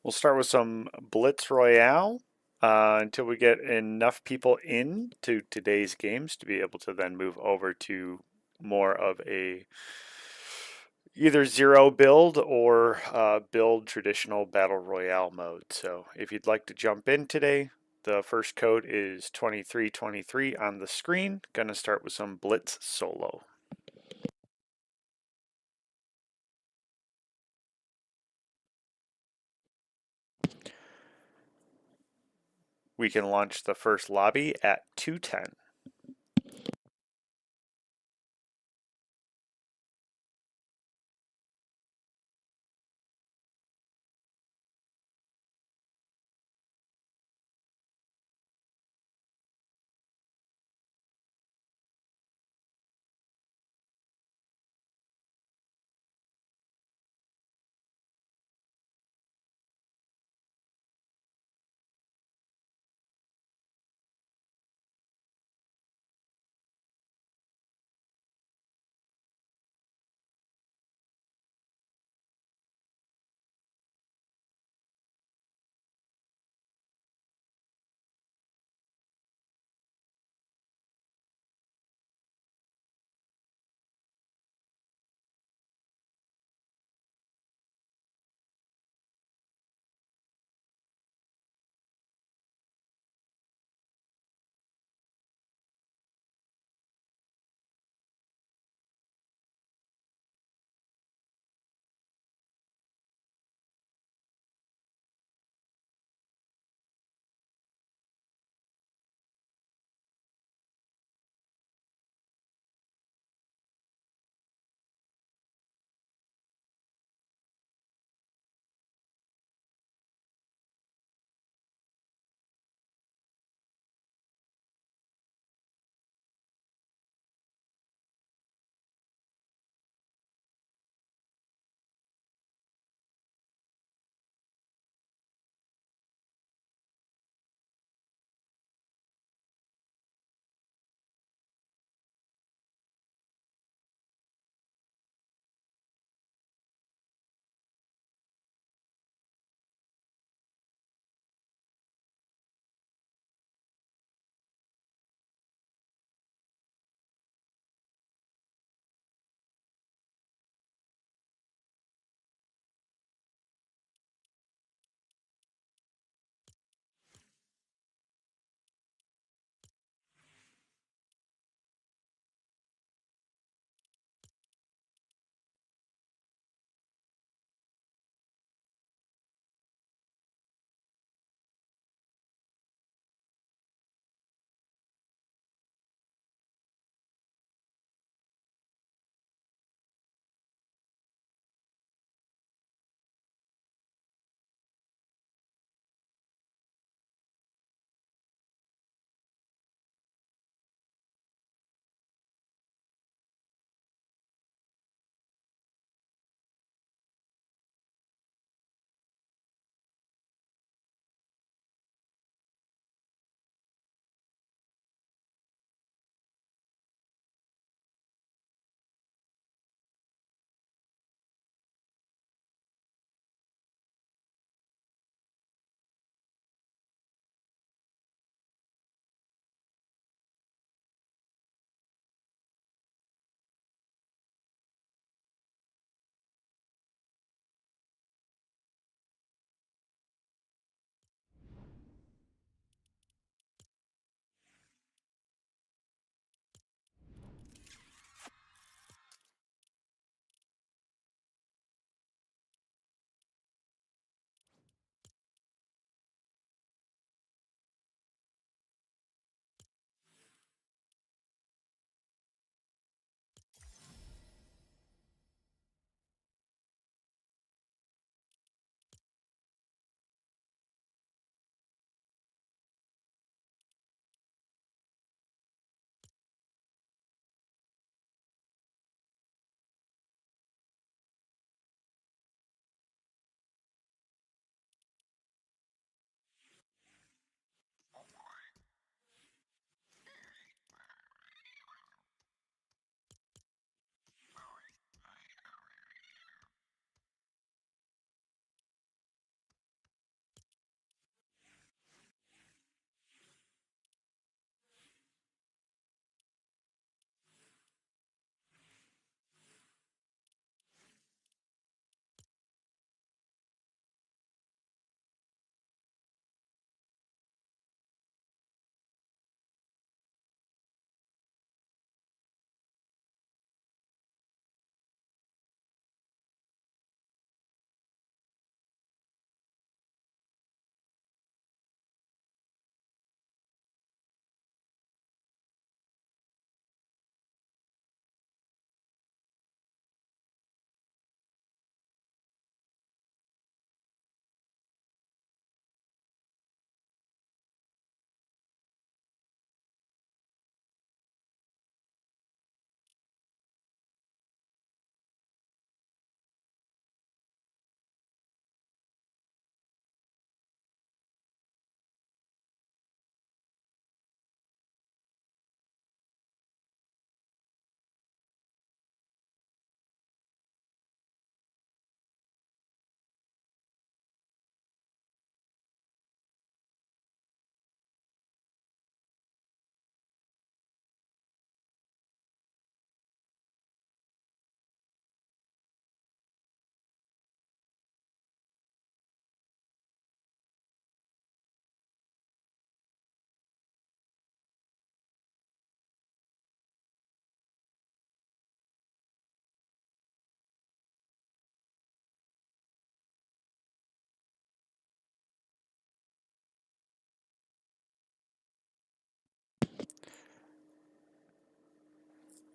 We'll start with some Blitz Royale until we get enough people in to today's games to be able to then move over to more of a either zero build or build traditional battle royale mode. So if you'd like to jump in today, the first code is 2323 on the screen. Gonna start with some Blitz solo. We can launch the first lobby at 210.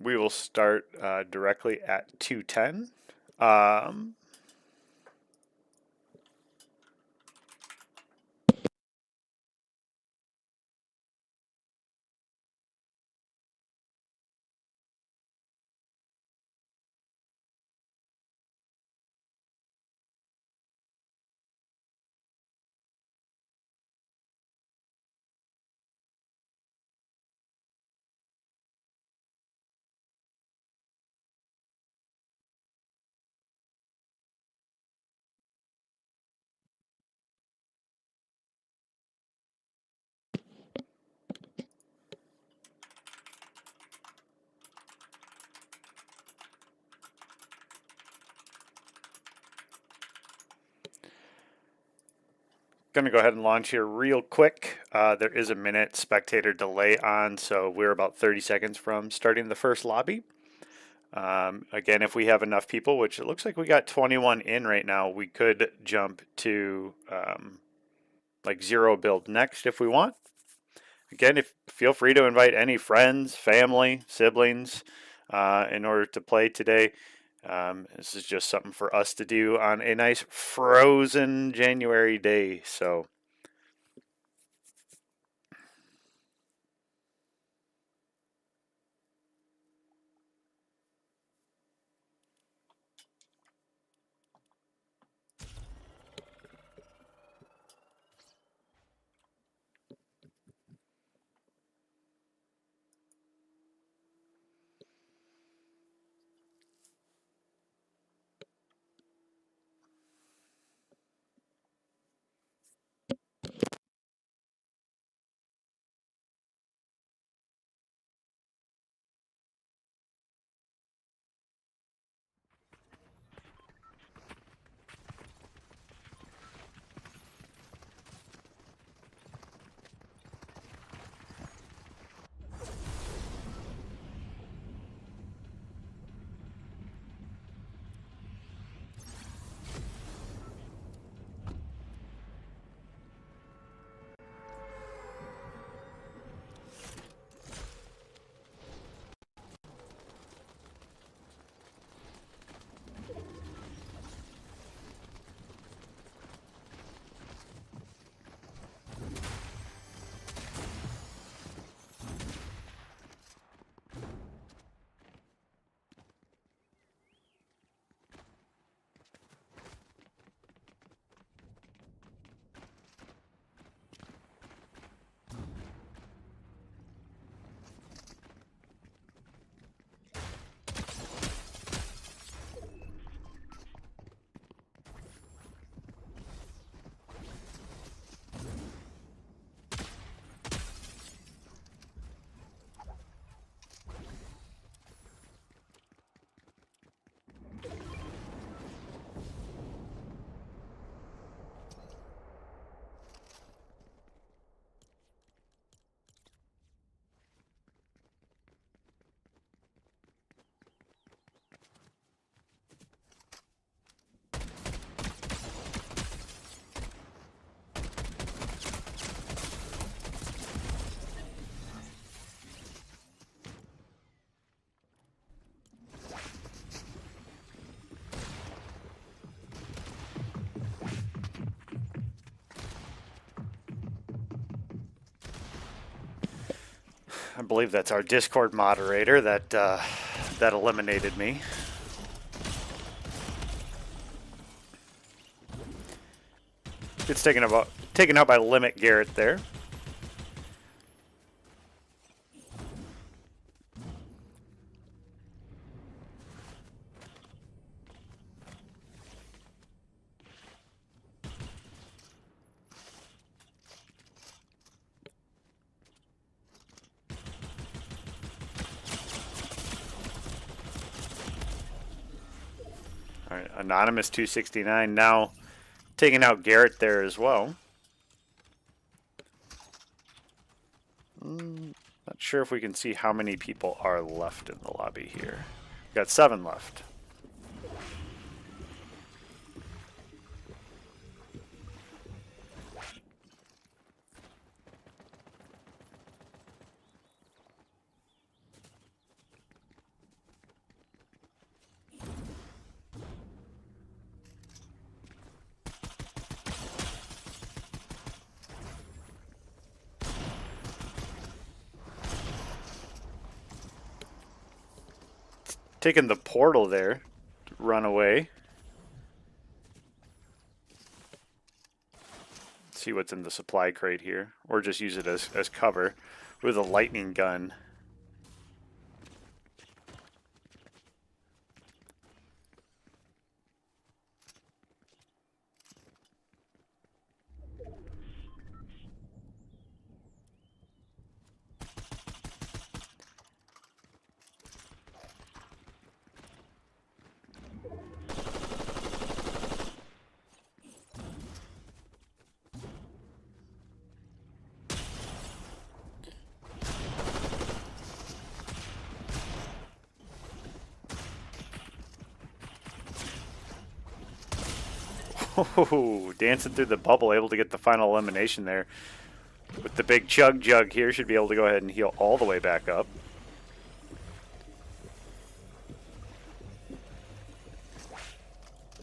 We will start directly at 2:10. Um, Going to go ahead and launch here real quick. There is a minute spectator delay on, so we're about 30 seconds from starting the first lobby. Again, if we have enough people, which it looks like we got 21 in right now, we could jump to like zero build next if we want. Again, feel free to invite any friends, family, siblings in order to play today. This is just something for us to do on a nice frozen January day. So I believe that's our Discord moderator that eliminated me. It's taken out by Limit Garrett there. All right, Anonymous 269 now taking out Garrett there as well. Not sure if we can see how many people are left in the lobby here. We've got 7 left. taking the portal there to run away. See what's in the supply crate here, or just use it as cover with a lightning gun. Oh, dancing through the bubble, able to get the final elimination there. With the big chug jug here, should be able to go ahead and heal all the way back up.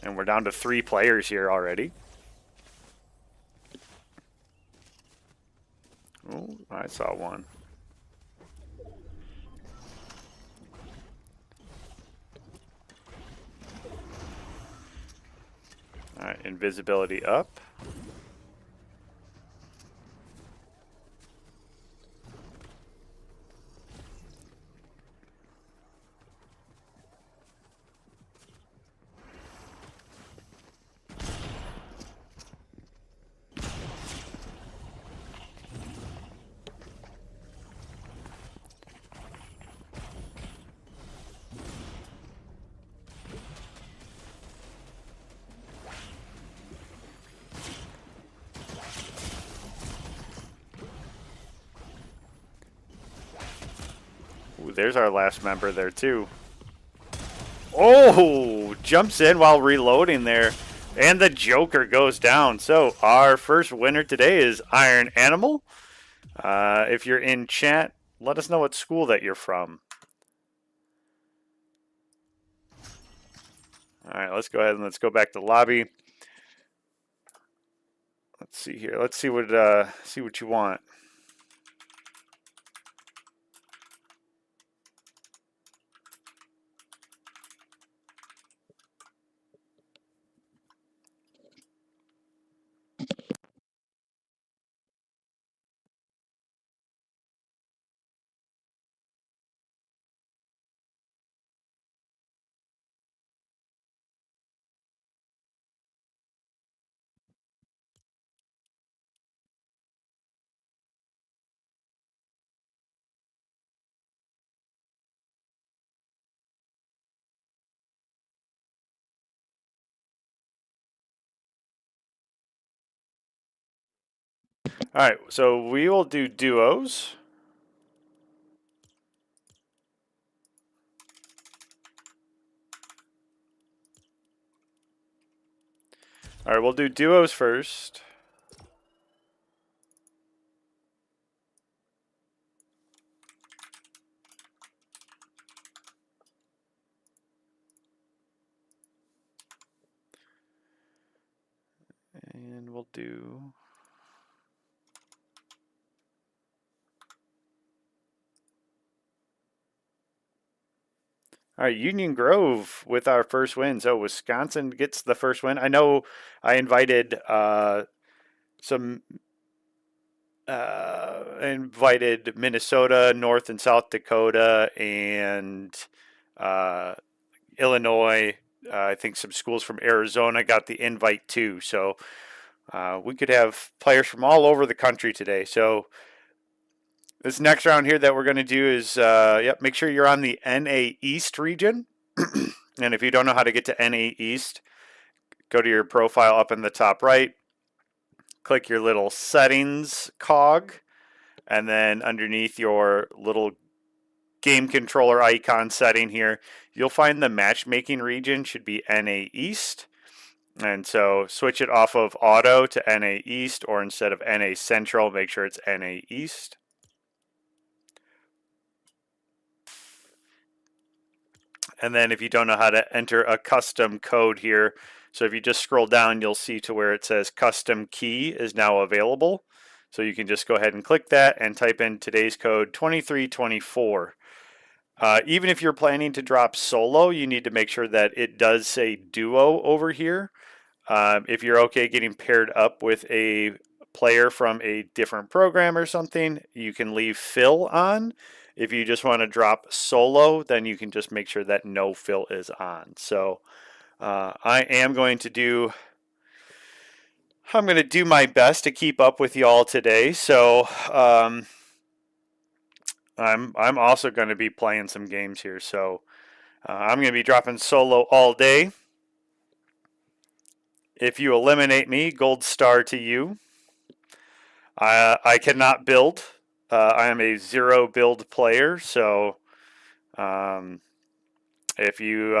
And we're down to 3 players here already. Oh, I saw one. Alright, invisibility up. Ooh, there's our last member there too. Oh, jumps in while reloading there. And the Joker goes down. So our first winner today is Iron Animal. If you're in chat, let us know what school that you're from. All right, let's go ahead and let's go back to the lobby. Let's see here. Let's see what you want. All right, so we will do duos. All right, we'll do duos first. And we'll do... All right, Union Grove with our first win. So Wisconsin gets the first win. I know I invited invited Minnesota, North and South Dakota, and Illinois. I think some schools from Arizona got the invite too. So we could have players from all over the country today. So this next round here that we're going to do is, make sure you're on the NA East region. And if you don't know how to get to NA East, go to your profile up in the top right, click your little settings cog, and then underneath your little game controller icon setting here, you'll find the matchmaking region should be NA East. And so switch it off of auto to NA East, or instead of NA Central, make sure it's NA East. And then if you don't know how to enter a custom code here, so if you just scroll down, you'll see to where it says custom key is now available. So you can just go ahead and click that and type in today's code 2324. Even if you're planning to drop solo, you need to make sure that it does say duo over here. If you're okay getting paired up with a player from a different program or something, you can leave fill on. If you just want to drop solo, then you can just make sure that no fill is on. So I am going to do. I'm going to do my best to keep up with y'all today. So I'm also going to be playing some games here. So I'm going to be dropping solo all day. If you eliminate me, gold star to you. I cannot build. I am a zero build player, so um, if you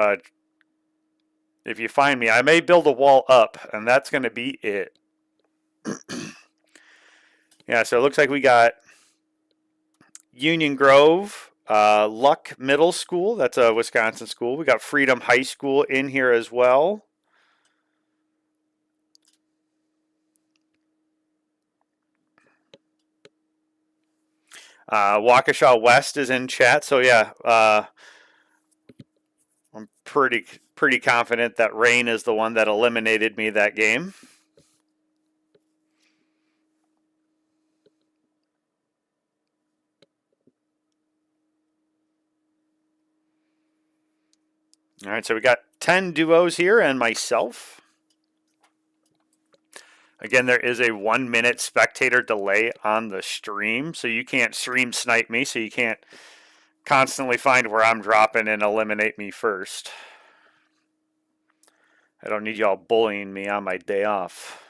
if you find me, I may build a wall up, and that's going to be it. Yeah, so it looks like we got Union Grove, Luck Middle School. That's a Wisconsin school. We got Freedom High School in here as well. Waukesha West is in chat, so yeah, I'm pretty confident that Rain is the one that eliminated me that game. All right, so we got 10 duos here and myself. Again, there is a 1 minute spectator delay on the stream, so you can't stream snipe me, so you can't constantly find where I'm dropping and eliminate me first. I don't need y'all bullying me on my day off.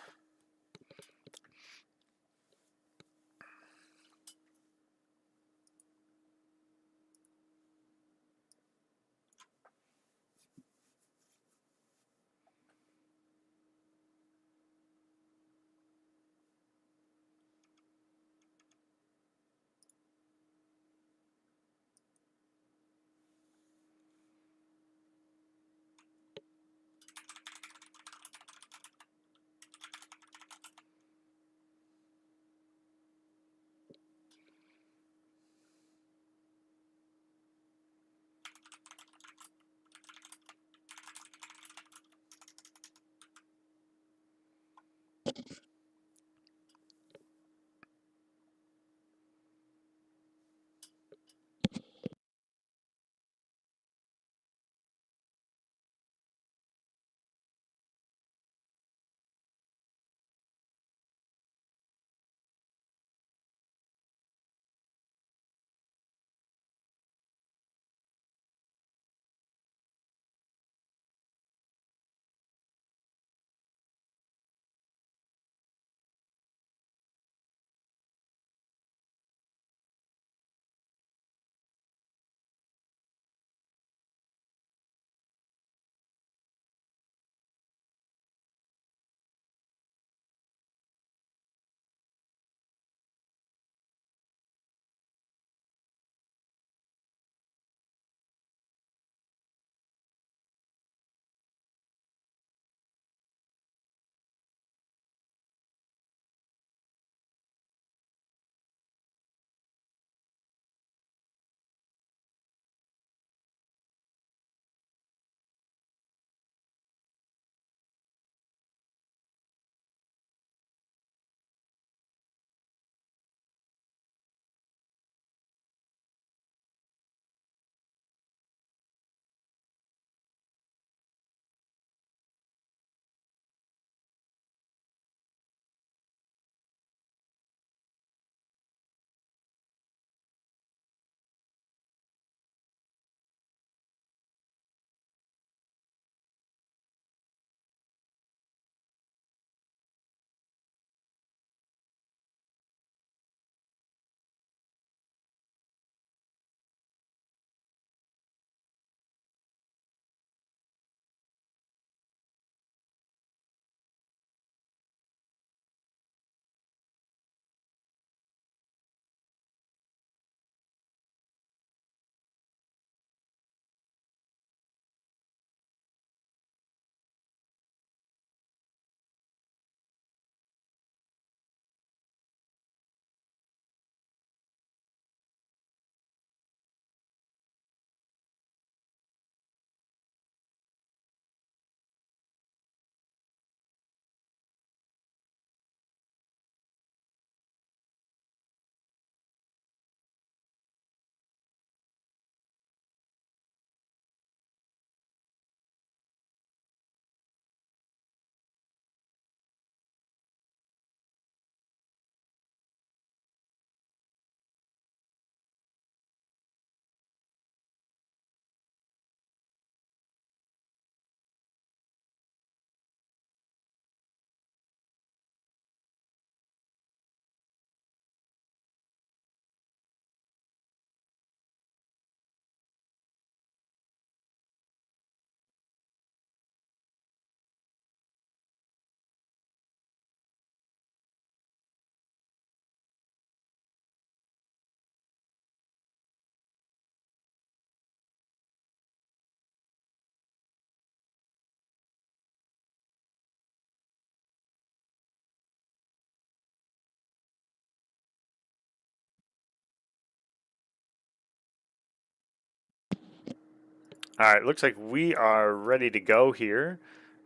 All right, looks like we are ready to go here.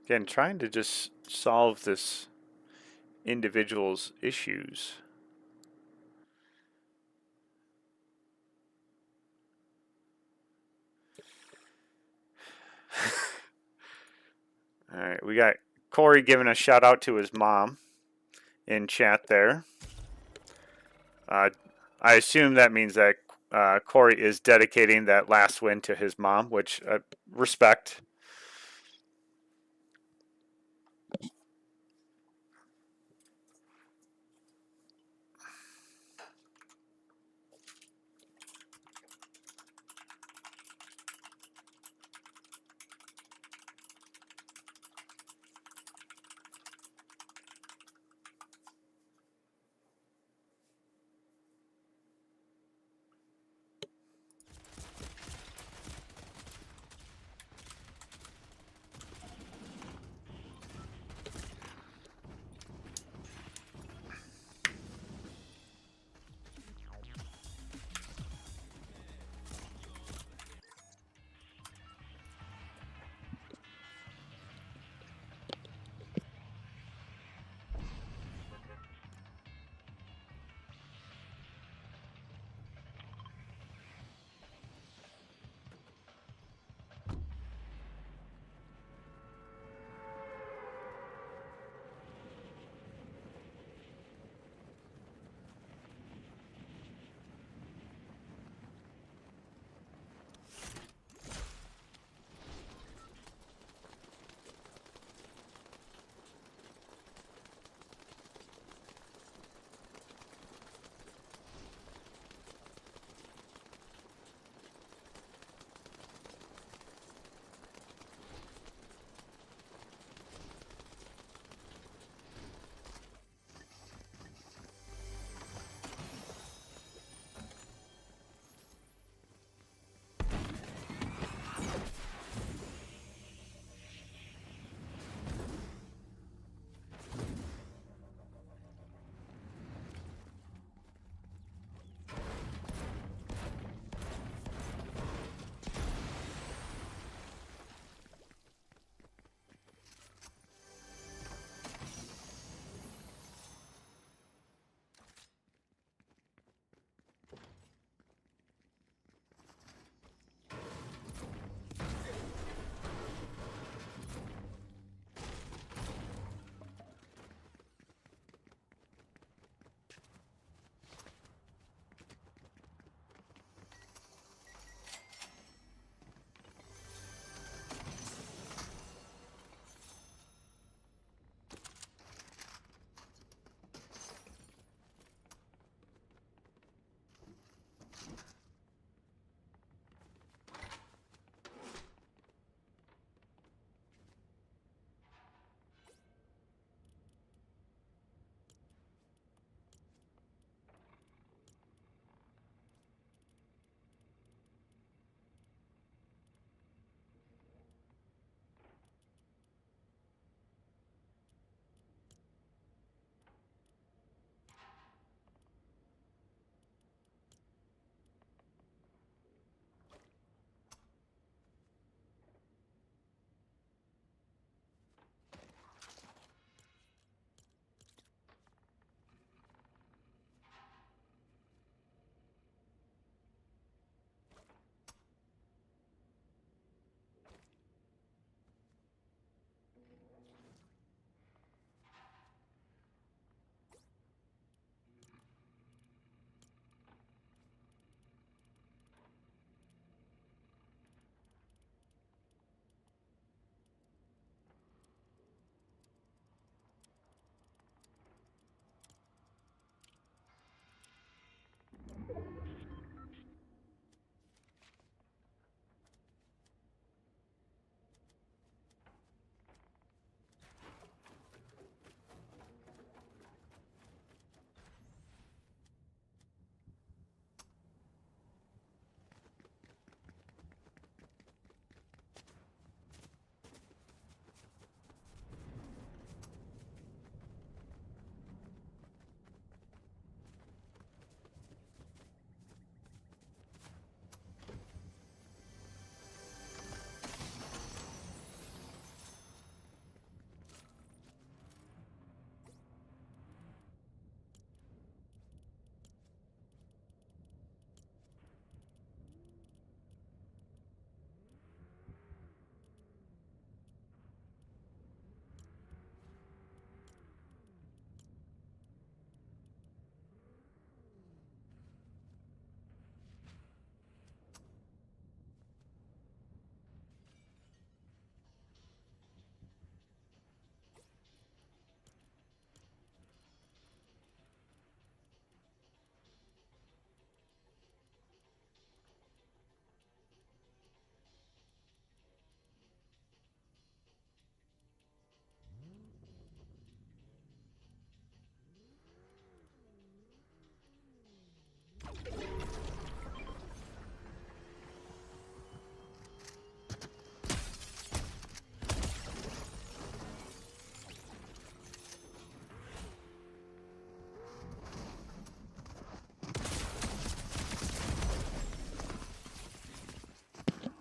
Again, trying to just solve this individual's issues. All right, we got Corey giving a shout out to his mom in chat there. Uh, I assume that means that Corey is dedicating that last win to his mom, which respect.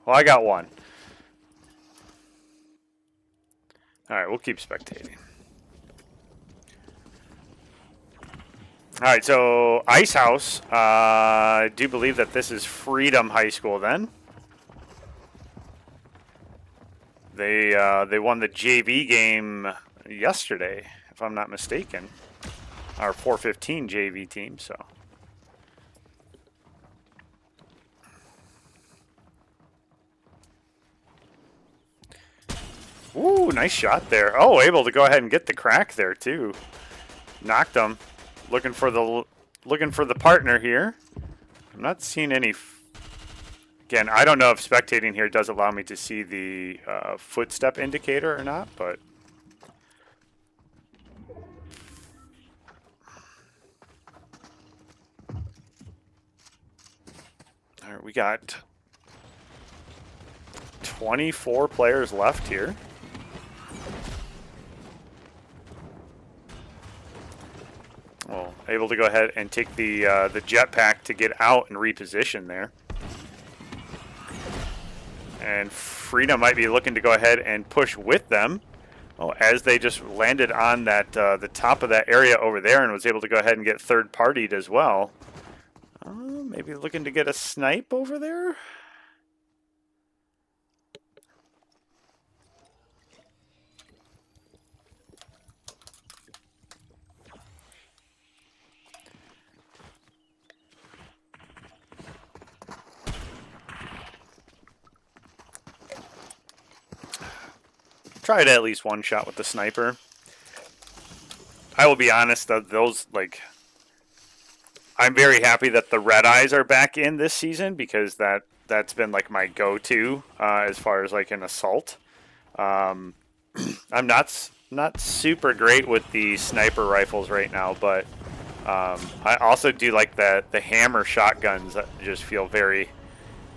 Well, I got one. All right, we'll keep spectating. All right, so Ice House. I do believe that this is Freedom High School then. They won the JV game yesterday, if I'm not mistaken. Our 415 JV team, so. Ooh, nice shot there. Oh, able to go ahead and get the crack there too. Knocked him. Looking for the partner here. I'm not seeing any. Again, I don't know if spectating here does allow me to see the footstep indicator or not, but. All right, we got 24 players left here. Well, able to go ahead and take the jetpack to get out and reposition there. And Freedom might be looking to go ahead and push with them. Oh, as they just landed on that the top of that area over there and was able to go ahead and get third-partied as well. Maybe looking to get a snipe over there. Tried at least one shot with the sniper. I will be honest, those, like, I'm very happy that the red eyes are back in this season because that's been like my go-to as far as like an assault. I'm not super great with the sniper rifles right now, but I also do like the hammer shotguns that just feel very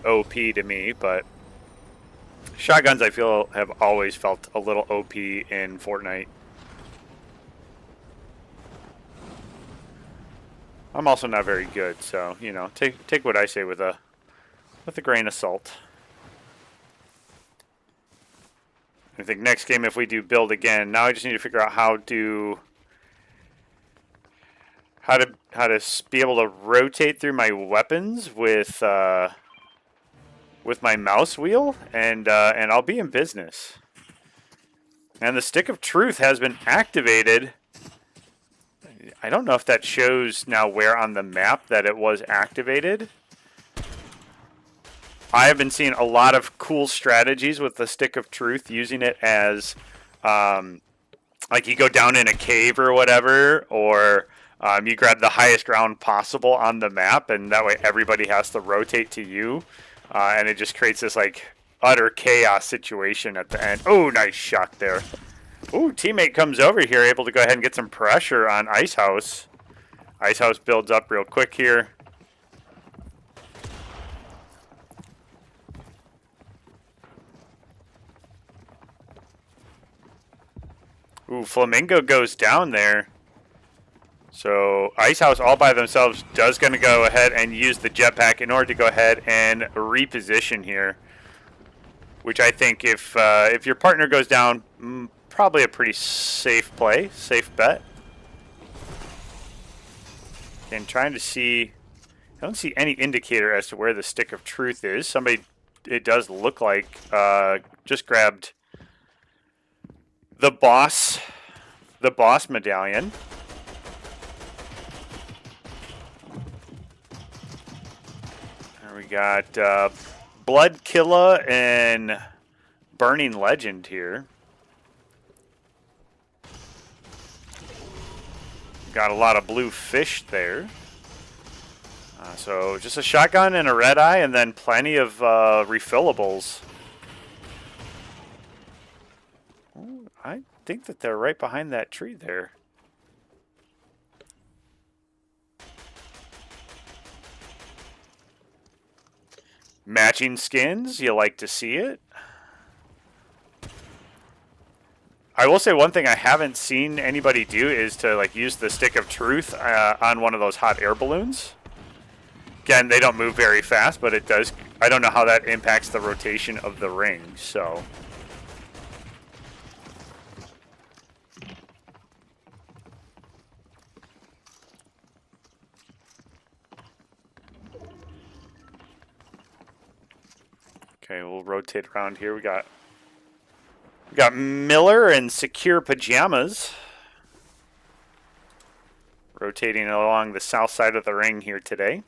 OP to me, but shotguns I feel have always felt a little OP in Fortnite. I'm also not very good, so you know, take what I say with a grain of salt. I think next game, if we do build again, now I just need to figure out how to be able to rotate through my weapons with my mouse wheel, and I'll be in business. And the Stick of Truth has been activated. I don't know if that shows now where on the map that it was activated. I have been seeing a lot of cool strategies with the Stick of Truth, using it as like you go down in a cave or whatever, or you grab the highest ground possible on the map, and that way everybody has to rotate to you, and it just creates this like utter chaos situation at the end. Oh, nice shot there. Ooh, teammate comes over here, able to go ahead and get some pressure on Ice House. Ice House builds up real quick here. Ooh, Flamingo goes down there. So Ice House all by themselves does going to go ahead and use the jetpack in order to go ahead and reposition here. Which I think if your partner goes down, probably a pretty safe play, safe bet. And trying to see, I don't see any indicator as to where the Stick of Truth is. Somebody, it does look like, just grabbed the boss medallion. There we got Blood Killa and Burning Legend here. Got a lot of blue fish there. So just a shotgun and a red eye, and then plenty of refillables. Ooh, I think that they're right behind that tree there. Matching skins, you like to see it. I will say one thing I haven't seen anybody do is to like use the Stick of Truth on one of those hot air balloons. Again, they don't move very fast, but it does. I don't know how that impacts the rotation of the ring, so. Okay, we'll rotate around here. We got Miller and Secure Pajamas rotating along the south side of the ring here today.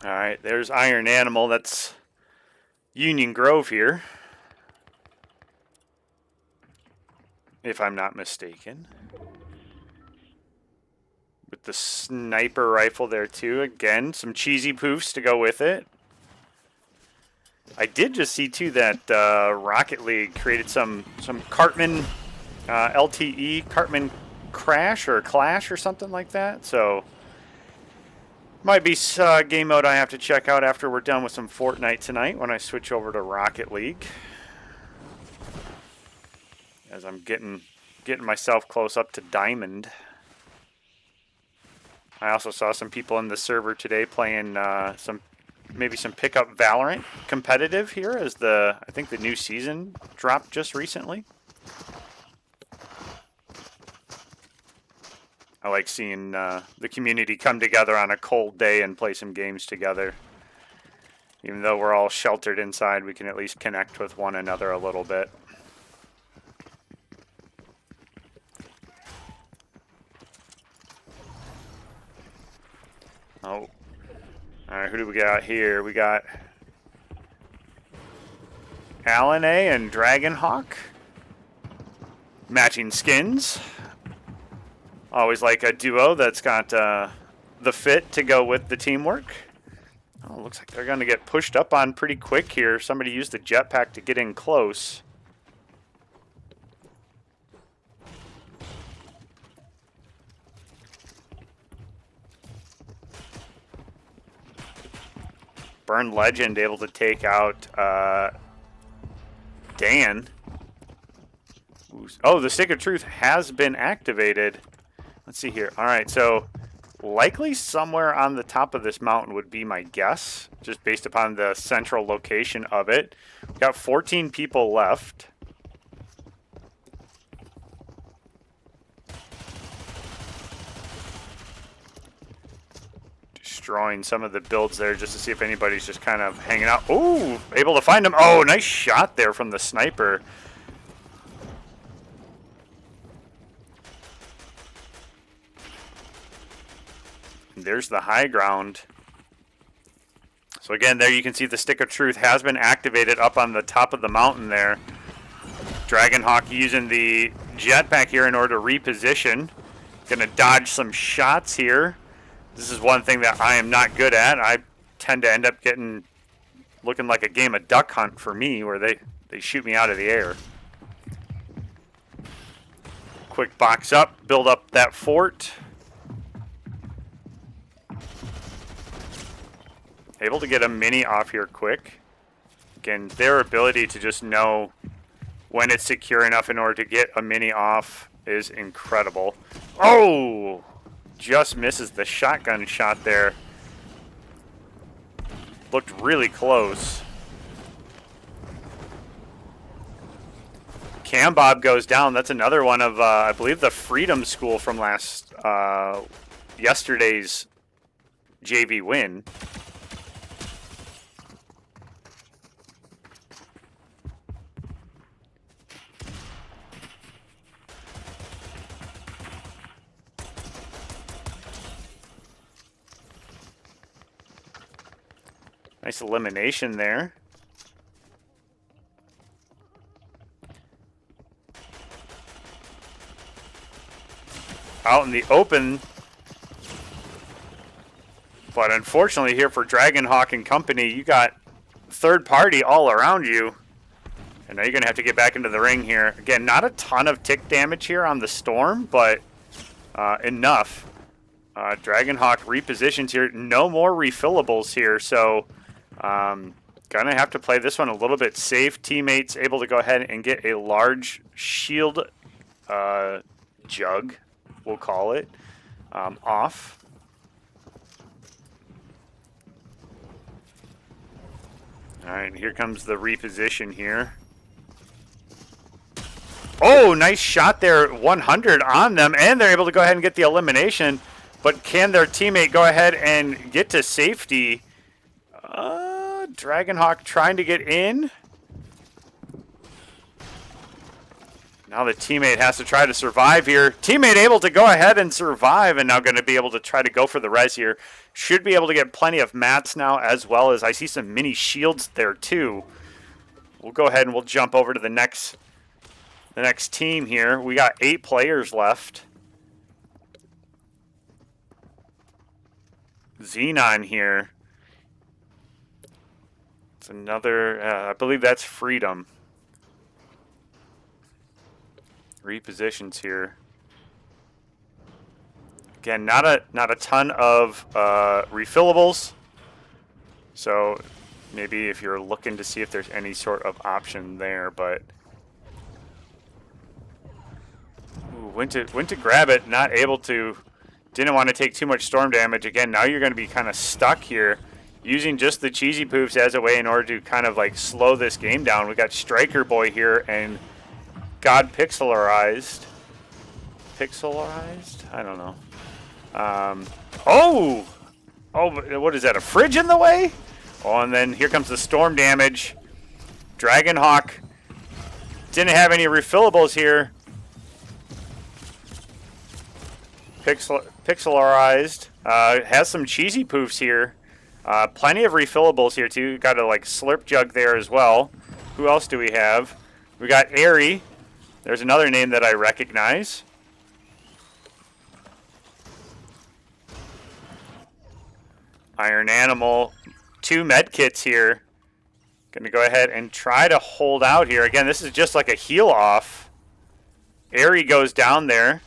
All right, there's Iron Animal. That's Union Grove here, if I'm not mistaken. With the sniper rifle there too. Again, some cheesy poofs to go with it. I did just see too that Rocket League created some Cartman LTE Cartman Crash or Clash or something like that. So might be game mode I have to check out after we're done with some Fortnite tonight when I switch over to Rocket League. As I'm getting myself close up to Diamond. I also saw some people in the server today playing maybe some pickup Valorant competitive here as I think the new season dropped just recently. I like seeing the community come together on a cold day and play some games together. Even though we're all sheltered inside, we can at least connect with one another a little bit. Oh. Alright, who do we got here? We got Alan A and Dragonhawk. Matching skins. Always like a duo that's got the fit to go with the teamwork. Oh, looks like they're going to get pushed up on pretty quick here. Somebody used the jetpack to get in close. Burn Legend able to take out Dan. Oh, the Stick of Truth has been activated. Let's see here. All right, so likely somewhere on the top of this mountain would be my guess, just based upon the central location of it. We've got 14 people left. Destroying some of the builds there just to see if anybody's just kind of hanging out. Ooh, able to find them. Oh, nice shot there from the sniper. There's the high ground. So again, there you can see the Stick of Truth has been activated up on the top of the mountain there. Dragonhawk using the jetpack here in order to reposition. Gonna dodge some shots here. This is one thing that I am not good at. I tend to end up looking like a game of duck hunt for me, where they shoot me out of the air. Quick box up, build up that fort. Able to get a mini off here quick. Again, their ability to just know when it's secure enough in order to get a mini off is incredible. Oh! Just misses the shotgun shot there. Looked really close. Cam Bob goes down. That's another one of, I believe, the Freedom School from yesterday's JV win. Nice elimination there. Out in the open. But unfortunately here for Dragonhawk and company, you got third party all around you. And now you're going to have to get back into the ring here. Again, not a ton of tick damage here on the Storm, but enough. Dragonhawk repositions here. No more refillables here, so gonna have to play this one a little bit safe. Teammates able to go ahead and get a large shield jug, we'll call it, off. All right, here comes the reposition here. Oh, nice shot there, 100 on them, and they're able to go ahead and get the elimination. But can their teammate go ahead and get to safety? Dragonhawk trying to get in. Now the teammate has to try to survive here. Teammate able to go ahead and survive, and now going to be able to try to go for the res here. Should be able to get plenty of mats now, as well as I see some mini shields there too. We'll go ahead and we'll jump over to the next team here. We got 8 players left. Xenon here. It's another, I believe that's Freedom. Repositions here. Again, not a ton of refillables. So maybe if you're looking to see if there's any sort of option there, but went to grab it, not able to. Didn't want to take too much storm damage. Again, now you're going to be kind of stuck here, using just the cheesy poofs as a way in order to kind of like slow this game down. We got Striker Boy here and God Pixelarized. Pixelarized? I don't know. Oh, what is that? A fridge in the way? Oh, and then here comes the storm damage. Dragonhawk didn't have any refillables here. Pixelarized has some cheesy poofs here. Plenty of refillables here too. Got a like slurp jug there as well. Who else do we have? We got Airy. There's another name that I recognize. Iron Animal. 2 med kits here. Gonna go ahead and try to hold out here. Again, this is just like a heal off. Airy goes down there.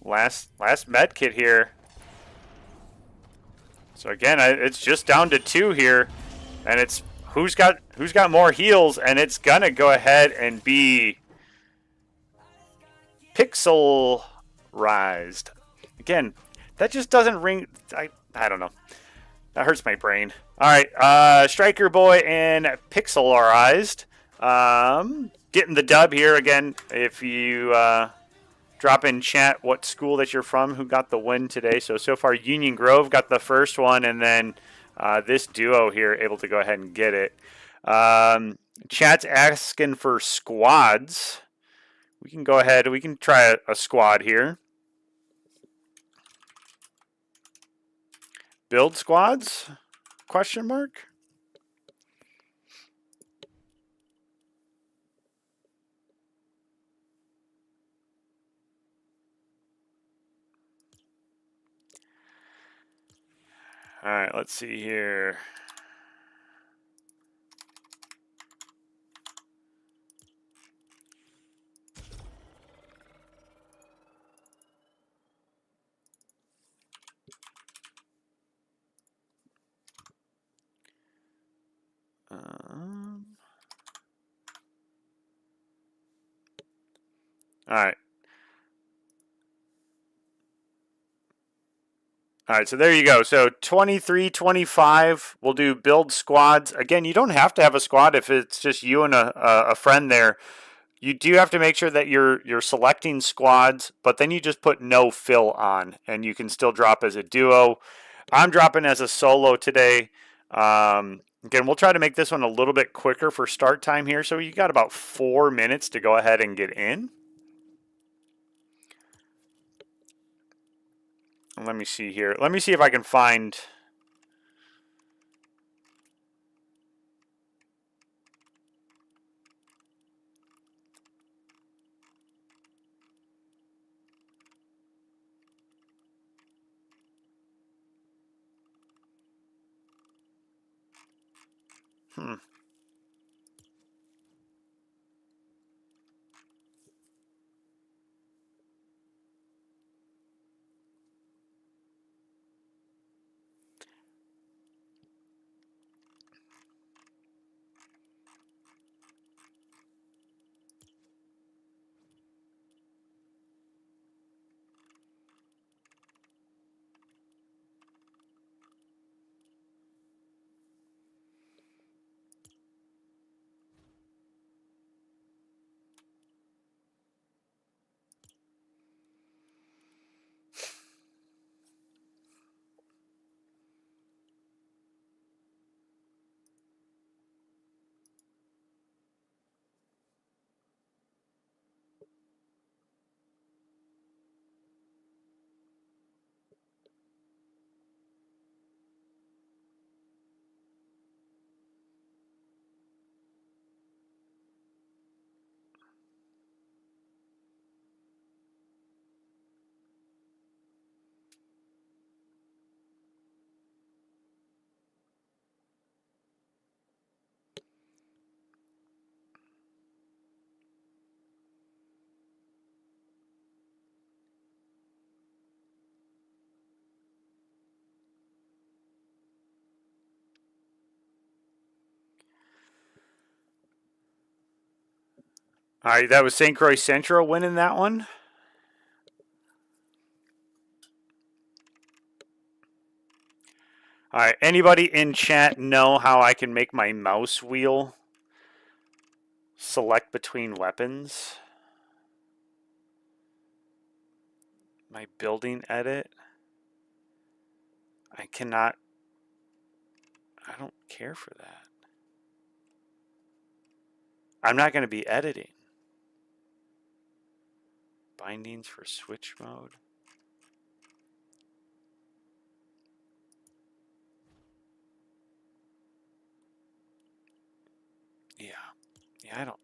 Last med kit here. So again, it's just down to 2 here, and it's who's got more heals, and it's gonna go ahead and be Pixelarized. Again, that just doesn't ring. I don't know. That hurts my brain. All right, Striker Boy and Pixelarized getting the dub here again. If you drop in chat what school that you're from, who got the win today. So far, Union Grove got the first one, and then this duo here able to go ahead and get it. Chat's asking for squads. We can go ahead. We can try a squad here. Build squads? Question mark? All right, let's see here. All right, so there you go. So 23, 25, we'll do build squads. Again, you don't have to have a squad if it's just you and a friend there. You do have to make sure that you're selecting squads, but then you just put no fill on, and you can still drop as a duo. I'm dropping as a solo today. Again, we'll try to make this one a little bit quicker for start time here. So you got about 4 minutes to go ahead and get in. Let me see here. Let me see if I can find. Hmm. All right, that was St. Croix Central winning that one. All right, anybody in chat know how I can make my mouse wheel select between weapons? My building edit? I cannot. I don't care for that. I'm not going to be editing. Bindings for switch mode. Yeah. Yeah, I don't.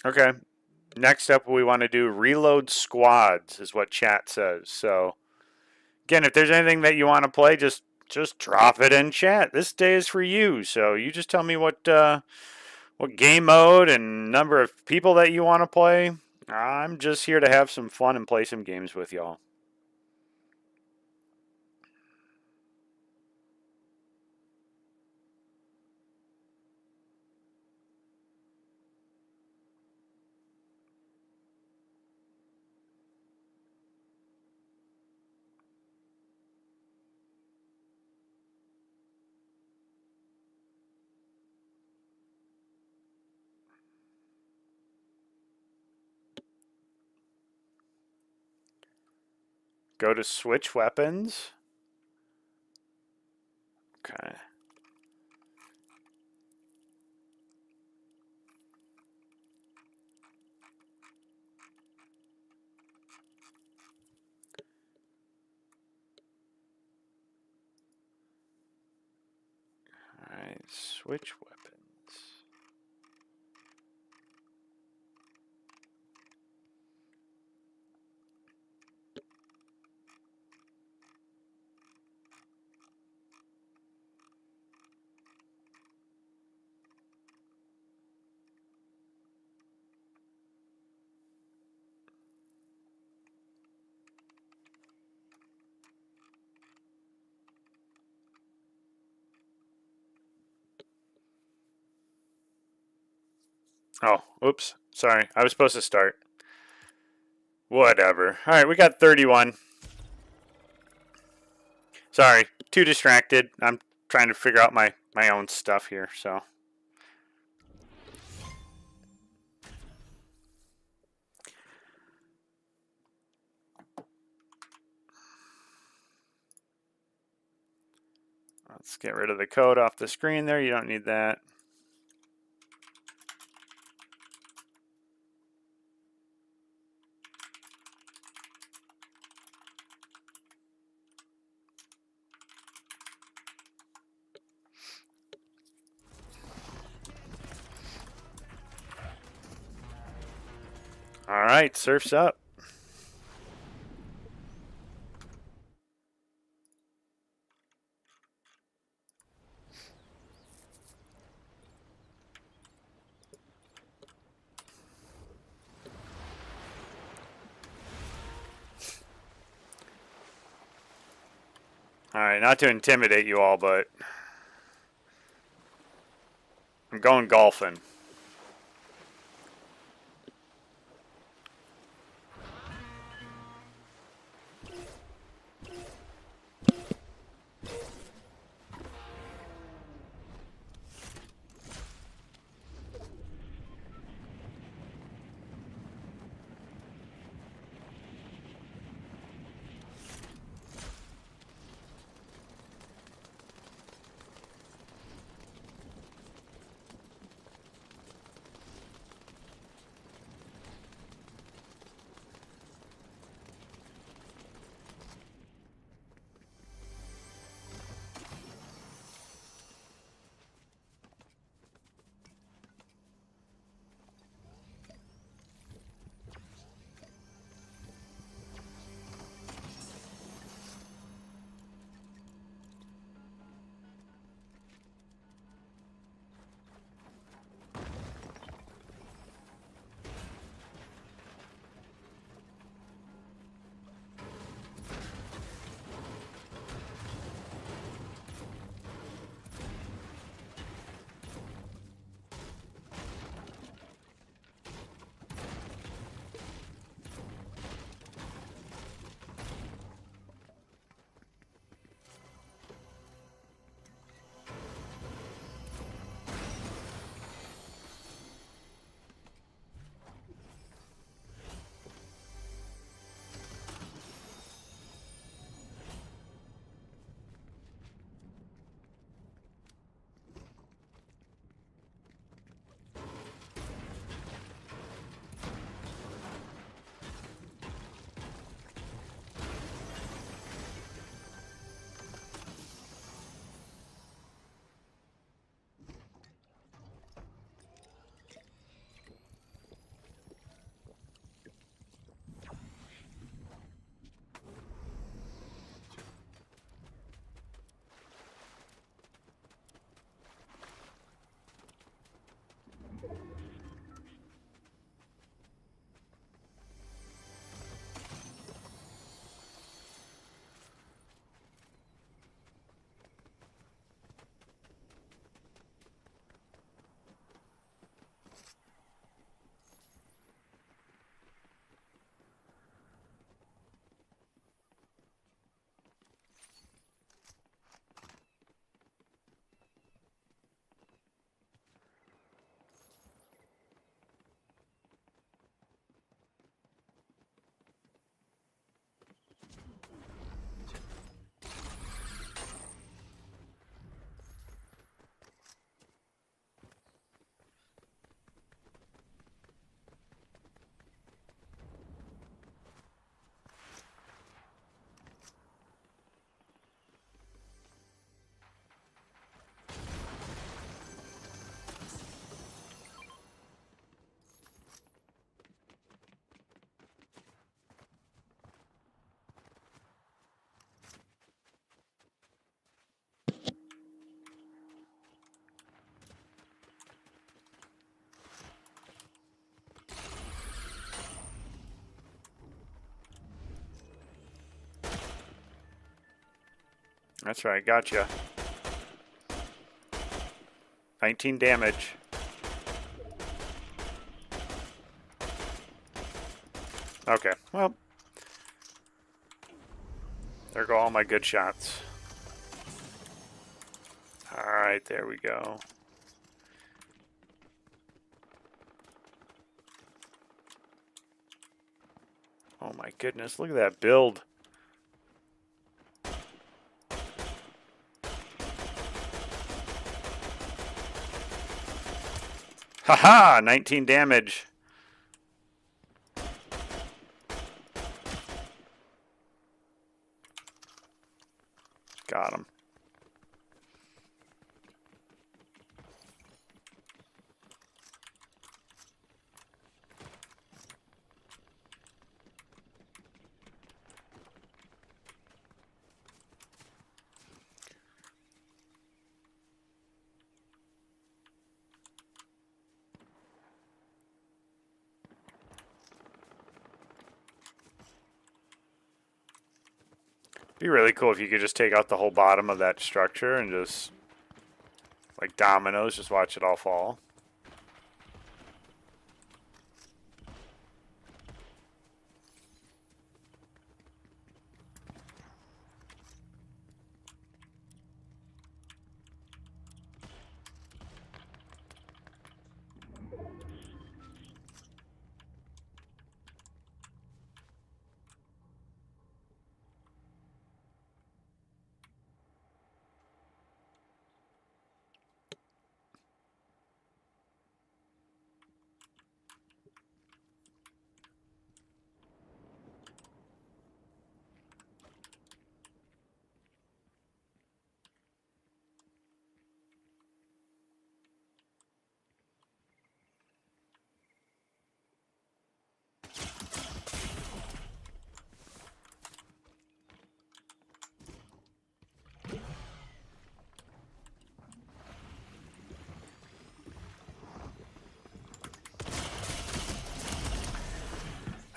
Okay. Next up, we want to do reload squads, is what chat says. So, again, if there's anything that you want to play, just drop it in chat. This day is for you. So you just tell me what game mode and number of people that you want to play. I'm just here to have some fun and play some games with y'all. Go to switch weapons. Okay. All right, switch weapons. Oh, oops. Sorry. I was supposed to start. Whatever. Alright, we got 31. Sorry. Too distracted. I'm trying to figure out my own stuff here, so. Let's get rid of the code off the screen there. You don't need that. All right, surf's up. All right, not to intimidate you all, but I'm going golfing. That's right, gotcha. 19 damage. Okay, well, there go all my good shots. Alright, there we go. Oh my goodness, look at that build. Haha, 19 damage. Got him. Be really cool if you could just take out the whole bottom of that structure and just, like dominoes, just watch it all fall.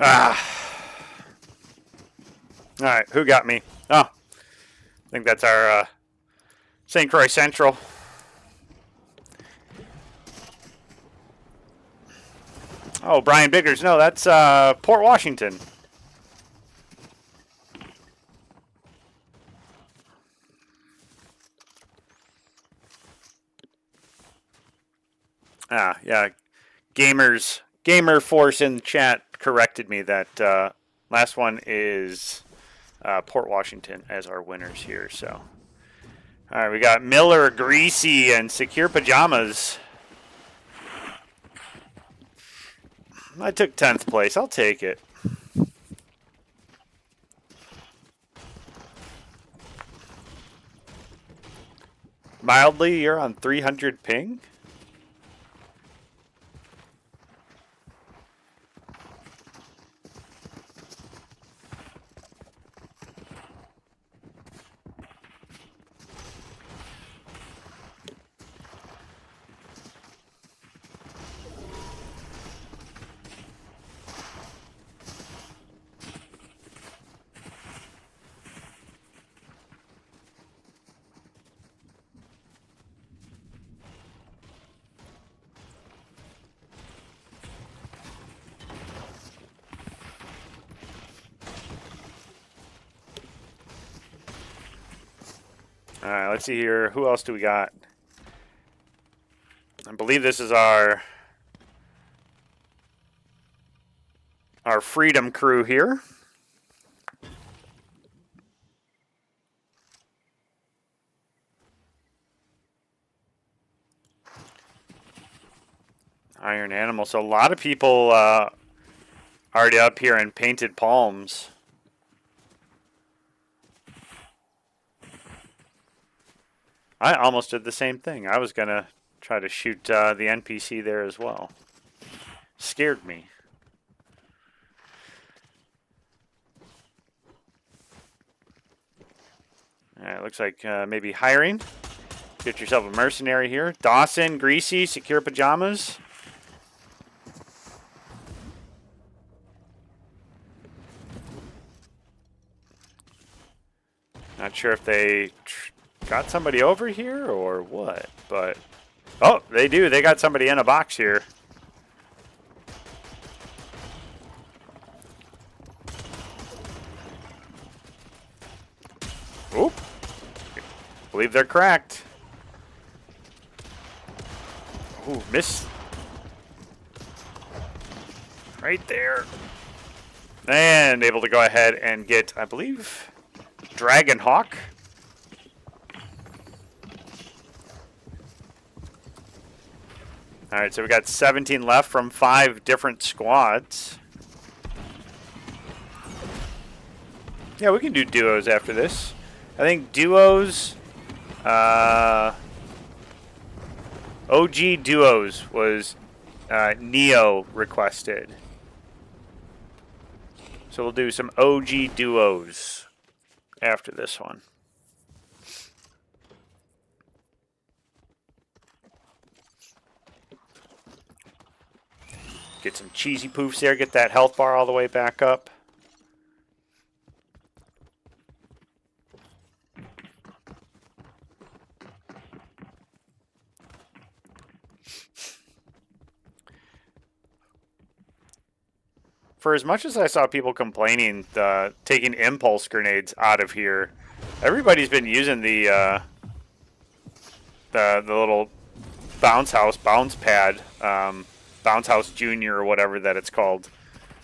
Ah. Alright, who got me? Oh, I think that's our St. Croix Central. Oh, Brian Biggers. No, that's Port Washington. Ah, yeah. Gamer Force in chat corrected me that last one is Port Washington as our winners here. So, all right, we got Miller, Greasy, and Secure Pajamas. I took 10th place. I'll take it. Mildly, you're on 300 ping? All right, let's see here. Who else do we got? I believe this is our Freedom crew here. Iron Animal. So a lot of people already up here in Painted Palms. I almost did the same thing. I was going to try to shoot the NPC there as well. Scared me. Alright, looks like maybe hiring. Get yourself a mercenary here. Dawson, Greasy, Secure Pajamas. Not sure if they got somebody over here or what, but oh, they do. They got somebody in a box here. Oop. Believe they're cracked. Ooh, miss. Right there. And able to go ahead and get, I believe, Dragon Hawk. All right, so we got 17 left from 5 different squads. Yeah, we can do duos after this. I think duos, OG duos was Neo requested. So we'll do some OG duos after this one. Get some cheesy poofs there, get that health bar all the way back up. For as much as I saw people complaining taking impulse grenades out of here, everybody's been using the little bounce pad, bounce house junior or whatever that it's called.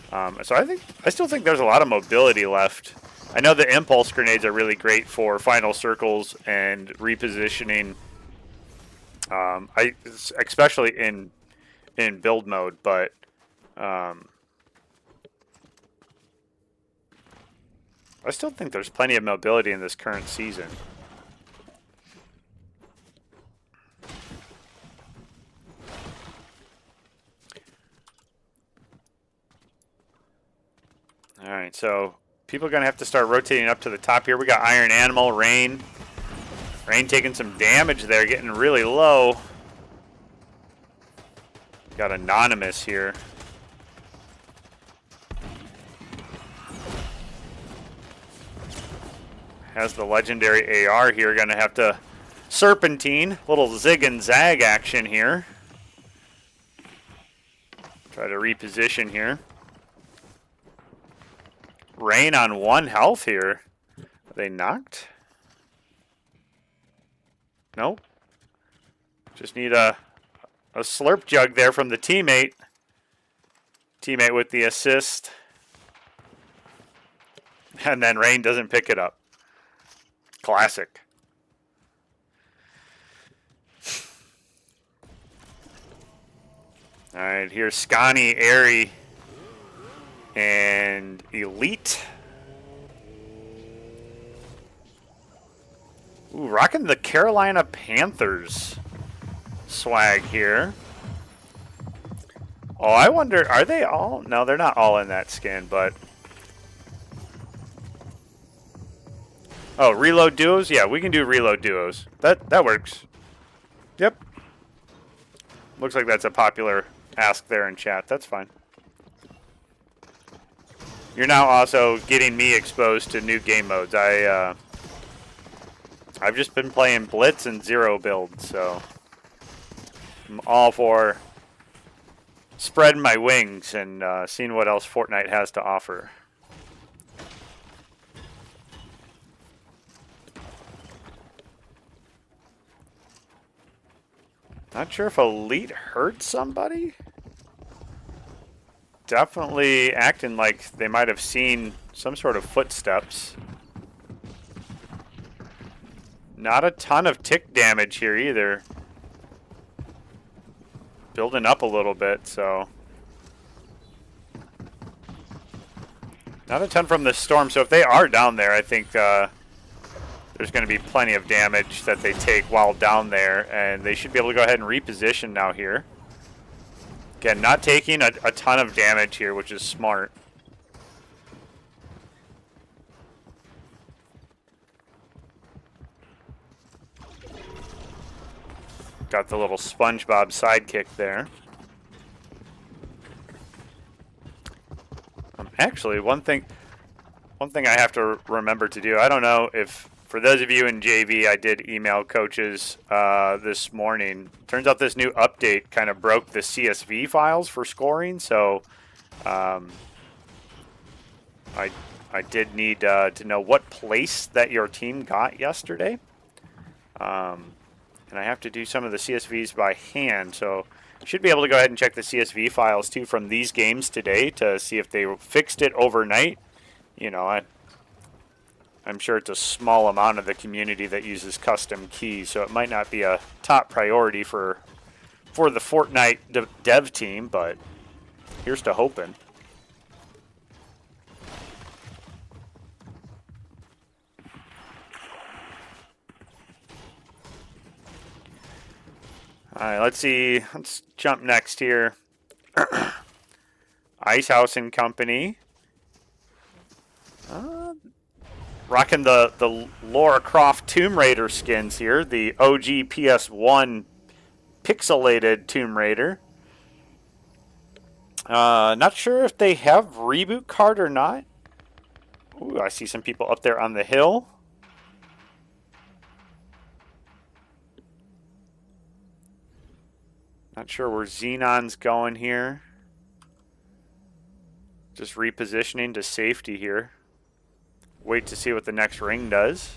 So I still think there's a lot of mobility left. I know the impulse grenades are really great for final circles and repositioning. Especially in build mode, but I still think there's plenty of mobility in this current season. All right, so people are going to have to start rotating up to the top here. We got Iron Animal, Rain. Rain taking some damage there, getting really low. Got Anonymous here. Has the legendary AR here. Going to have to serpentine. Little zig and zag action here. Try to reposition here. Rain on 1 health here. Are they knocked? Nope. Just need a slurp jug there from the teammate. Teammate with the assist. And then Rain doesn't pick it up. Classic. All right, here's Scotty, Airy, and Elite. Ooh, rocking the Carolina Panthers swag here. Oh, I wonder, are they all? No, they're not all in that skin, but... Oh, reload duos? Yeah, we can do reload duos. That works. Yep. Looks like that's a popular ask there in chat. That's fine. You're now also getting me exposed to new game modes. I've just been playing Blitz and Zero build, so I'm all for spreading my wings and seeing what else Fortnite has to offer. Not sure if Elite hurt somebody. Definitely acting like they might have seen some sort of footsteps. Not a ton of tick damage here either. Building up a little bit, so. Not a ton from the storm, so if they are down there, I think there's going to be plenty of damage that they take while down there, and they should be able to go ahead and reposition now here. Again, not taking a ton of damage here, which is smart. Got the little SpongeBob sidekick there. Actually, one thing I have to remember to do, I don't know if, for those of you in JV, I did email coaches this morning. Turns out this new update kind of broke the CSV files for scoring, so I I did need to know what place that your team got yesterday. And I have to do some of the CSVs by hand, so I should be able to go ahead and check the CSV files too from these games today to see if they fixed it overnight. You know, I'm sure it's a small amount of the community that uses custom keys, so it might not be a top priority for the Fortnite dev team, but here's to hoping. All right, let's see. Let's jump next here. Ice House and Company. Rocking the Lara Croft Tomb Raider skins here. The OG PS1 pixelated Tomb Raider. Not sure if they have reboot card or not. Ooh, I see some people up there on the hill. Not sure where Xenon's going here. Just repositioning to safety here. Wait to see what the next ring does.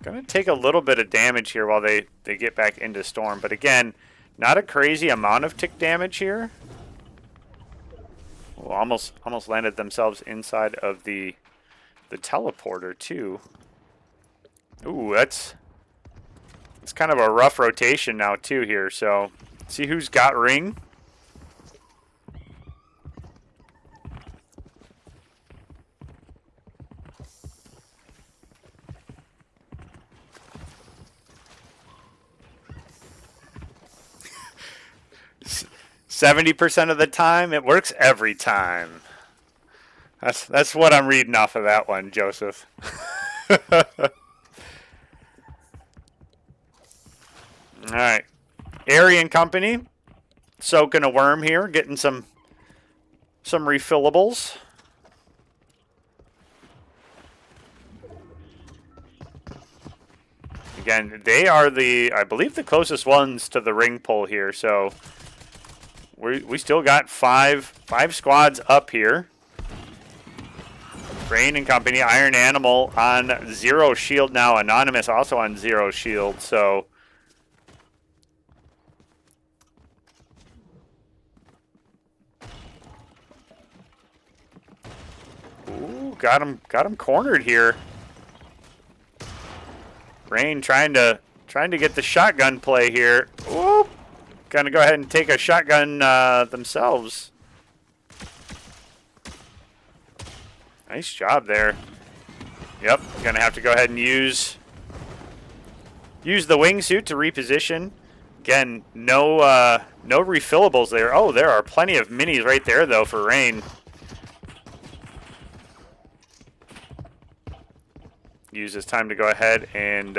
Gonna take a little bit of damage here while they get back into Storm. But again, not a crazy amount of tick damage here. Well, almost landed themselves inside of the teleporter too. Ooh, it's kind of a rough rotation now too here. So see who's got ring. – 70% of the time, it works every time. That's what I'm reading off of that one, Joseph. All right, Aryan Company, soaking a worm here, getting some refillables. Again, they are I believe the closest ones to the ring pole here, so we still got five squads up here. Rain and Company, Iron Animal on 0 shield now. Anonymous also on 0 shield, so ooh, got him cornered here. Rain trying to get the shotgun play here. Whoop. Gonna go ahead and take a shotgun themselves. Nice job there. Yep, gonna have to go ahead and use the wingsuit to reposition. Again, no refillables there. Oh, there are plenty of minis right there though for Rain. Use this time to go ahead and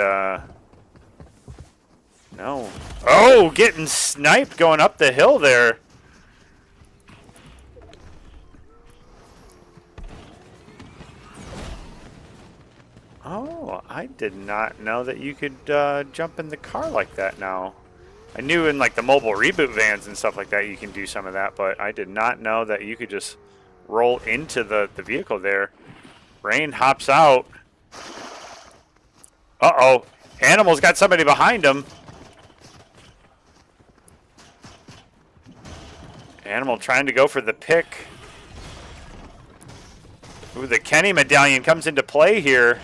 no. Oh, getting sniped going up the hill there. Oh, I did not know that you could jump in the car like that now. I knew in like the mobile reboot vans and stuff like that you can do some of that, but I did not know that you could just roll into the vehicle there. Rain hops out. Uh-oh. Animal's got somebody behind him. Animal trying to go for the pick. Ooh, the Kenny medallion comes into play here.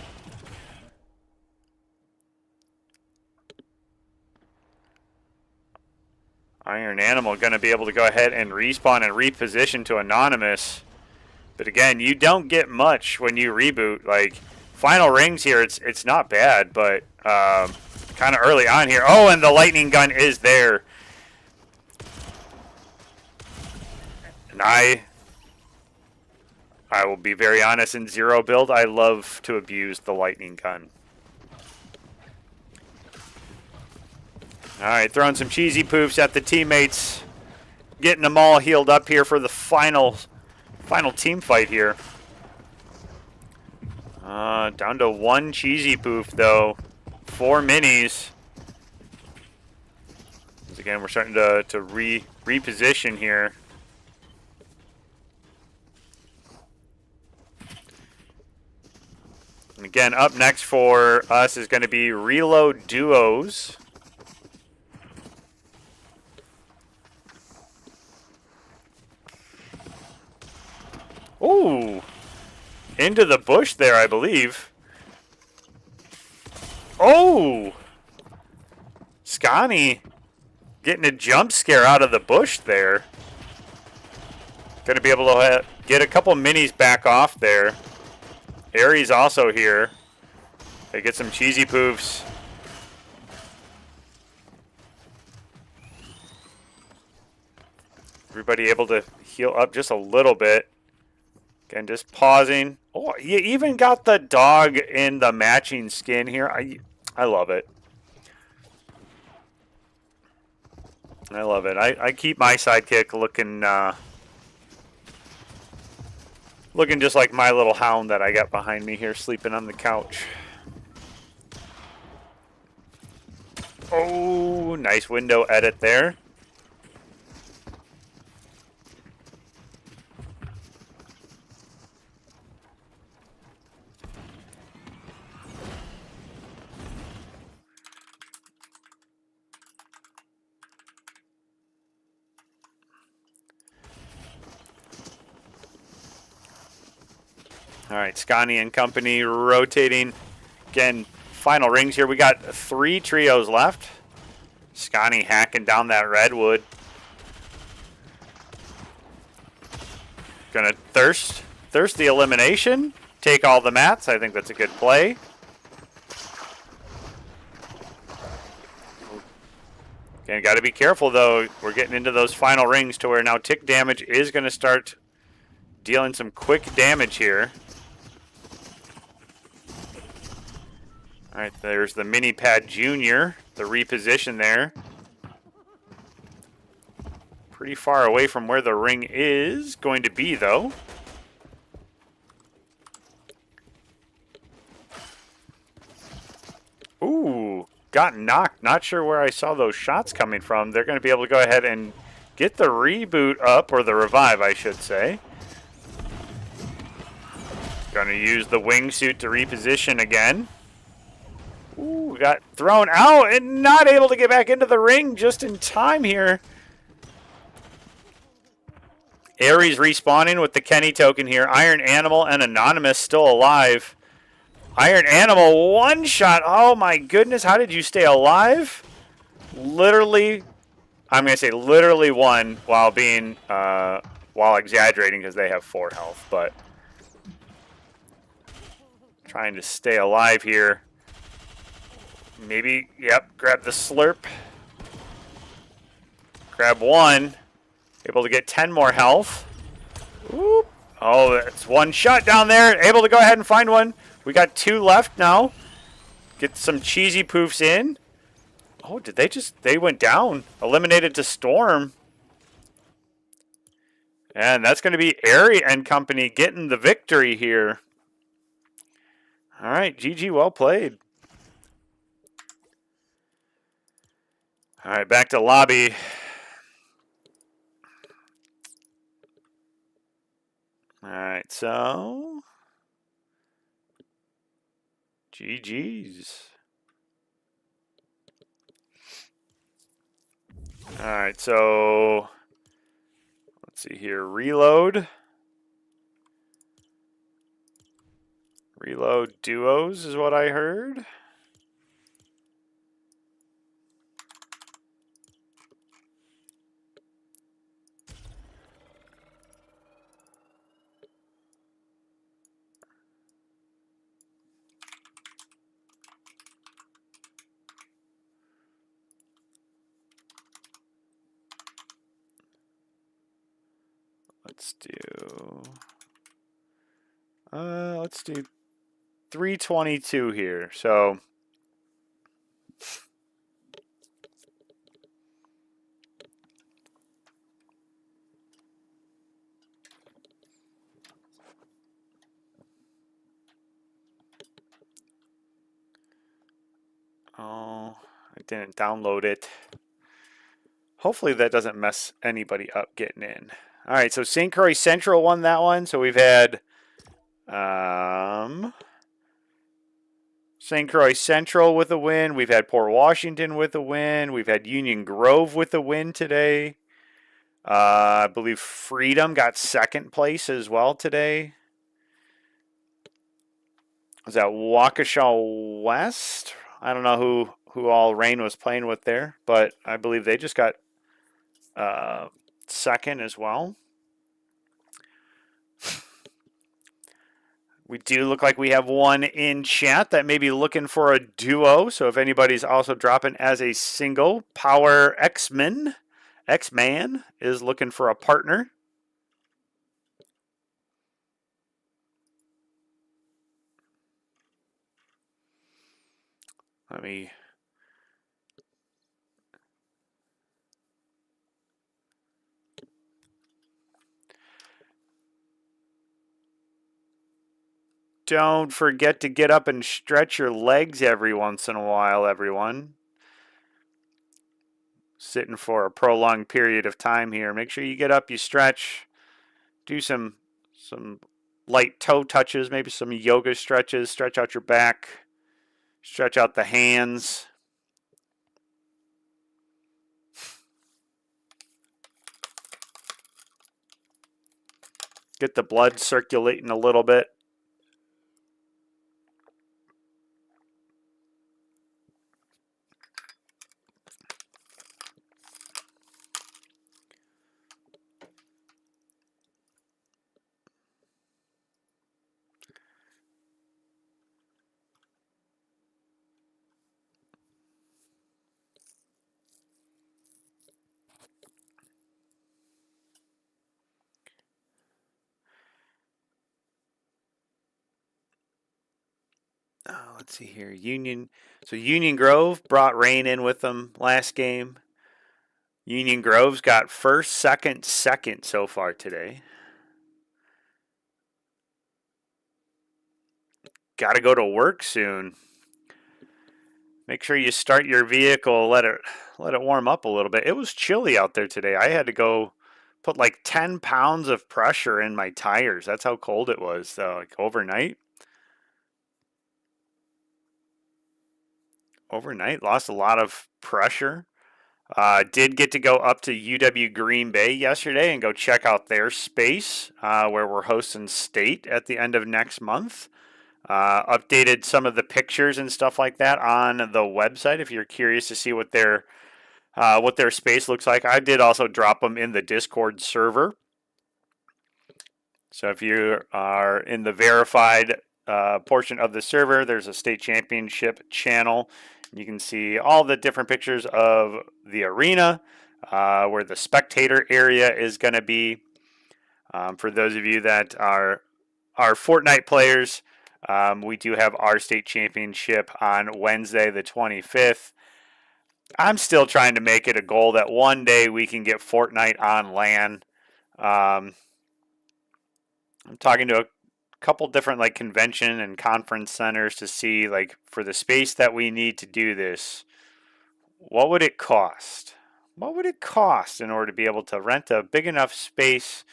Iron Animal going to be able to go ahead and respawn and reposition to Anonymous. But again, you don't get much when you reboot. Like, final rings here, it's not bad, but kind of early on here. Oh, and the lightning gun is there. And I will be very honest, in 0 build, I love to abuse the lightning gun. All right, throwing some cheesy poofs at the teammates. Getting them all healed up here for the final team fight here. Down to 1 cheesy poof, though. 4 minis. again, we're starting to reposition here. And again, up next for us is going to be Reload Duos. Ooh, into the bush there, I believe. Oh, Scotty getting a jump scare out of the bush there. Going to be able to get a couple minis back off there. Aries also here. They get some cheesy poofs. Everybody able to heal up just a little bit. Again, just pausing. Oh, you even got the dog in the matching skin here. I love it. I love it. I keep my sidekick looking just like my little hound that I got behind me here, sleeping on the couch. Oh, nice window edit there. All right, Scani and company rotating. Again, final rings here. We got 3 trios left. Scani hacking down that redwood. Gonna thirst the elimination. Take all the mats. I think that's a good play. Again, got to be careful though. We're getting into those final rings to where now tick damage is going to start dealing some quick damage here. All right, there's the Mini Pad Junior, the reposition there. Pretty far away from where the ring is going to be, though. Ooh, got knocked. Not sure where I saw those shots coming from. They're going to be able to go ahead and get the reboot up, or the revive, I should say. Going to use the wingsuit to reposition again. Ooh, got thrown out and not able to get back into the ring just in time here. Aries respawning with the Kenny token here. Iron Animal and Anonymous still alive. Iron Animal, one shot. Oh my goodness, how did you stay alive? Literally, I'm going to say literally one while being, while exaggerating because they have 4 health, but trying to stay alive here. Maybe, yep, grab the slurp. Grab 1. Able to get 10 more health. Oop. Oh, that's 1 shot down there. Able to go ahead and find one. We got 2 left now. Get some cheesy poofs in. Oh, did they went down. Eliminated to Storm. And that's going to be Airy and company getting the victory here. All right, GG, well played. All right, back to lobby. All right, so GG's. All right, so let's see here. Reload duos is what I heard. Let's do 322 here. So oh, I didn't download it. Hopefully that doesn't mess anybody up getting in. All right, so St. Croix Central won that one. So we've had St. Croix Central with a win. We've had Port Washington with a win. We've had Union Grove with a win today. I believe Freedom got second place as well today. Was that Waukesha West? I don't know who all Rain was playing with there, but I believe they just got second as well. We do look like we have one in chat that may be looking for a duo. So if anybody's also dropping as a single, Power X-Man is looking for a partner. Let me... Don't forget to get up and stretch your legs every once in a while, everyone. Sitting for a prolonged period of time here. Make sure you get up, you stretch, do some light toe touches, maybe some yoga stretches, stretch out your back, stretch out the hands. Get the blood circulating a little bit. Let's see here. So Union Grove brought Rain in with them last game. Union Grove's got first, second so far today. Got to go to work soon. Make sure you start your vehicle, let it warm up a little bit. It was chilly out there today. I had to go put like 10 pounds of pressure in my tires. That's how cold it was, like overnight. Lost a lot of pressure. Did get to go up to UW Green Bay yesterday and go check out their space where we're hosting state at the end of next month. Updated some of the pictures and stuff like that on the website if you're curious to see what their space looks like. I did also drop them in the Discord server. So if you are in the verified portion of the server, there's a state championship channel. You can see all the different pictures of the arena, where the spectator area is going to be. For those of you that are Fortnite players, we do have our state championship on Wednesday, the 25th. I'm still trying to make it a goal that one day we can get Fortnite on LAN. I'm talking to a couple different like convention and conference centers to see like for the space that we need to do this, what would it cost? What would it cost in order to be able to rent a big enough space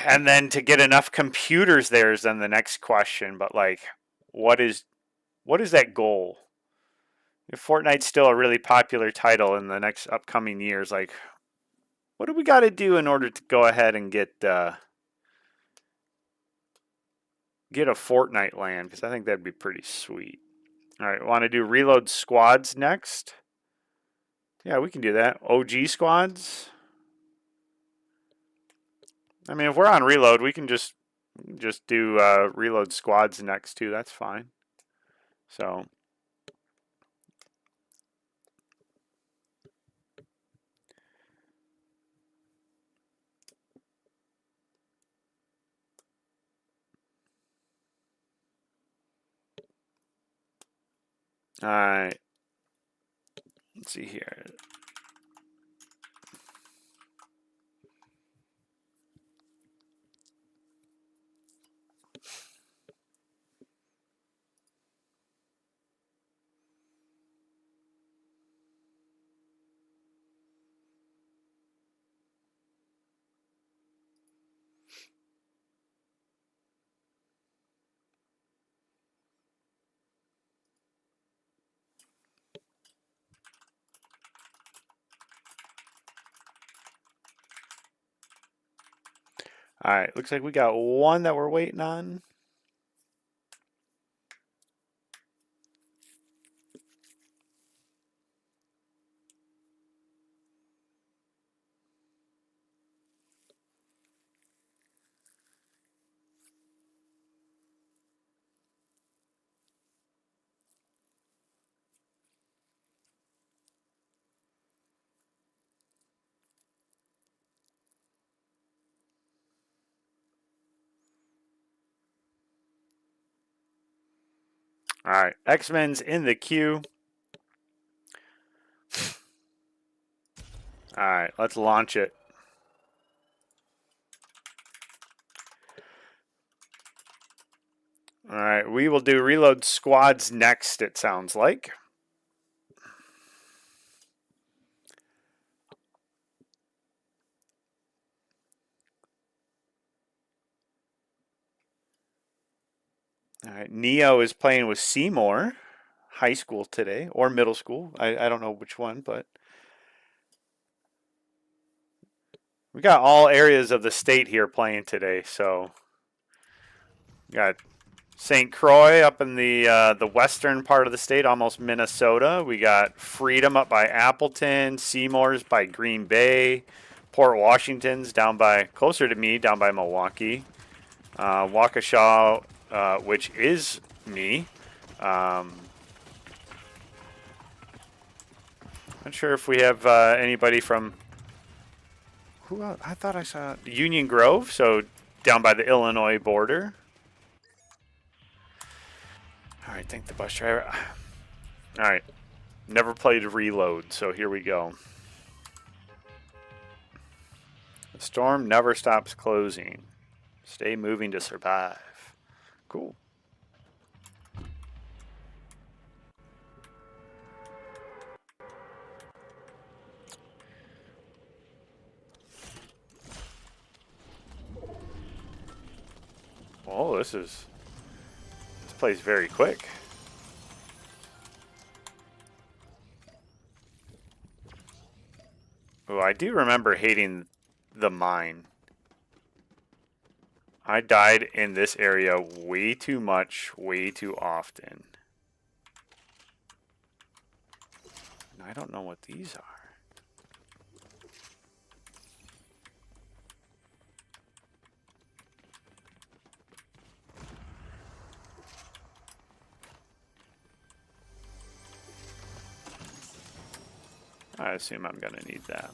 and then to get enough computers there is then the next question. But like, what is that goal? If Fortnite's still a really popular title in the next upcoming years, like, what do we got to do in order to go ahead and get a Fortnite LAN? Because I think that'd be pretty sweet. All right, want to do reload squads next? Yeah, we can do that. OG squads. I mean, if we're on reload, we can just do reload squads next too. That's fine. So. All right. Let's see here. All right, looks like we got one that we're waiting on. All right, X-Men's in the queue. All right, let's launch it. All right, we will do reload squads next, it sounds like. All right, Neo is playing with Seymour High School today, or middle school. I don't know which one, but we got all areas of the state here playing today. So we got St. Croix up in the western part of the state, almost Minnesota. We got Freedom up by Appleton, Seymour's by Green Bay, Port Washington's down by closer to me, down by Milwaukee, Waukesha, which is me. Not sure if we have anybody from who else? I thought I saw Union Grove, so down by the Illinois border. All right, thank the bus driver. All right, never played Reload, so here we go. The storm never stops closing. Stay moving to survive. Cool. Oh, this plays very quick. Oh, I do remember hating the mine. I died in this area way too much, way too often. I don't know what these are. I assume I'm going to need that.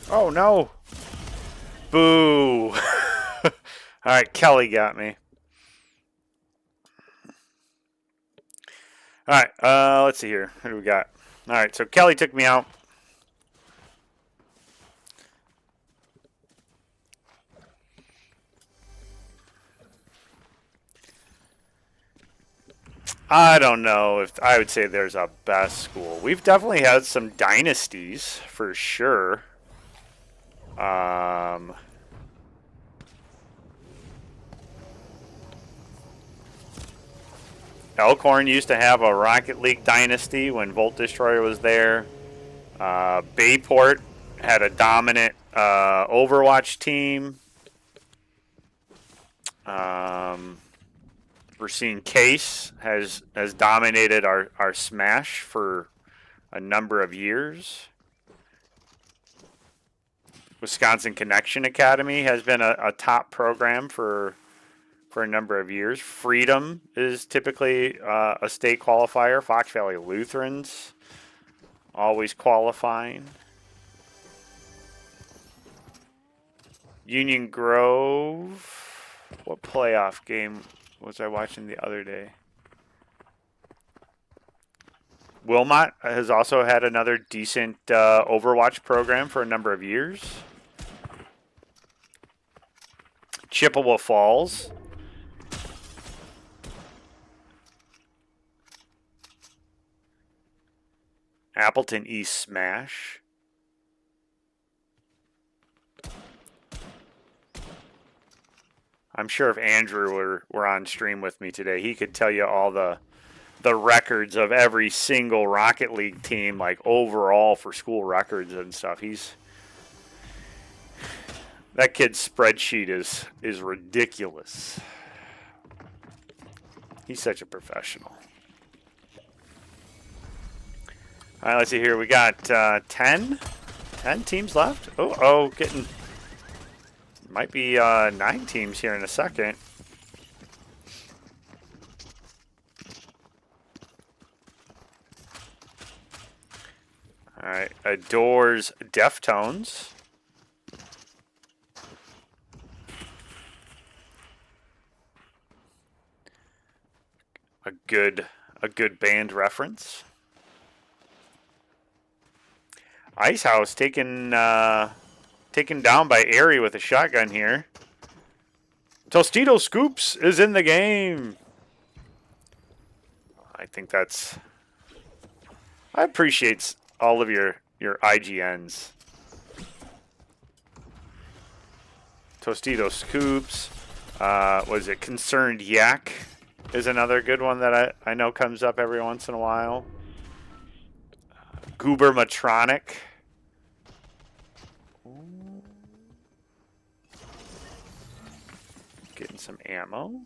Oh no! Boo! Alright, Kelly got me. Alright, let's see here. Who do we got? Alright, so Kelly took me out. I don't know if I would say there's a best school. We've definitely had some dynasties for sure. Elkhorn used to have a Rocket League dynasty when Volt Destroyer was there. Bayport had a dominant Overwatch team. We're seeing Case has dominated our Smash for a number of years. Wisconsin Connection Academy has been a top program for a number of years. Freedom is typically a state qualifier. Fox Valley Lutherans always qualifying. Union Grove. What playoff game was I watching the other day? Wilmot has also had another decent Overwatch program for a number of years. Chippewa Falls. Appleton East Smash. I'm sure if Andrew were on stream with me today, he could tell you all the records of every single Rocket League team, like overall for school records and stuff. That kid's spreadsheet is ridiculous. He's such a professional. All right, let's see here. We got 10 teams left. Oh, getting might be 9 teams here in a second. All right, Adores Deftones. A good band reference. Icehouse taken down by Airy with a shotgun here. Tostito Scoops is in the game. I think I appreciate all of your IGNs. Tostito Scoops. Was it Concerned Yak is another good one that I know comes up every once in a while. Goober Matronic. Getting some ammo.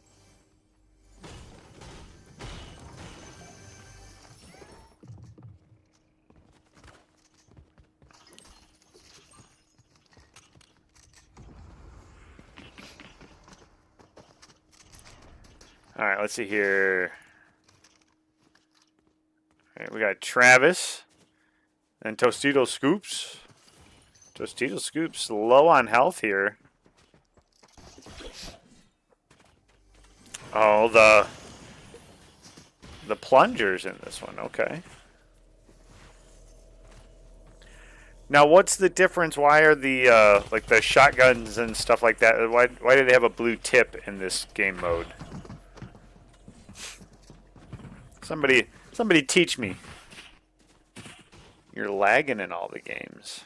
All right, let's see here. All right, we got Travis and Tostito Scoops. Tostito Scoops low on health here. Oh, the plungers in this one. Okay. Now, what's the difference? Why are the like the shotguns and stuff like that? Why do they have a blue tip in this game mode? Somebody teach me. You're lagging in all the games.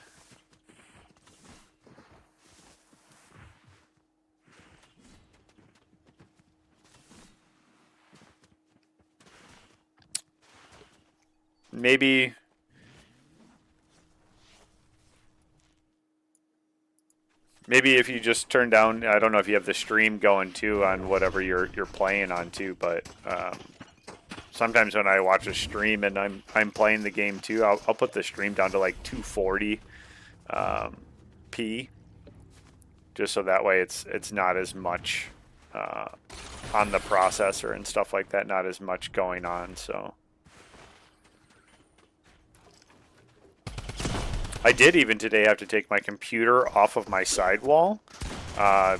Maybe if you just turn down, I don't know if you have the stream going too on whatever you're playing on too, but sometimes when I watch a stream and I'm playing the game too, I'll put the stream down to like 240 p, just so that way it's not as much on the processor and stuff like that, not as much going on. So I did even today have to take my computer off of my sidewall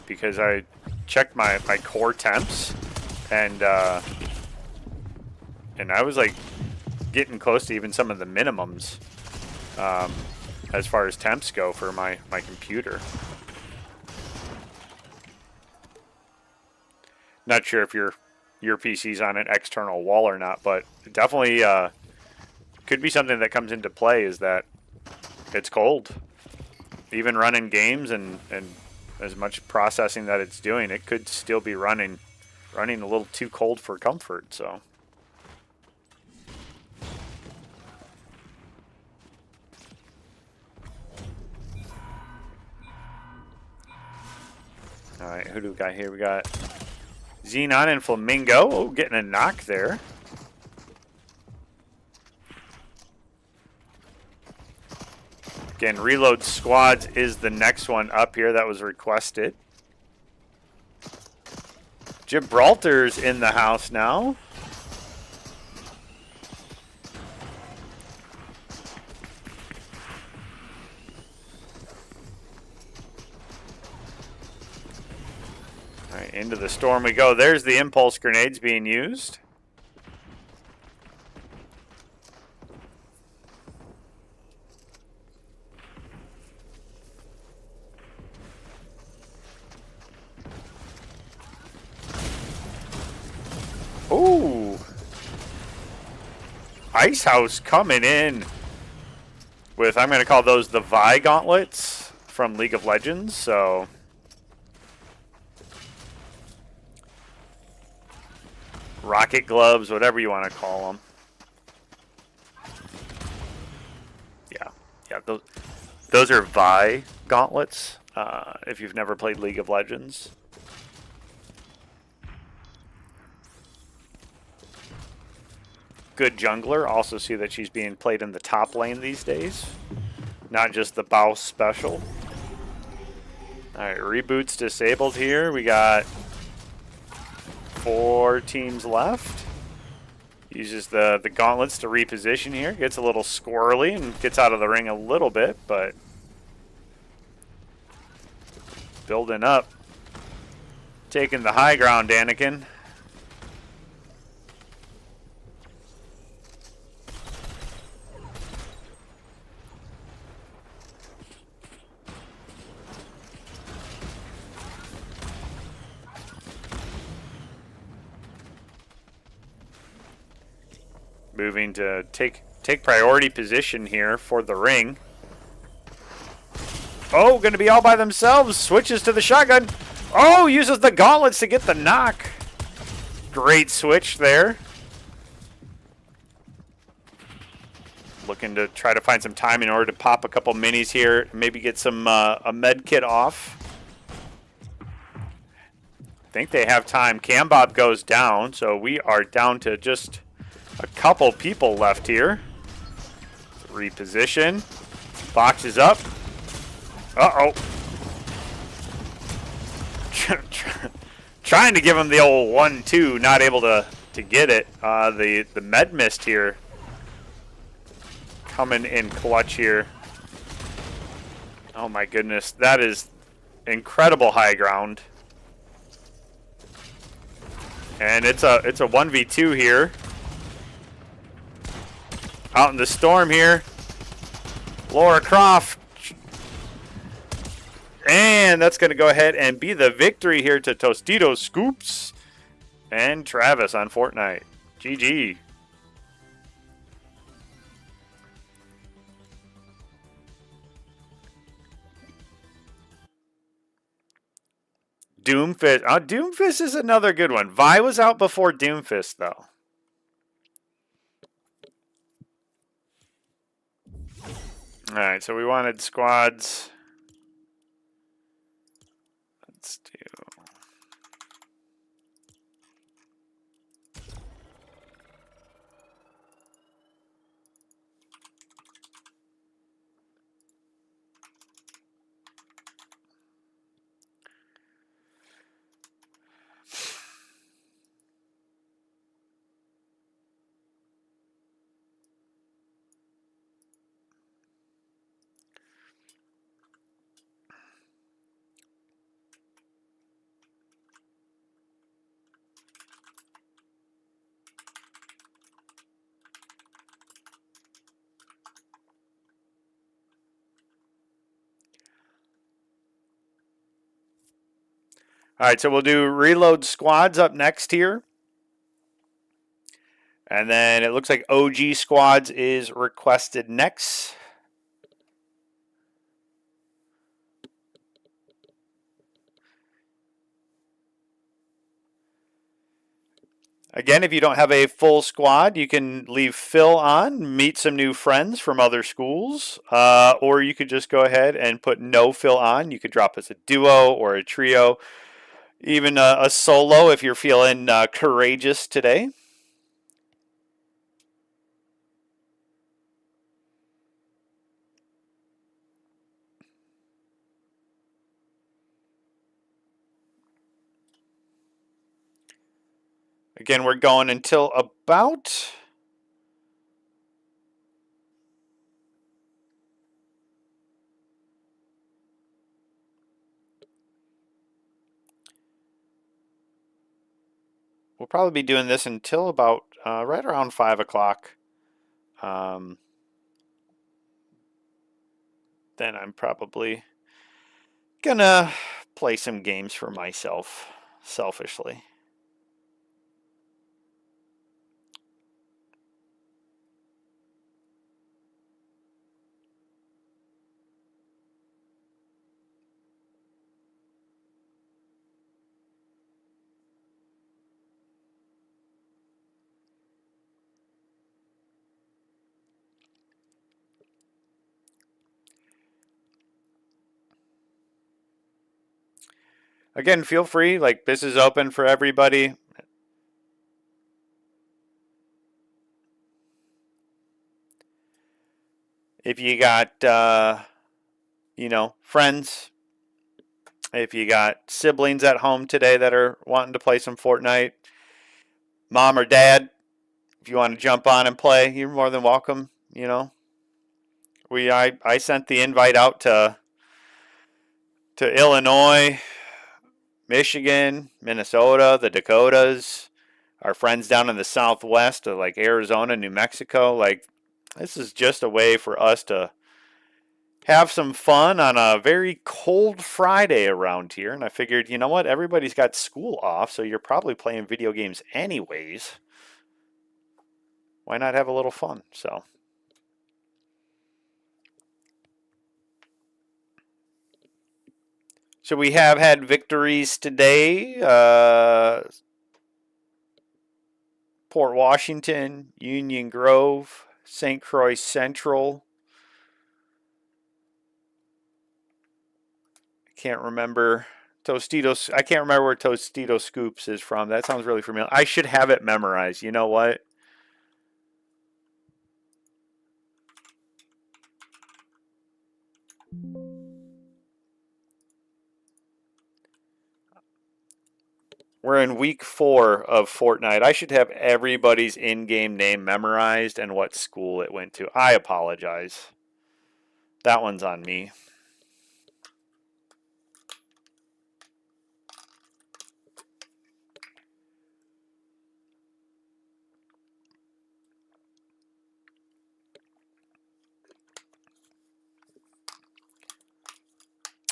because I checked my core temps, and I was like getting close to even some of the minimums as far as temps go for my computer. Not sure if your PC's on an external wall or not, but definitely could be something that comes into play is that it's cold. Even running games and as much processing that it's doing, it could still be running a little too cold for comfort. So. All right, who do we got here? We got Xenon and Flamingo. Oh, getting a knock there. Again, Reload Squads is the next one up here that was requested. Gibraltar's in the house now. All right, into the storm we go. There's the impulse grenades being used. Ooh. Ice House coming in with, I'm going to call those the Vi gauntlets from League of Legends. So rocket gloves, whatever you want to call them. Yeah, those are Vi gauntlets. If you've never played League of Legends. Good jungler. Also see that she's being played in the top lane these days, not just the bow special. All right, reboots disabled here. We got 4 teams left. Uses the gauntlets to reposition here. Gets a little squirrely and gets out of the ring a little bit, but building up. Taking the high ground, Anakin. Moving to take priority position here for the ring. Oh, going to be all by themselves. Switches to the shotgun. Oh, uses the gauntlets to get the knock. Great switch there. Looking to try to find some time in order to pop a couple minis here. Maybe get some a med kit off. I think they have time. Cambob goes down, so we are down to just a couple people left here. Reposition. Boxes up. Uh-oh. Trying to give him the old 1-2, not able to get it. The med mist here coming in clutch here. Oh my goodness, that is incredible high ground. And it's a 1v2 here. Out in the storm here. Laura Croft. And that's going to go ahead and be the victory here to Tostito Scoops and Travis on Fortnite. GG. Doomfist. Oh, Doomfist is another good one. Vi was out before Doomfist, though. All right, so we wanted squads. Let's do. All right, so we'll do reload squads up next here. And then it looks like OG squads is requested next. Again, if you don't have a full squad, you can leave Phil on, meet some new friends from other schools, or you could just go ahead and put no Phil on. You could drop us a duo or a trio, even a solo if you're feeling courageous today. Again, we're going until about... We'll probably be doing this until about right around 5 o'clock. Then I'm probably gonna play some games for myself, selfishly. Again, feel free, like this is open for everybody. If you got, friends, if you got siblings at home today that are wanting to play some Fortnite, mom or dad, if you want to jump on and play, you're more than welcome. I sent the invite out to Illinois, Michigan, Minnesota, the Dakotas, our friends down in the Southwest, like Arizona, New Mexico. Like, this is just a way for us to have some fun on a very cold Friday around here. And I figured, you know what? Everybody's got school off, so you're probably playing video games anyways. Why not have a little fun? So we have had victories today. Port Washington, Union Grove, St. Croix Central. Can't remember Tostitos. I can't remember where Tostito Scoops is from. That sounds really familiar. I should have it memorized. You know what? We're in week 4 of Fortnite. I should have everybody's in-game name memorized and what school it went to. I apologize. That one's on me.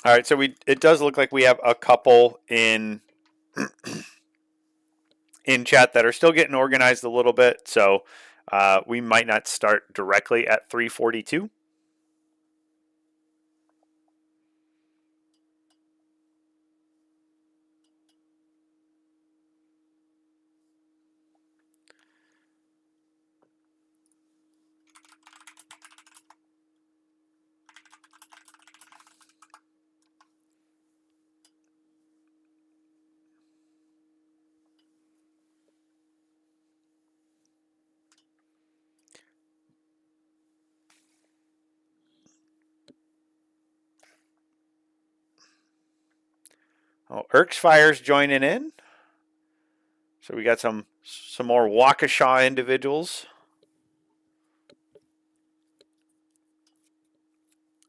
All right, so it does look like we have a couple in chat that are still getting organized a little bit. So we might not start directly at 3:42. Oh, Erksfire's joining in. So we got some more Waukesha individuals.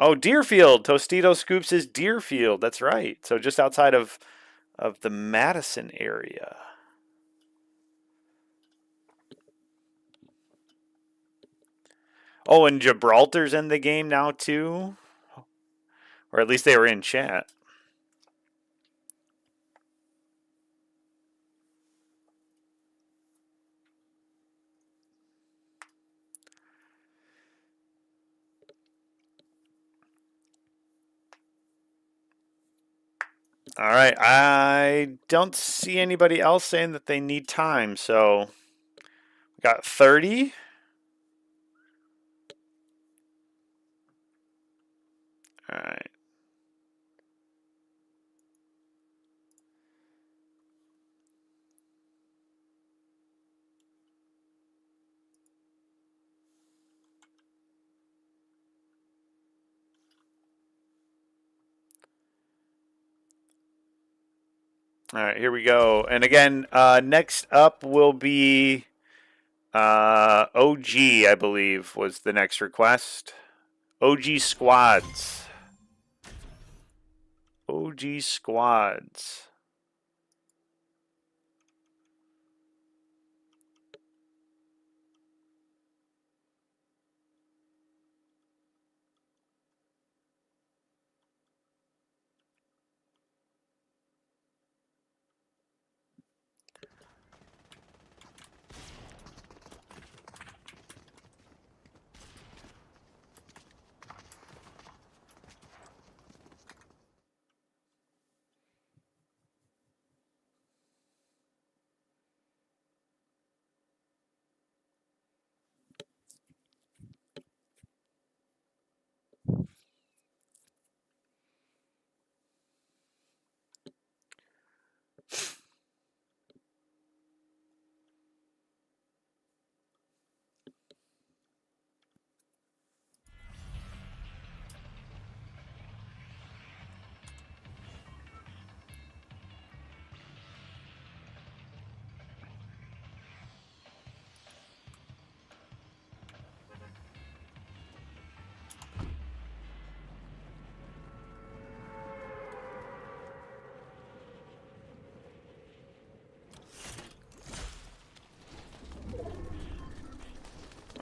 Oh, Deerfield. Tostito Scoops is Deerfield. That's right. So just outside of the Madison area. Oh, and Gibraltar's in the game now too. Or at least they were in chat. All right, I don't see anybody else saying that they need time, so we got 30. All right. All right, here we go. And again, next up will be OG, I believe, was the next request. OG squads. OG squads.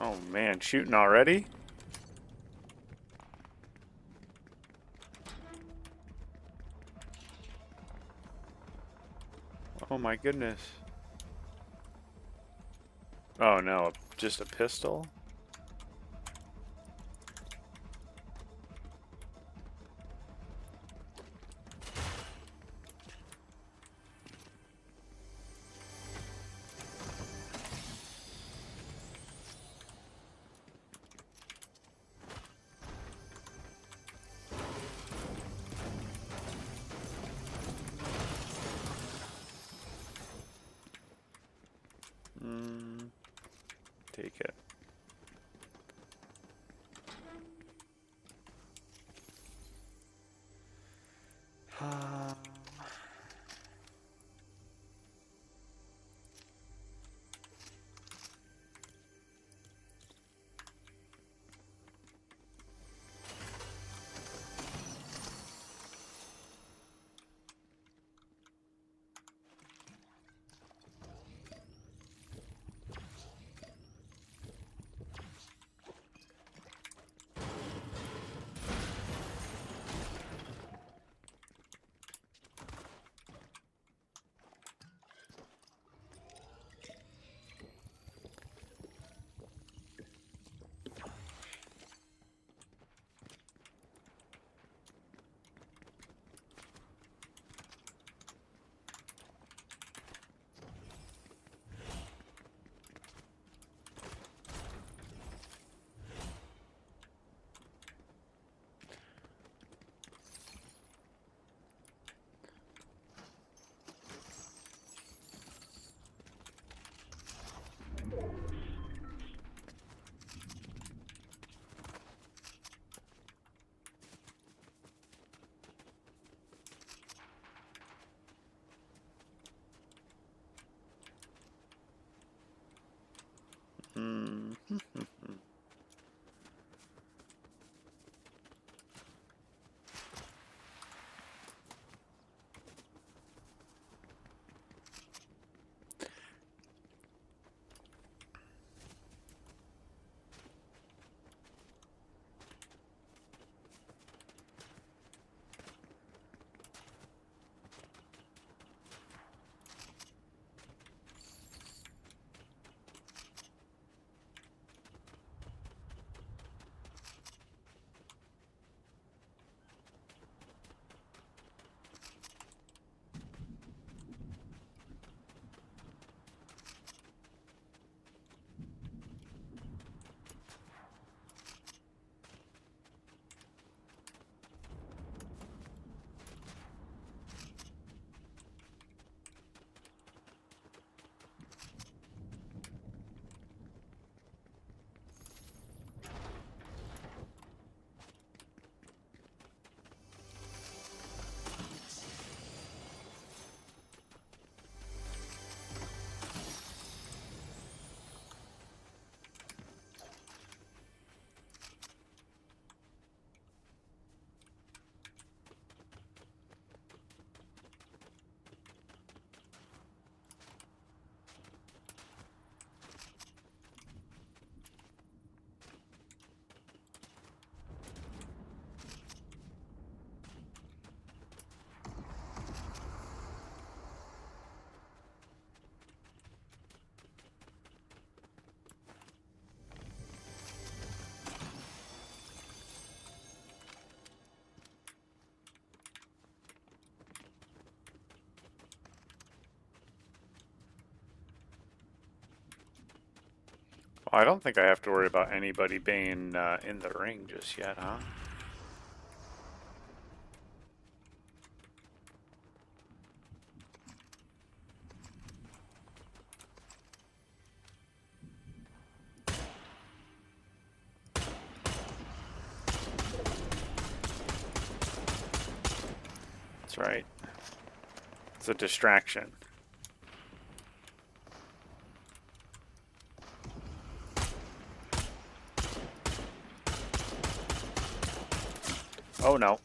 Oh man, shooting already? Oh my goodness. Oh no, just a pistol? Take it. I don't think I have to worry about anybody being in the ring just yet, huh? That's right. It's a distraction. Oh no.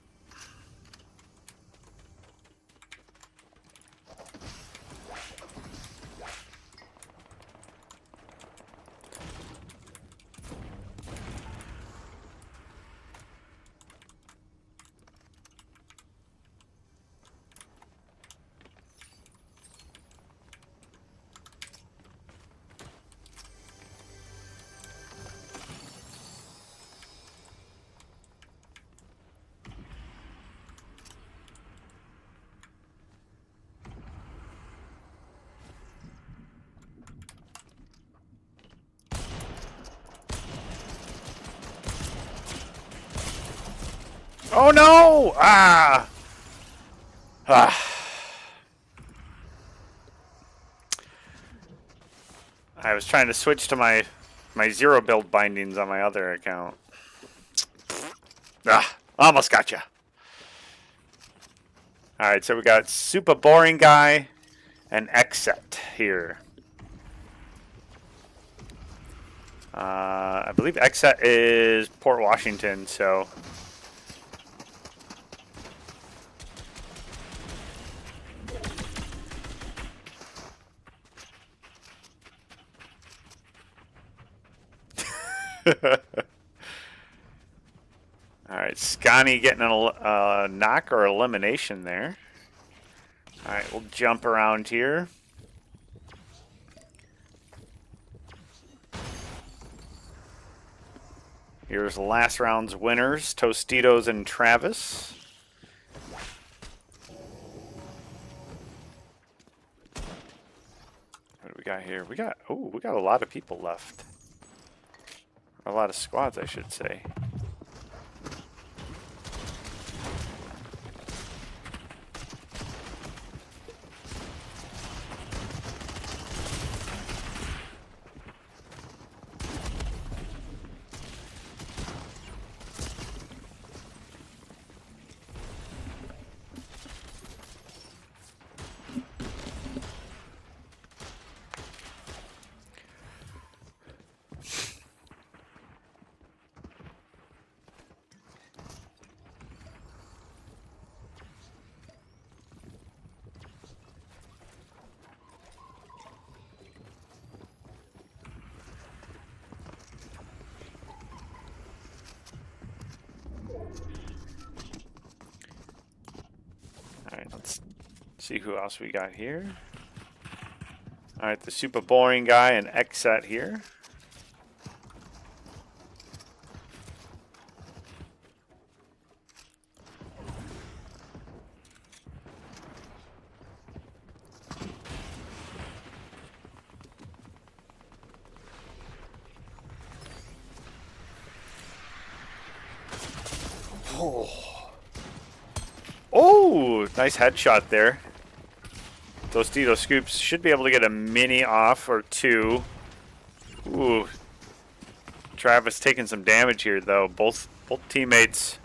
Oh no! Ah! Ah. I was trying to switch to my zero build bindings on my other account. Ah, almost gotcha. Alright, so we got super boring guy and Xset here. I believe Xset is Port Washington, so alright, Scotty getting a knock or elimination there. Alright, we'll jump around here. Here's last round's winners, Tostitos and Travis. What do we got here? We got a lot of people left. A lot of squads, I should say. Alright, let's see who else we got here. Alright, the super boring guy and Xset here. Oh, nice headshot there. Tostito Scoops should be able to get a mini off or two. Ooh. Travis taking some damage here though. Both teammates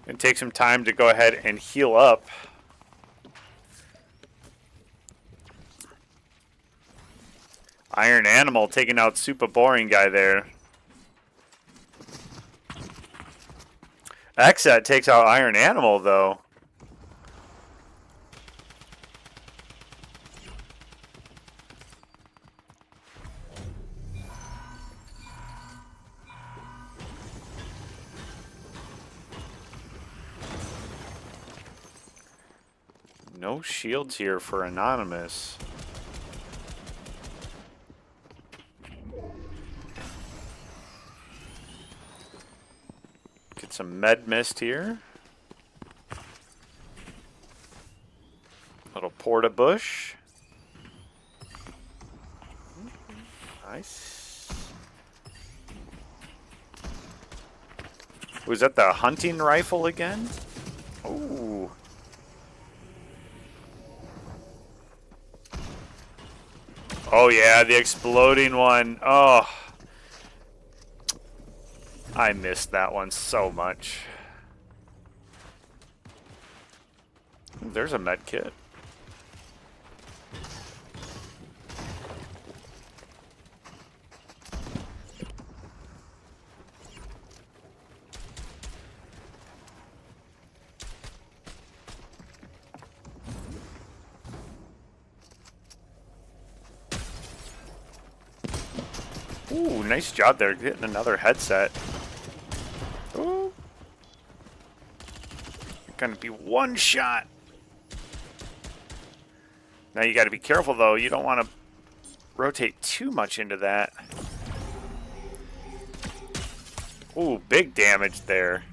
can take some time to go ahead and heal up. Iron Animal taking out super boring guy there. Xset takes out Iron Animal though. No shields here for Anonymous. Get some med mist here. Little porta bush. Nice. Was that the hunting rifle again? Ooh. Oh yeah, the exploding one. Oh. I missed that one so much. Ooh, there's a med kit. Ooh, nice job there, getting another headset. Ooh. Gonna be one shot. Now you gotta be careful though, you don't want to rotate too much into that. Ooh, big damage there.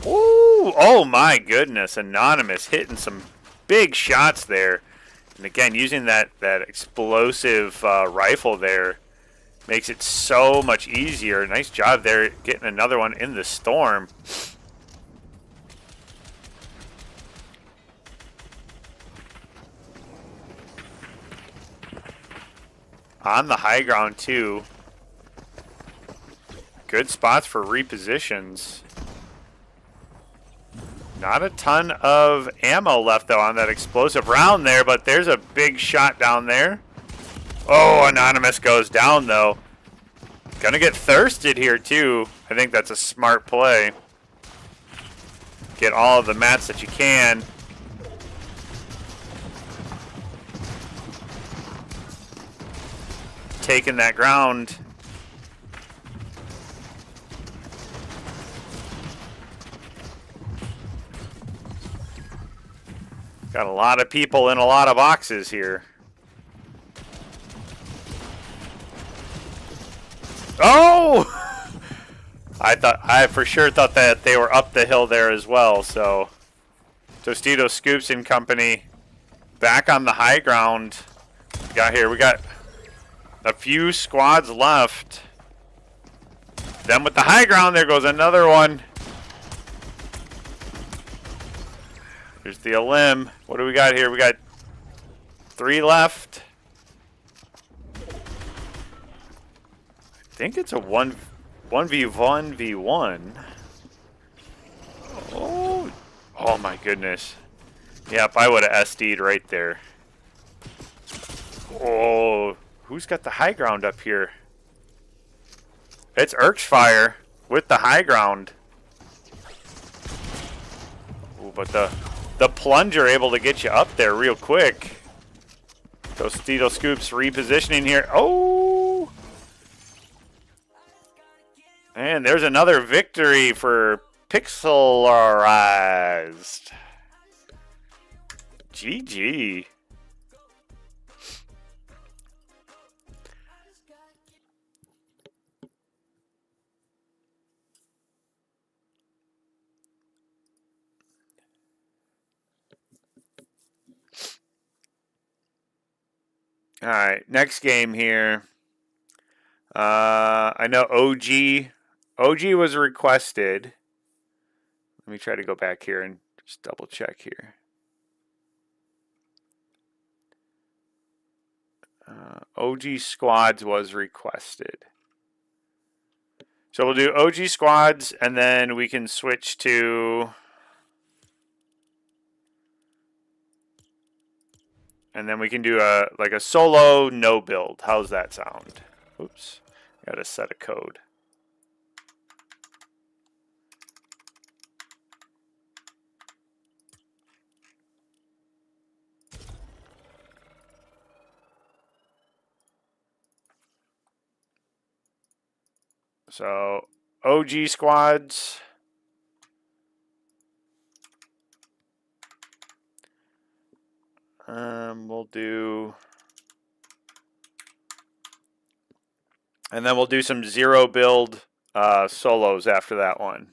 Ooh, oh my goodness, Anonymous hitting some big shots there. And again, using that explosive rifle there makes it so much easier. Nice job there getting another one in the storm. On the high ground too. Good spots for repositions. Not a ton of ammo left though on that explosive round there, but there's a big shot down there. Oh, Anonymous goes down though. Gonna get thirsted here too. I think that's a smart play. Get all of the mats that you can. Taking that ground. Got a lot of people in a lot of boxes here. Oh! I for sure thought that they were up the hill there as well, so Tostito Scoops and company back on the high ground. We got a few squads left. Then with the high ground, there goes another one. There's the Elim. What do we got here? We got 3 left. I think it's a 1v1v1. Oh my goodness. Yep, I would have SD'd right there. Oh, who's got the high ground up here? It's Urksfire with the high ground. Ooh, but the plunger able to get you up there real quick. Tostito Scoops repositioning here. Oh! And there's another victory for Pixelarized. GG. All right, next game here. I know OG was requested. Let me try to go back here and just double check here. OG squads was requested. So we'll do OG squads and then we can switch to... And then we can do like a solo no build. How's that sound? Oops, got to set a code. So OG squads. We'll do, and then we'll do some zero build solos after that one.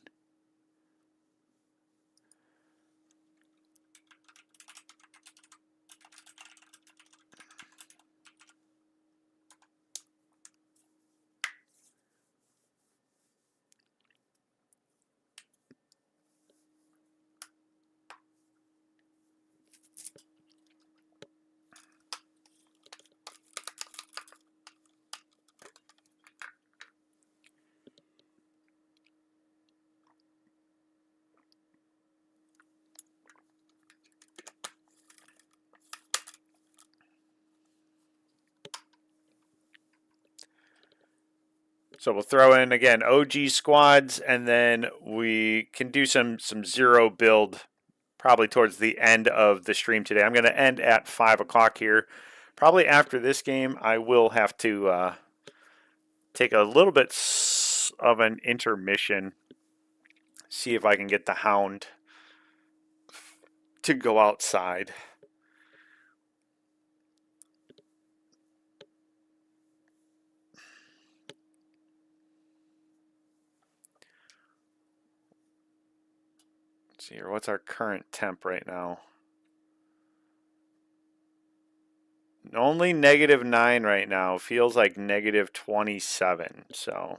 So we'll throw in again OG squads, and then we can do some zero build probably towards the end of the stream today. I'm going to end at 5 o'clock here. Probably after this game, I will have to take a little bit of an intermission, see if I can get the hound to go outside. Let's see here, what's our current temp right now? Only -9 right now. Feels like -27. So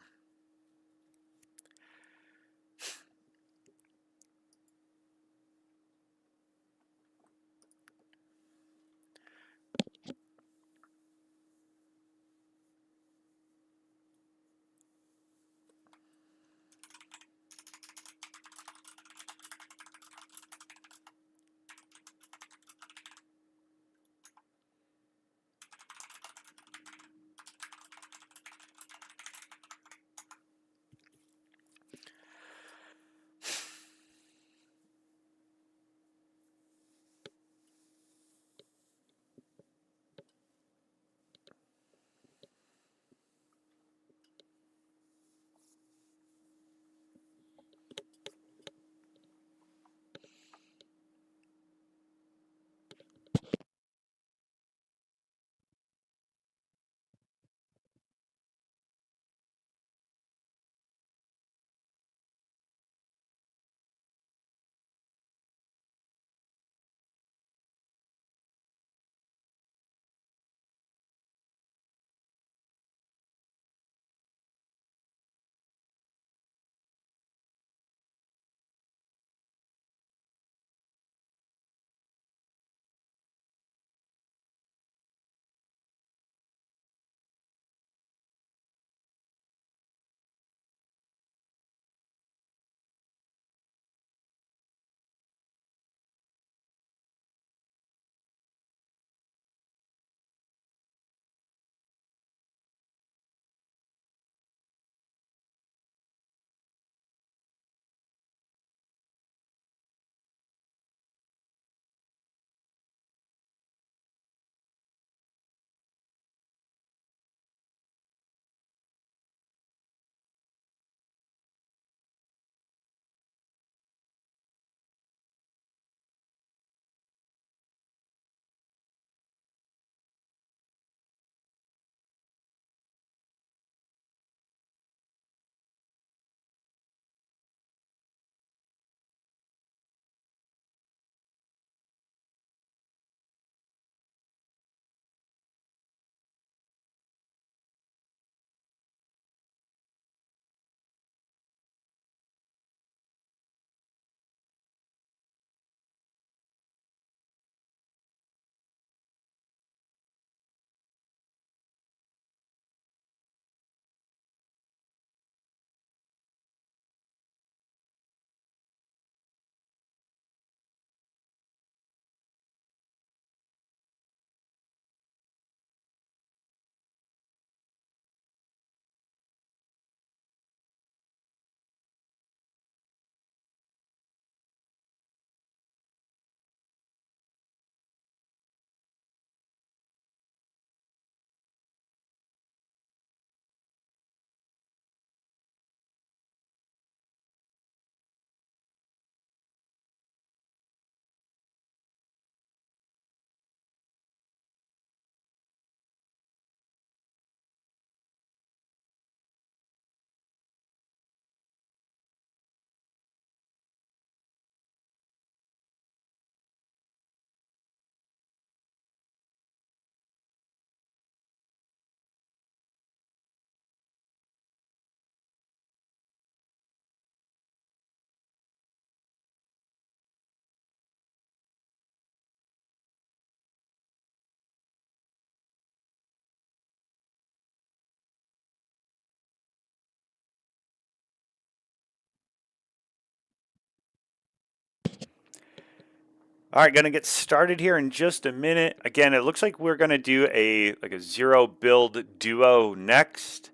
All right, gonna get started here in just a minute. Again, it looks like we're gonna do a zero build duo next,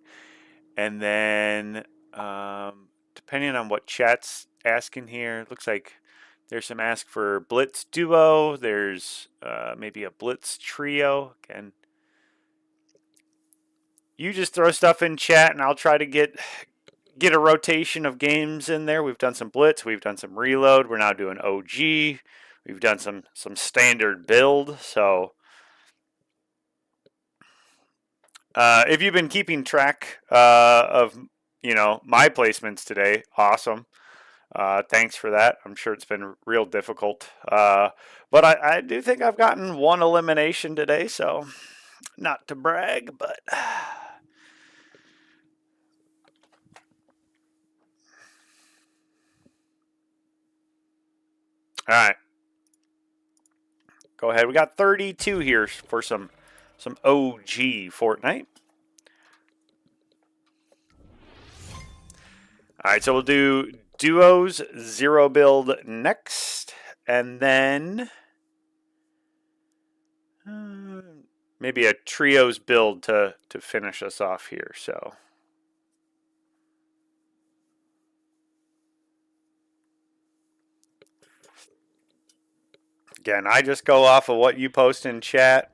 and then depending on what chat's asking here, it looks like there's some ask for blitz duo. There's maybe a blitz trio. Again, you just throw stuff in chat, and I'll try to get a rotation of games in there. We've done some blitz, we've done some reload. We're now doing OG. We've done some standard build. So if you've been keeping track of my placements today, awesome. Thanks for that. I'm sure it's been real difficult. But I do think I've gotten one elimination today, so not to brag, but all right. Go ahead. We got 32 here for some OG Fortnite. All right, so we'll do duos zero build next, and then maybe a trios build to finish us off here. So again, I just go off of what you post in chat.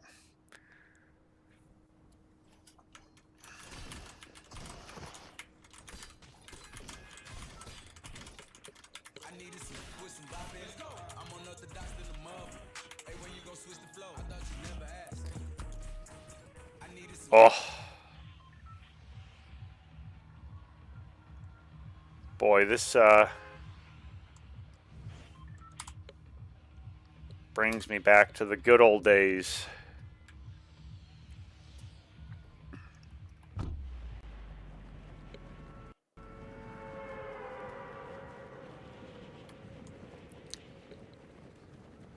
Oh. Boy, this brings me back to the good old days.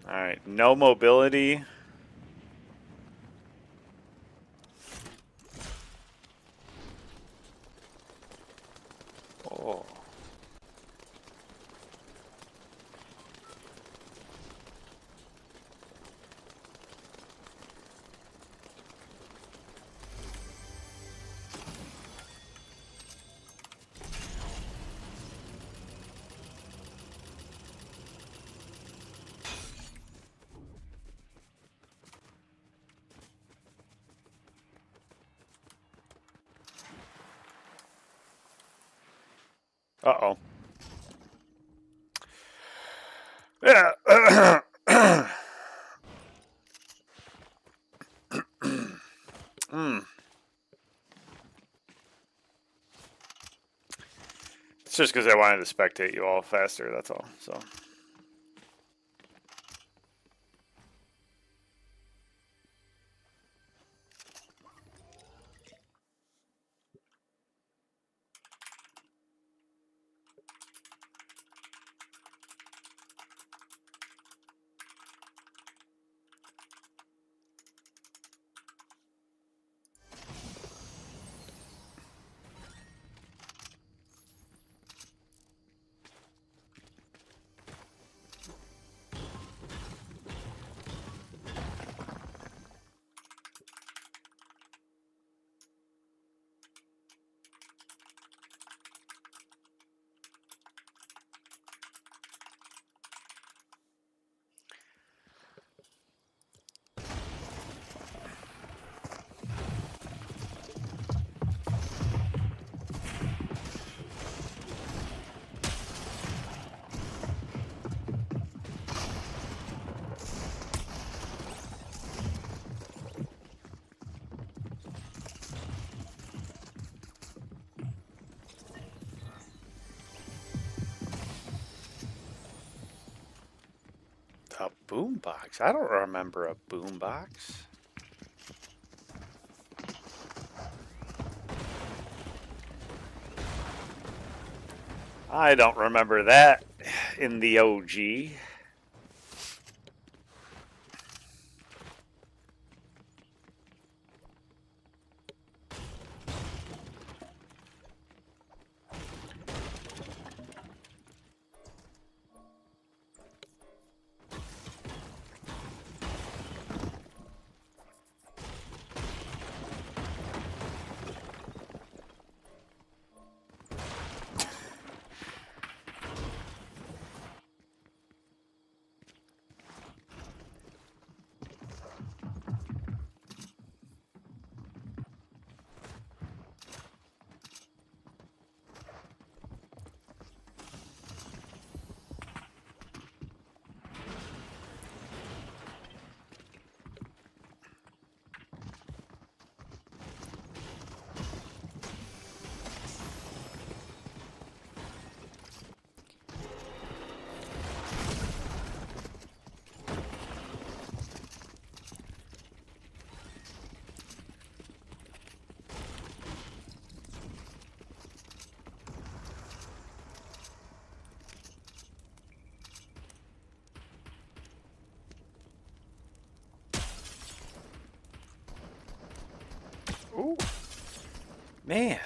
All right, no mobility. Oh. Uh-oh. Yeah. It's just because I wanted to spectate you all faster, that's all. So. A boombox? I don't remember a boombox. I don't remember that in the OG. Man.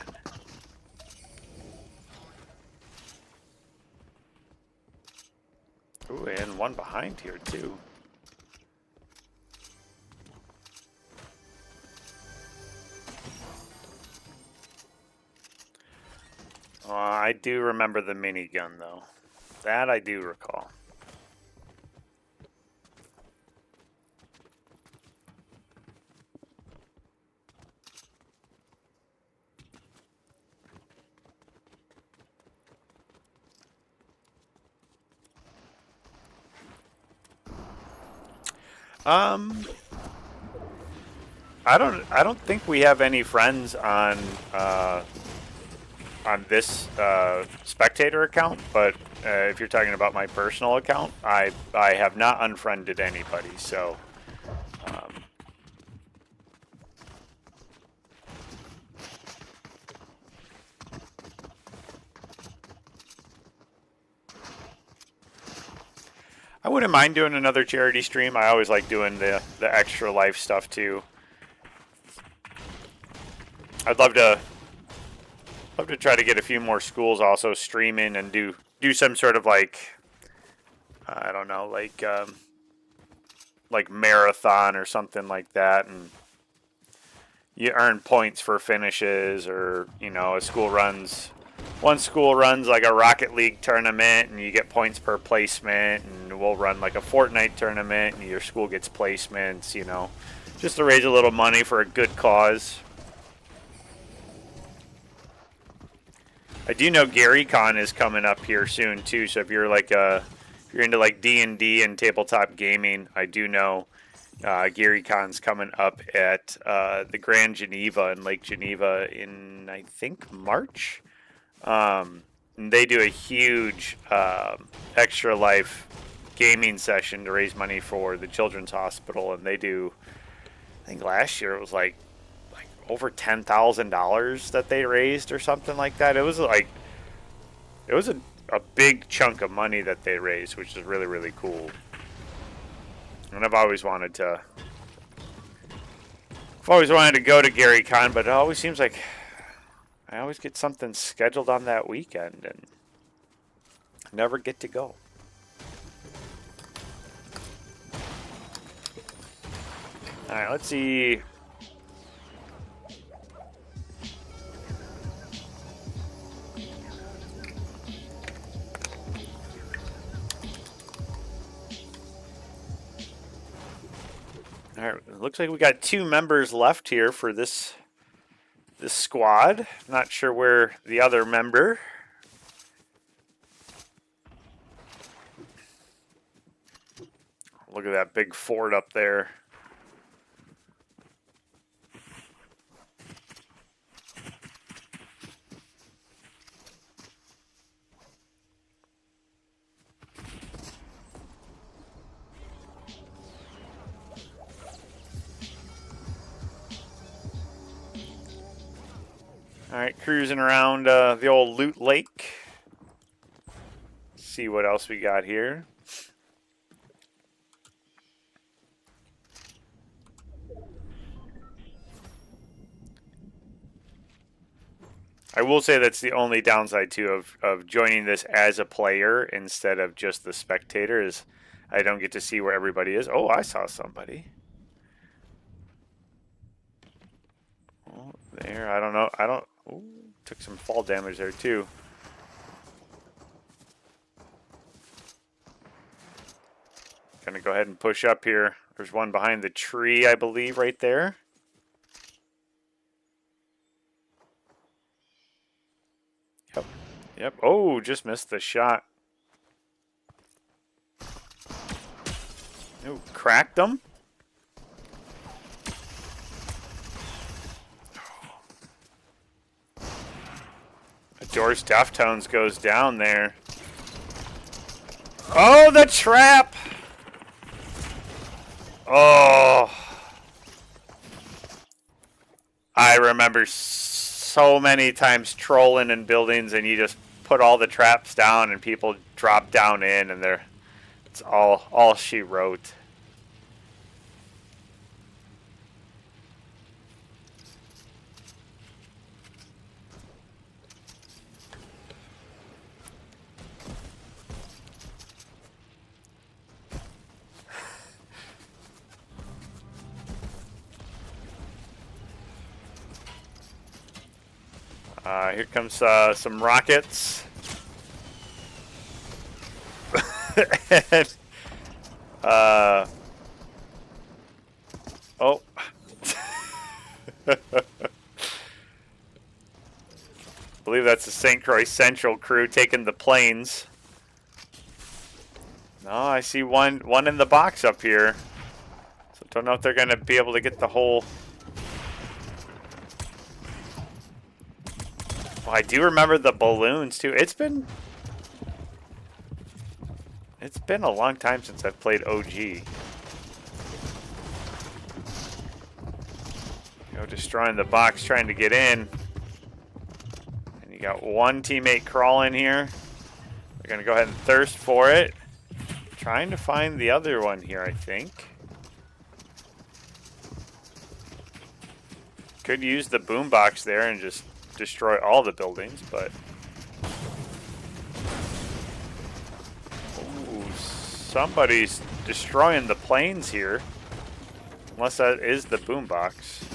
Ooh, and one behind here too. I do remember the minigun though. That I do recall. Um, I don't think we have any friends on this spectator account, but if you're talking about my personal account, I have not unfriended anybody, so I wouldn't mind doing another charity stream. I always like doing the extra life stuff too. I'd love to try to get a few more schools also streaming and do some sort of like I don't know, like marathon or something like that, and you earn points for finishes, or one school runs like a Rocket League tournament and you get points per placement, and we'll run like a Fortnite tournament and your school gets placements, just to raise a little money for a good cause. I do know GaryCon is coming up here soon too, so if you're into like D&D and tabletop gaming, I do know GaryCon's coming up at the Grand Geneva in Lake Geneva in, I think, March. And they do a huge extra life gaming session to raise money for the Children's Hospital, and they do, I think last year it was like over $10,000 that they raised or something like that. It was a big chunk of money that they raised, which is really, really cool. And I've always wanted to go to GaryCon, but it always seems like I always get something scheduled on that weekend and never get to go. All right, let's see. All right, it looks like we got 2 members left here for this squad. Not sure where the other member. Look at that big fort up there. All right, cruising around the old Loot Lake. See what else we got here. I will say that's the only downside too of joining this as a player instead of just the spectator is I don't get to see where everybody is. Oh, I saw somebody. Oh, there. I don't know. Ooh, took some fall damage there too. Gonna go ahead and push up here. There's one behind the tree, I believe, right there. Yep. Yep. Oh, just missed the shot. Ooh, cracked them. George Deftones goes down there. Oh, the trap! Oh. I remember so many times trolling in buildings and you just put all the traps down and people drop down in and it's all she wrote. Here comes some rockets. And, oh. I believe that's the St. Croix Central crew taking the planes. No, I see one in the box up here. So don't know if they're going to be able to get the whole... Well, I do remember the balloons too. It's been a long time since I've played OG. You know, destroying the box, trying to get in. And you got one teammate crawling here. They're going to go ahead and thirst for it. Trying to find the other one here, I think. Could use the boombox there and just destroy all the buildings, but... Ooh, somebody's destroying the planes here. Unless that is the boombox.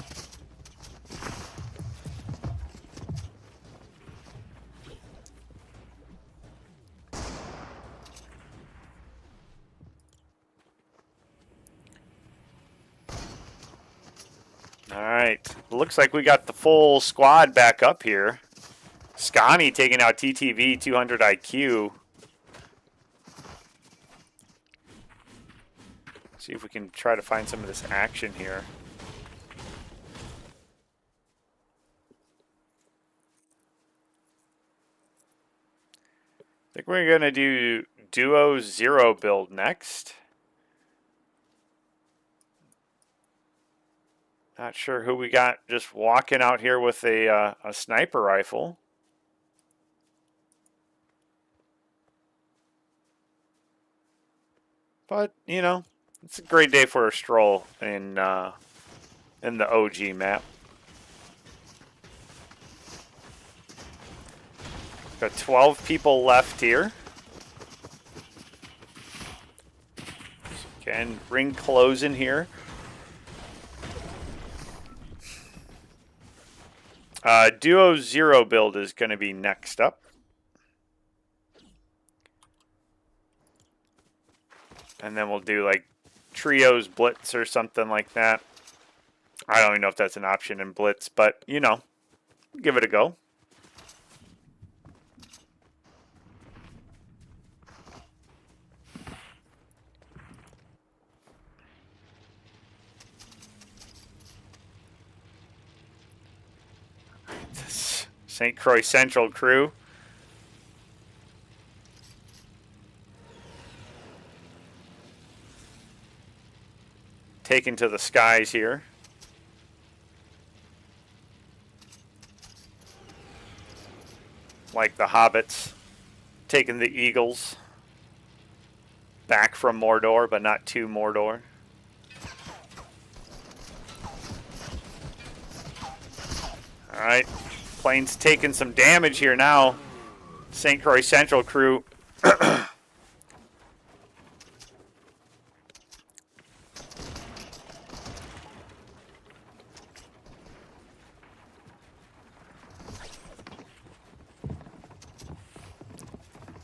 Alright, looks like we got the full squad back up here. Scotty taking out TTV 200 IQ. See if we can try to find some of this action here. I think we're going to do Duo Zero build next. Not sure who we got just walking out here with a sniper rifle. But, you know, it's a great day for a stroll in the OG map. Got 12 people left here. Again, ring closing here. Duo Zero build is going to be next up. And then we'll do like Trios Blitz or something like that. I don't even know if that's an option in Blitz, but you know, give it a go. St. Croix Central crew. Taken to the skies here. Like the hobbits. Taking the eagles. Back from Mordor, but not to Mordor. Alright. Plane's taking some damage here now. St. Croix Central crew.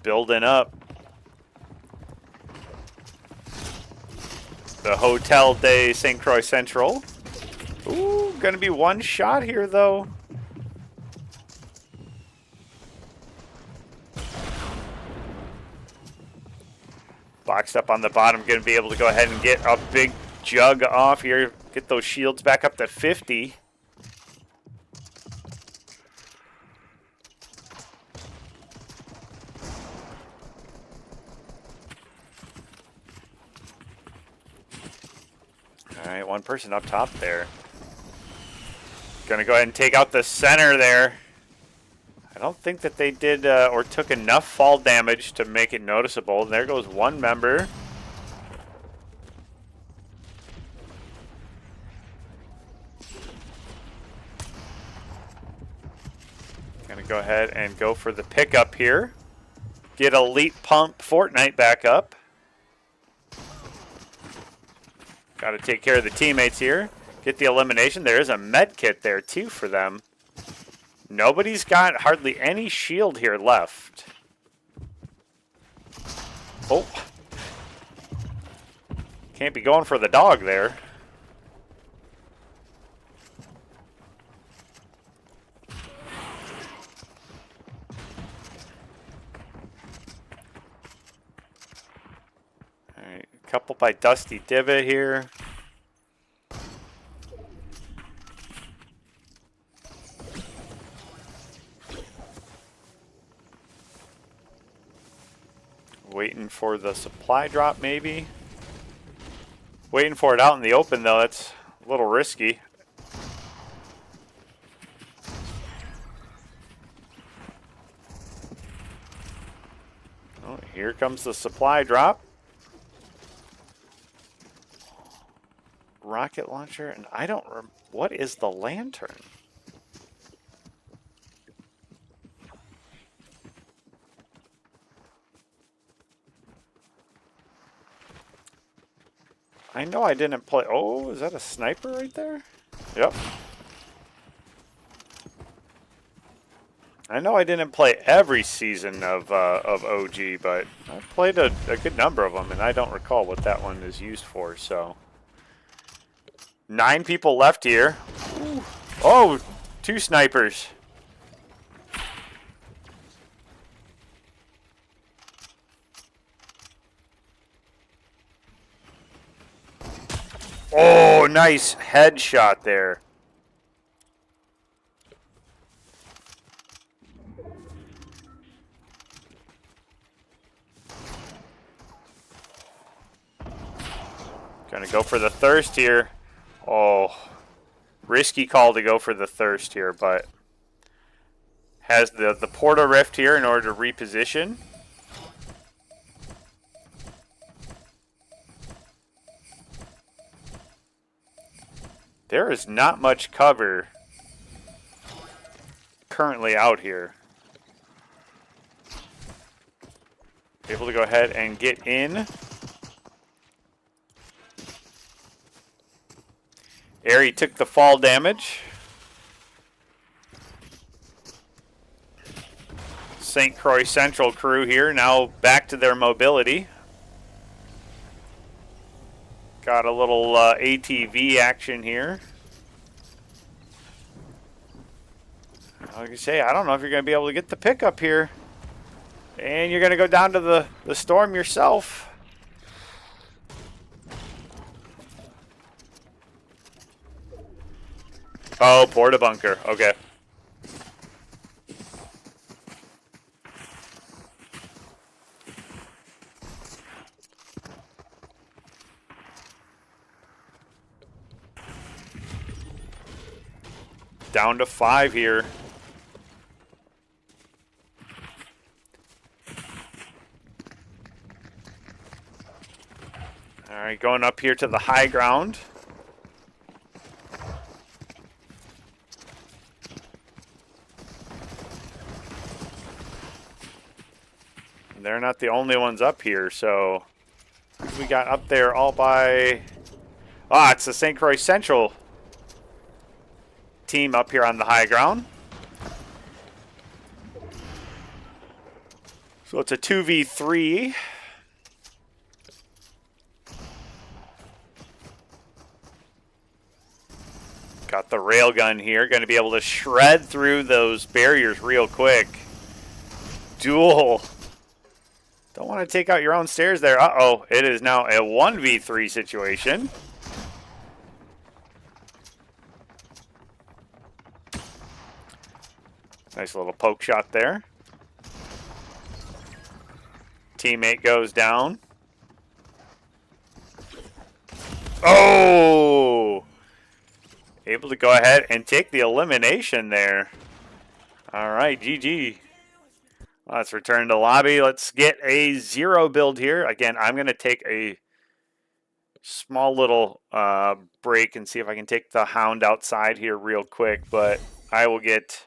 Building up. The Hotel de St. Croix Central. Ooh, gonna be one shot here though. Boxed up on the bottom, going to be able to go ahead and get a big jug off here. Get those shields back up to 50. Alright, one person up top there. Going to go ahead and take out the center there. I don't think that they did or took enough fall damage to make it noticeable. There goes one member. Gonna go ahead and go for the pickup here. Get Elite Pump Fortnite back up. Got to take care of the teammates here. Get the elimination. There is a med kit there too for them. Nobody's got hardly any shield here left. Oh. Can't be going for the dog there. Alright, a couple by Dusty Divot here. Waiting for the supply drop, maybe. Waiting for it out in the open, though, that's a little risky. Oh, here comes the supply drop. Rocket launcher, and I don't remember. What is the lantern? I know I didn't play. Oh, is that a sniper right there? Yep. I know I didn't play every season of OG, but I played a good number of them, and I don't recall what that one is used for. So, 9 people left here. Ooh. Oh, 2 snipers. Oh, nice headshot there. Gonna go for the thirst here. Oh, risky call to go for the thirst here, but has the portal rift here in order to reposition. There is not much cover currently out here. Able to go ahead and get in. Airy took the fall damage. St. Croix Central crew here now back to their mobility. Got a little ATV action here. Like I say, I don't know if you're going to be able to get the pickup here. And you're going to go down to the storm yourself. Oh, porta bunker. Okay. Down to 5 here. All right, going up here to the high ground. And they're not the only ones up here, so we got up there all by... Ah, it's the St. Croix Central team up here on the high ground. So it's a 2v3. Got the railgun here, going to be able to shred through those barriers real quick. Duel. Don't want to take out your own stairs there. Uh-oh, it is now a 1v3 situation. Nice little poke shot there. Teammate goes down. Oh! Able to go ahead and take the elimination there. All right, GG. Let's return to lobby. Let's get a 0 build here. Again, I'm going to take a small little break and see if I can take the hound outside here real quick, but I will get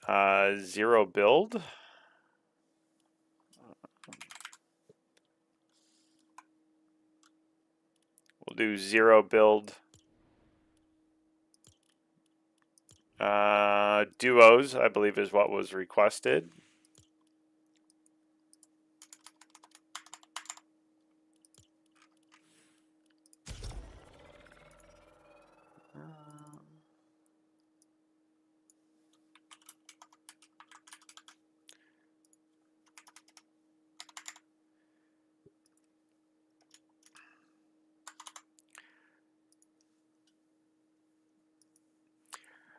0 build. We'll do 0 build. duos, I believe, is what was requested.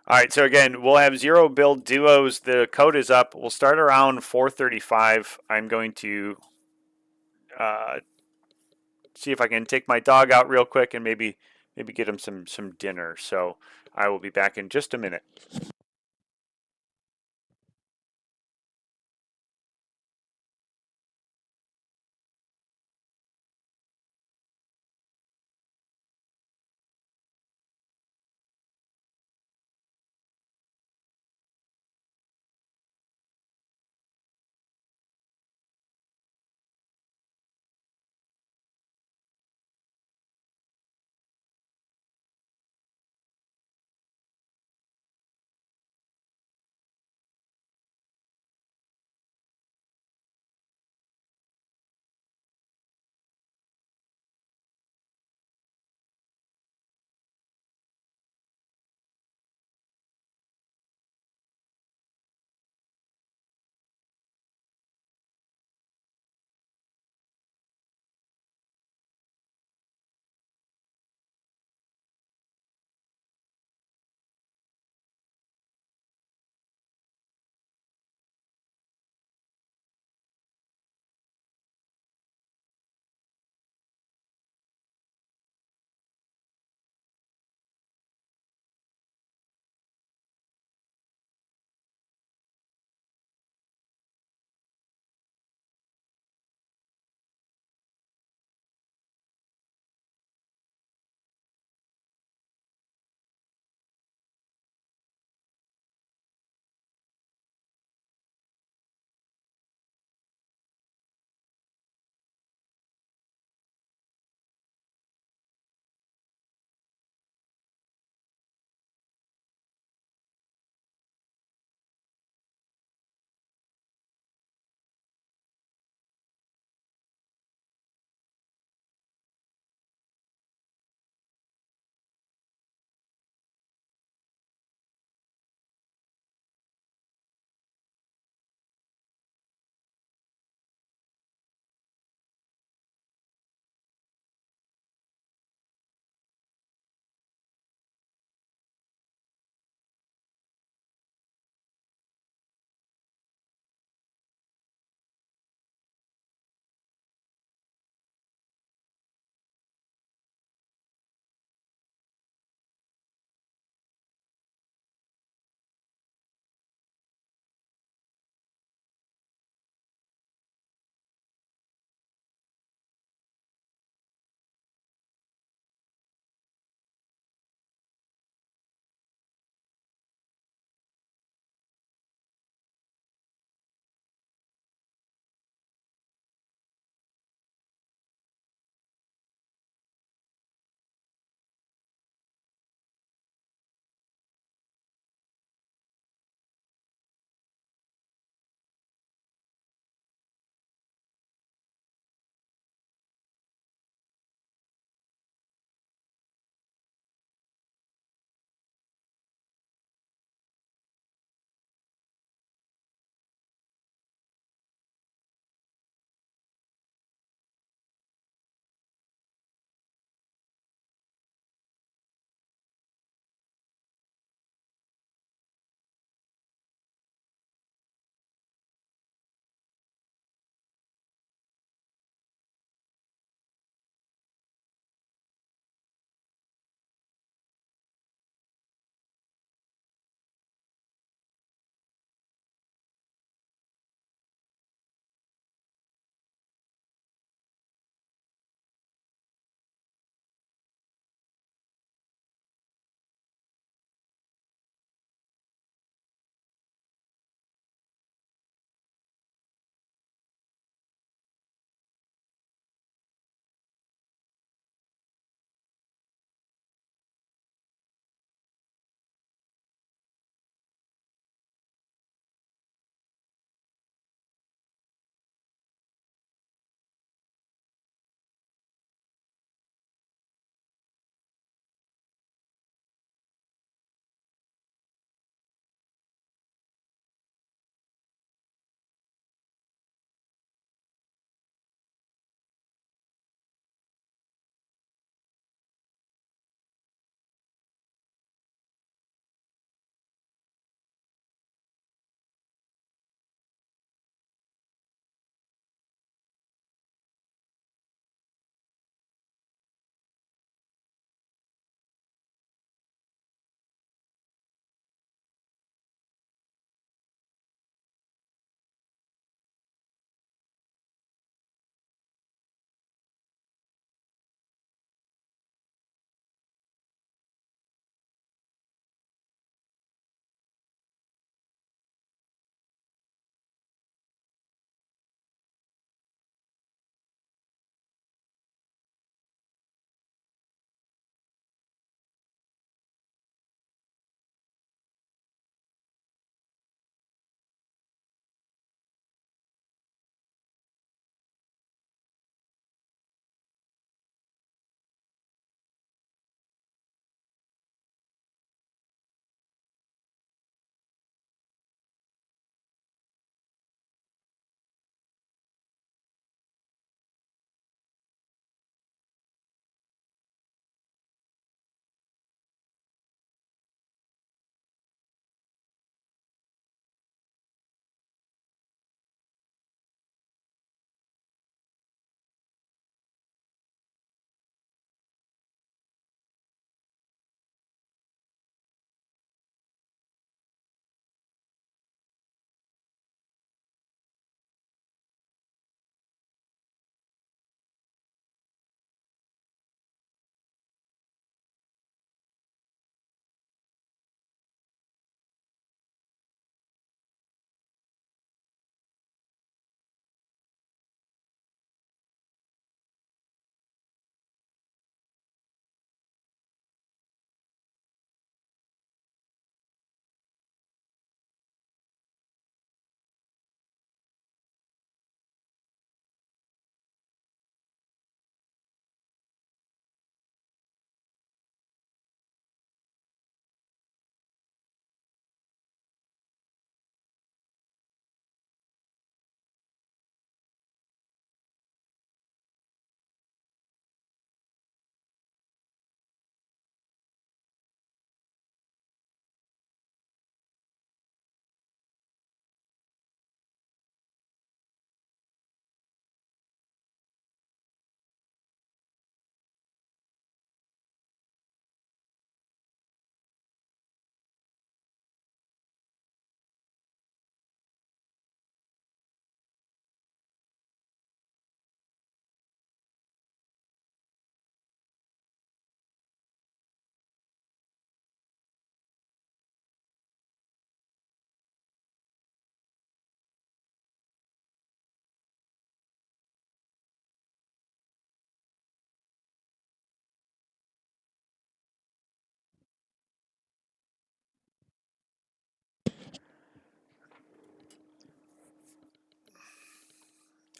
All right, so again, we'll have 0 build duos. The code is up. We'll start around 4:35. I'm going to uh, see if I can take my dog out real quick and maybe get him some dinner. So I will be back in just a minute.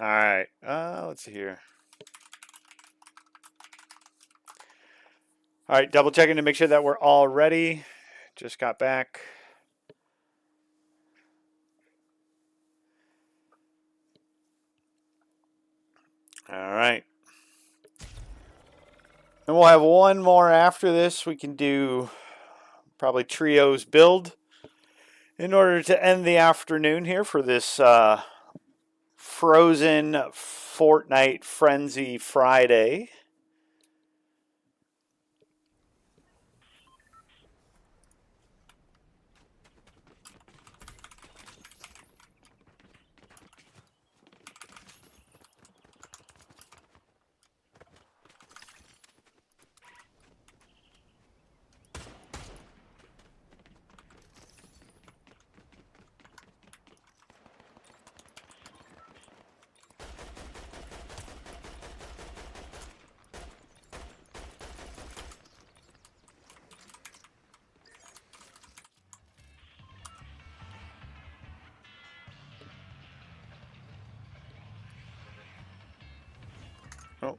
All right. Let's see here. All right, double checking to make sure that we're all ready. Just got back. All right. And we'll have one more after this. We can do probably trios build in order to end the afternoon here for this Frozen Fortnite Frenzy Friday. Oh.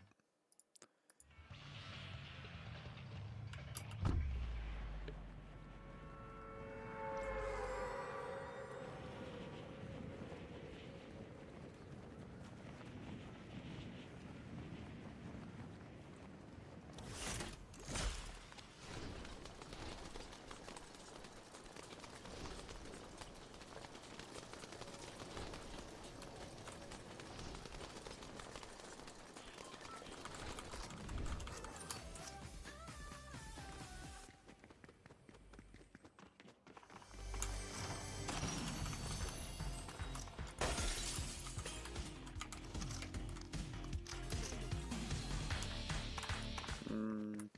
Mm.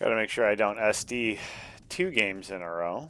Got to make sure I don't SD 2 games in a row.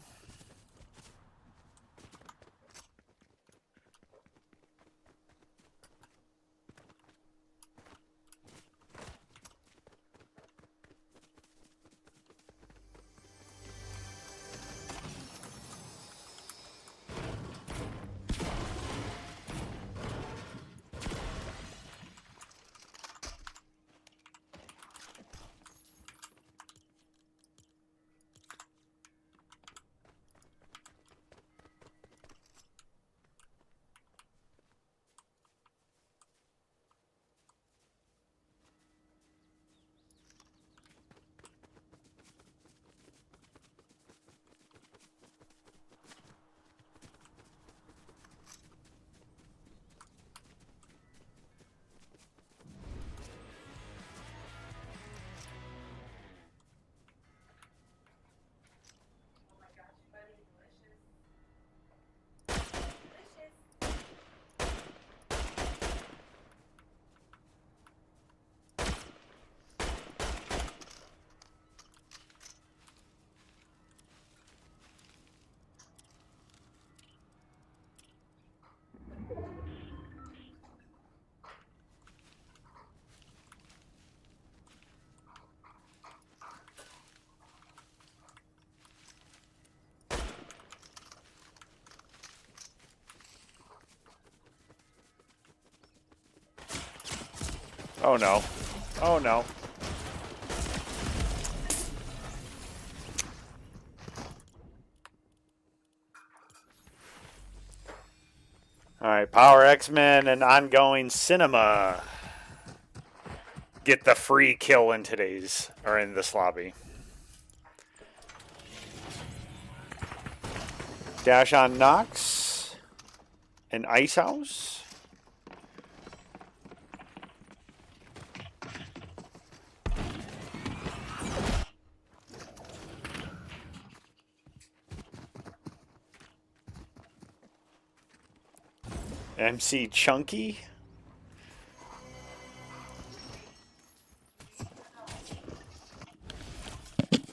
Oh no. Oh no. All right, Power X-Men and ongoing cinema. get the free kill in today's, or in this lobby. Dash on Nox. An Ice House. MC Chunky.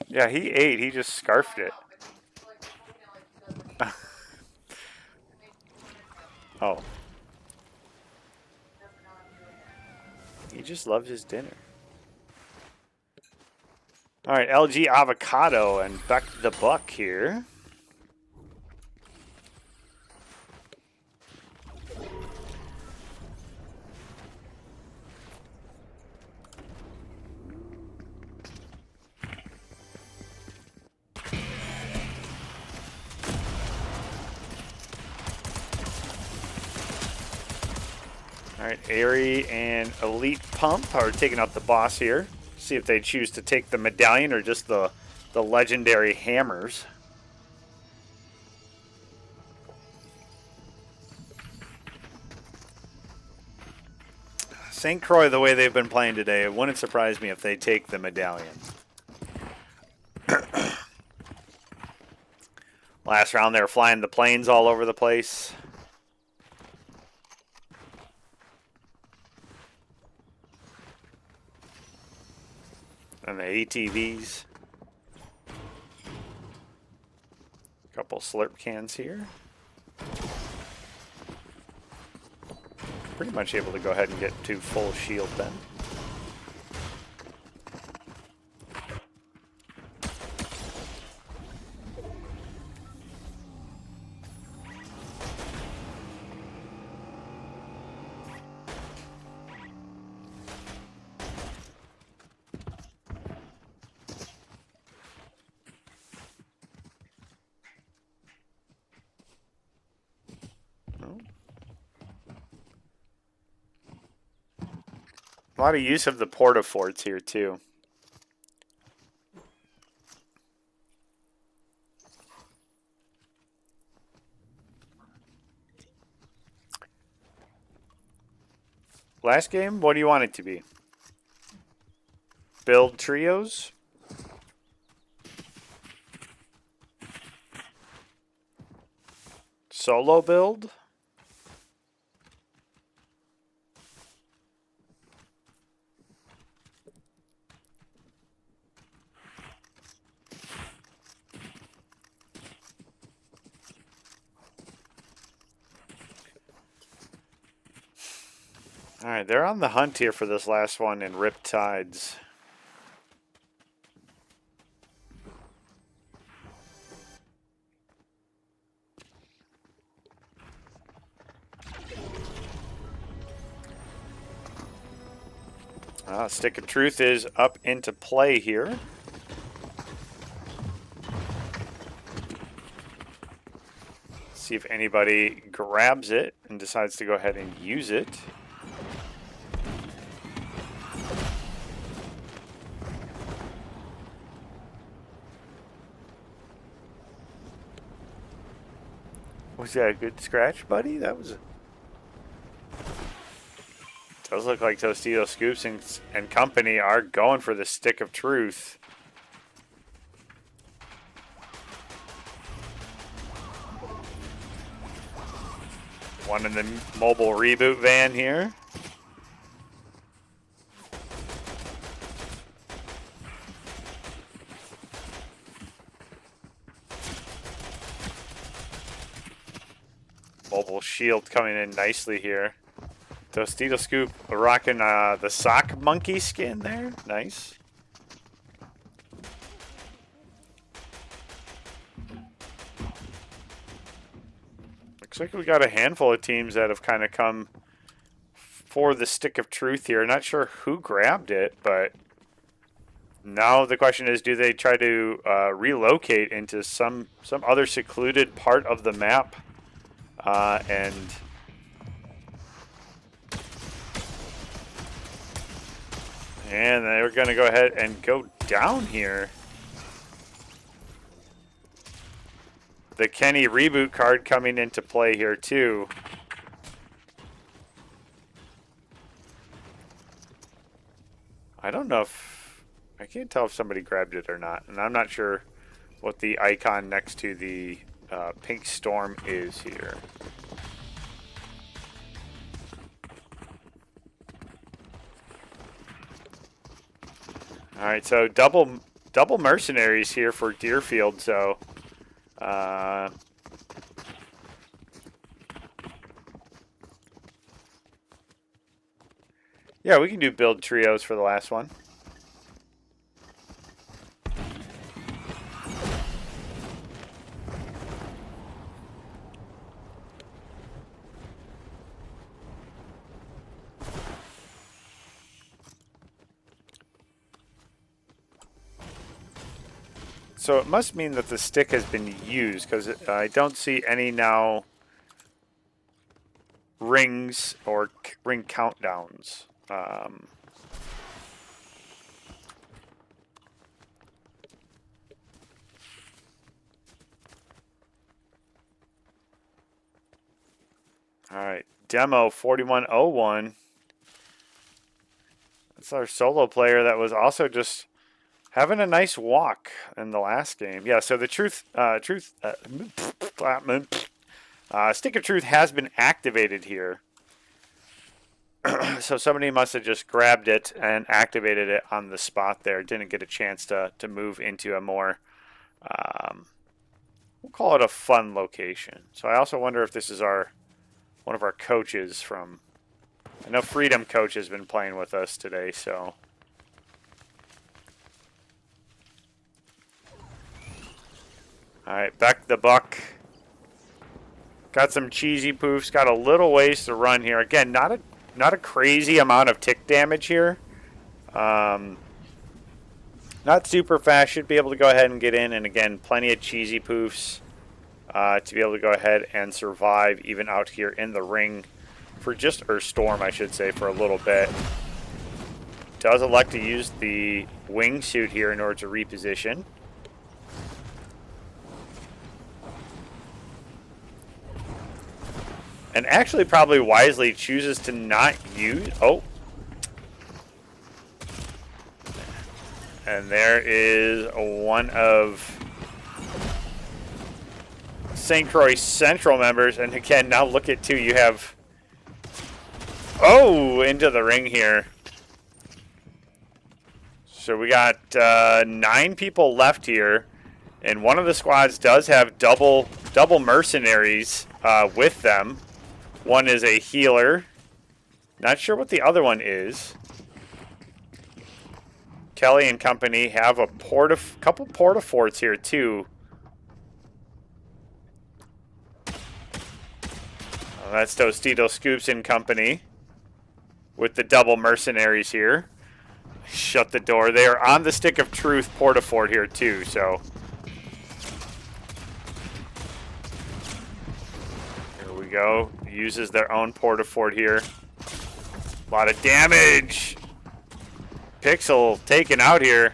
Yeah, he ate. He just scarfed it. Oh. He just loves his dinner. All right, LG Avocado and Beck the Buck here. All right, Airy and Elite Pump are taking out the boss here. See if they choose to take the medallion or just the legendary hammers. St. Croix, the way they've been playing today, it wouldn't surprise me if they take the medallion. Last round they were flying the planes all over the place. And the ATVs. Couple slurp cans here. Pretty much able to go ahead and get to full shield then. A lot of use of the porta forts here too. Last game, what do you want it to be? Build trios? Solo build? All right, they're on the hunt here for this last one in Riptides. Stick of Truth is up into play here. See if anybody grabs it and decides to go ahead and use it. Was that a good scratch, buddy? That was. Does look like Tostito Scoops and company are going for the Stick of Truth. One in the mobile reboot van here. Mobile shield coming in nicely here. Tostito Scoop rocking the sock monkey skin there. Nice. Looks like we got a handful of teams that have kind of come for the Stick of Truth here. Not sure who grabbed it, but now the question is, do they try to relocate into some other secluded part of the map and And they're going to go ahead and go down here. The Kenny reboot card coming into play here too. I don't know if... I can't tell if somebody grabbed it or not. And I'm not sure what the icon next to the pink storm is here. All right, so double mercenaries here for Deerfield. So, yeah, we can do build trios for the last one. So it must mean that the stick has been used, because I don't see any now rings or ring countdowns. All right, demo 4101. That's our solo player that was also just having a nice walk in the last game. Yeah, so the Stick of Truth has been activated here. So somebody must have just grabbed it and activated it on the spot there. Didn't get a chance to move into a more, we'll call it a fun location. So I also wonder if this is one of our coaches from, I know Freedom Coach has been playing with us today, so. All right, back to the buck. Got some cheesy poofs. Got a little ways to run here. Again, not a crazy amount of tick damage here. Not super fast. Should be able to go ahead and get in. And again, plenty of cheesy poofs to be able to go ahead and survive even out here in the ring for or storm, I should say, for a little bit. Does elect to use the wingsuit here in order to reposition. And actually probably wisely chooses to not use... Oh. And there is one of St. Croix Central members. And again, now look at two. You have... Oh, into the ring here. So we got 9 people left here. And one of the squads does have double mercenaries with them. One is a healer. Not sure what the other one is. Kelly and company have a couple porta-forts here too. That's Tostito Scoops and company with the double mercenaries here. Shut the door. They are on the Stick of Truth porta-fort here too, so... Go. Uses their own porta-fort here. A lot of damage. Pixel taken out here.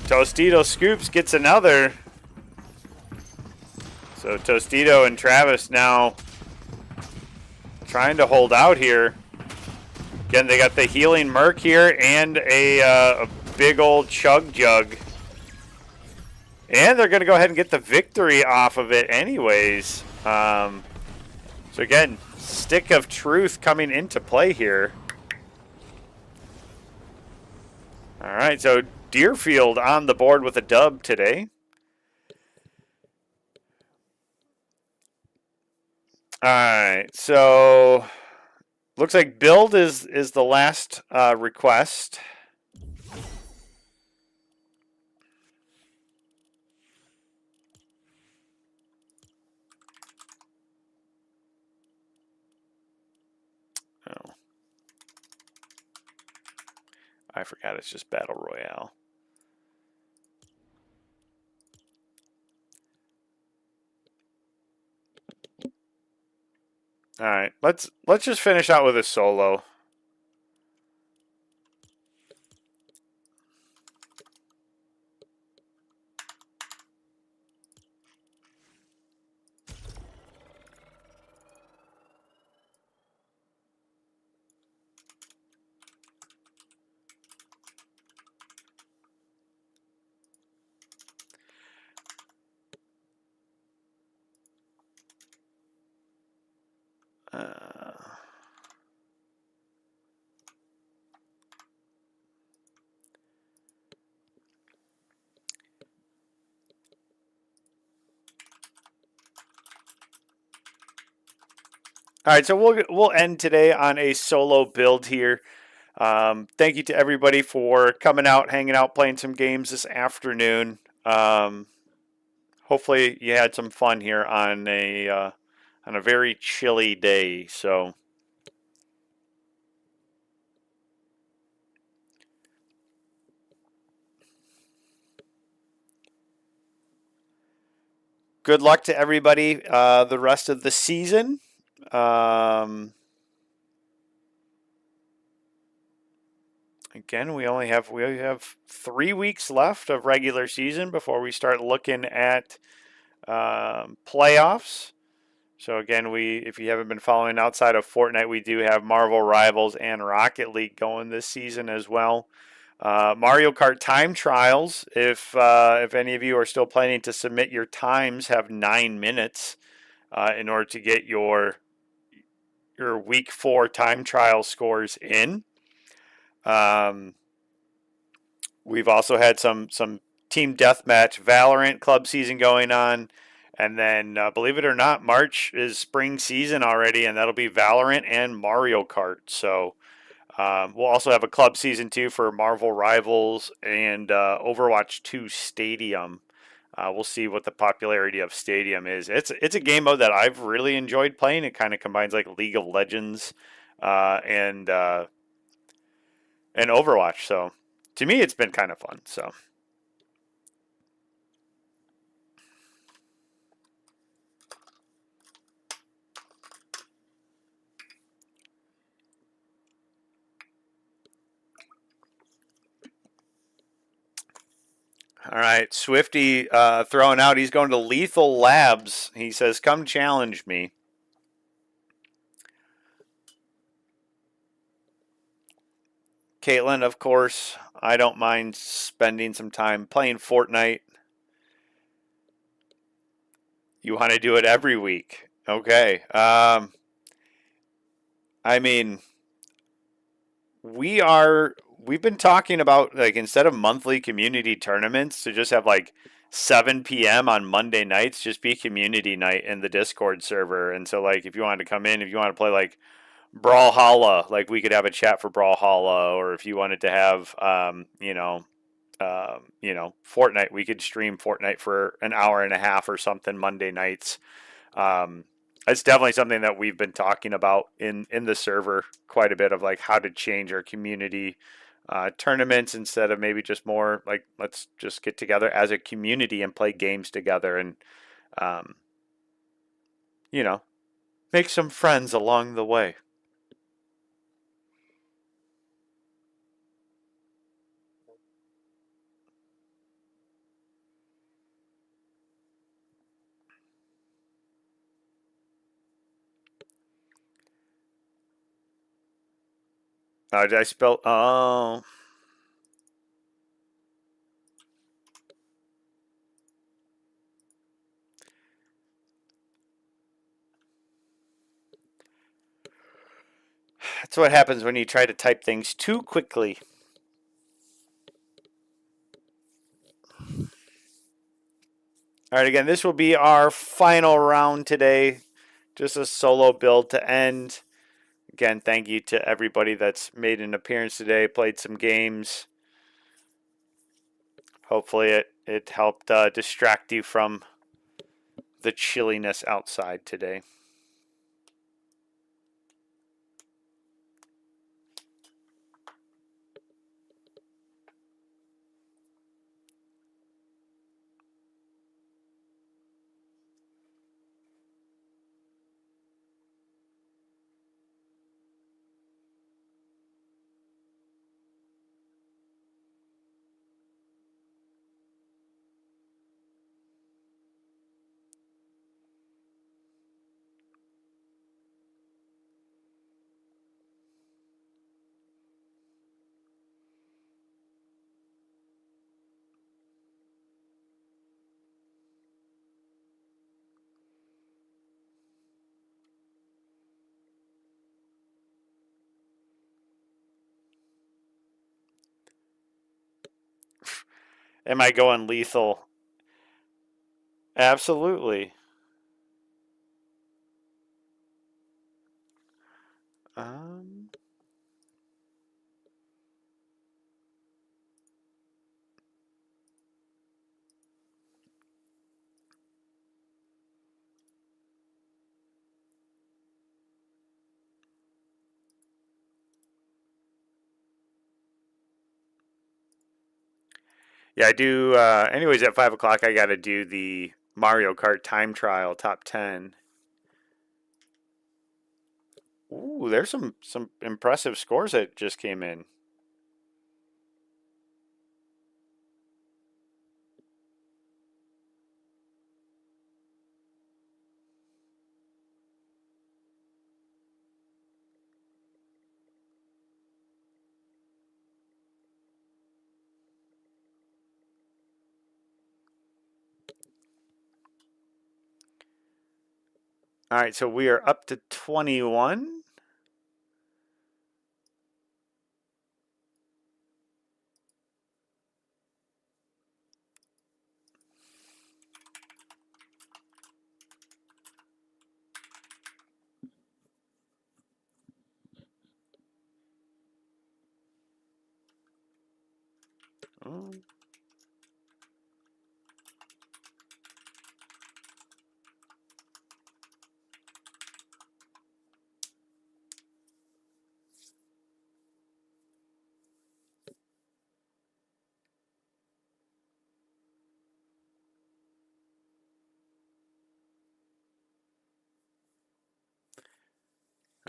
Tostito Scoops gets another. So Tostito and Travis now trying to hold out here. Again, they got the healing Merc here and a big old chug jug. And they're going to go ahead and get the victory off of it anyways. So again, Stick of Truth coming into play here. All right, so Deerfield on the board with a dub today. All right, so looks like build is the last request. Oh. I forgot it's just Battle Royale. All right, let's just finish out with a solo. Uh, all right, so we'll end today on a solo build here. Thank you to everybody for coming out, hanging out, playing some games this afternoon. Hopefully you had some fun here on a very chilly day. So good luck to everybody the rest of the season. Again, we have 3 weeks left of regular season before we start looking at playoffs. So again, if you haven't been following outside of Fortnite, we do have Marvel Rivals and Rocket League going this season as well. Mario Kart time trials. If any of you are still planning to submit your times, have 9 minutes in order to get your week 4 time trial scores in. Um, we've also had some team deathmatch Valorant club season going on. And then, believe it or not, March is spring season already, and that'll be Valorant and Mario Kart. So we'll also have a club season 2 for Marvel Rivals and Overwatch 2 Stadium. We'll see what the popularity of Stadium is. It's a game mode that I've really enjoyed playing. It kind of combines like League of Legends and Overwatch. So to me, it's been kind of fun. So. All right, Swifty throwing out. He's going to Lethal Labs. He says, "Come challenge me." Caitlin, of course, I don't mind spending some time playing Fortnite. You want to do it every week? Okay. I mean, we've been talking about like instead of monthly community tournaments to just have like 7 p.m. on Monday nights just be community night in the Discord server. And so like if you wanted to come in, if you want to play like Brawlhalla, like we could have a chat for Brawlhalla, or if you wanted to have Fortnite, we could stream Fortnite for an hour and a half or something Monday nights. Um, it's definitely something that we've been talking about in the server quite a bit of like how to change our community tournaments instead of maybe just more like let's just get together as a community and play games together and um, you know make some friends along the way. Did I spell? Oh, that's what happens when you try to type things too quickly. All right, again, this will be our final round today. Just a solo build to end. Again, thank you to everybody that's made an appearance today, played some games. Hopefully, it helped distract you from the chilliness outside today. Am I going lethal? Absolutely. Um, yeah, I do. Anyways, at 5 o'clock, I got to do the Mario Kart time trial top 10. Ooh, there's some impressive scores that just came in. All right, so we are up to 21. Oh.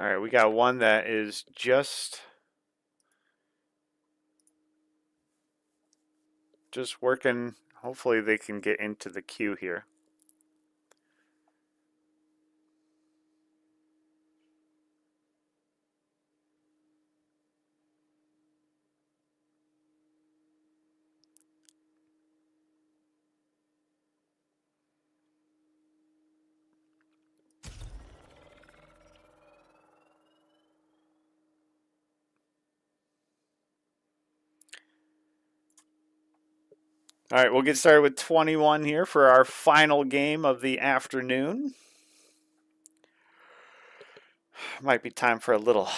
All right, we got one that is just working. Hopefully they can get into the queue here. All right, we'll get started with 21 here for our final game of the afternoon. Might be time for a little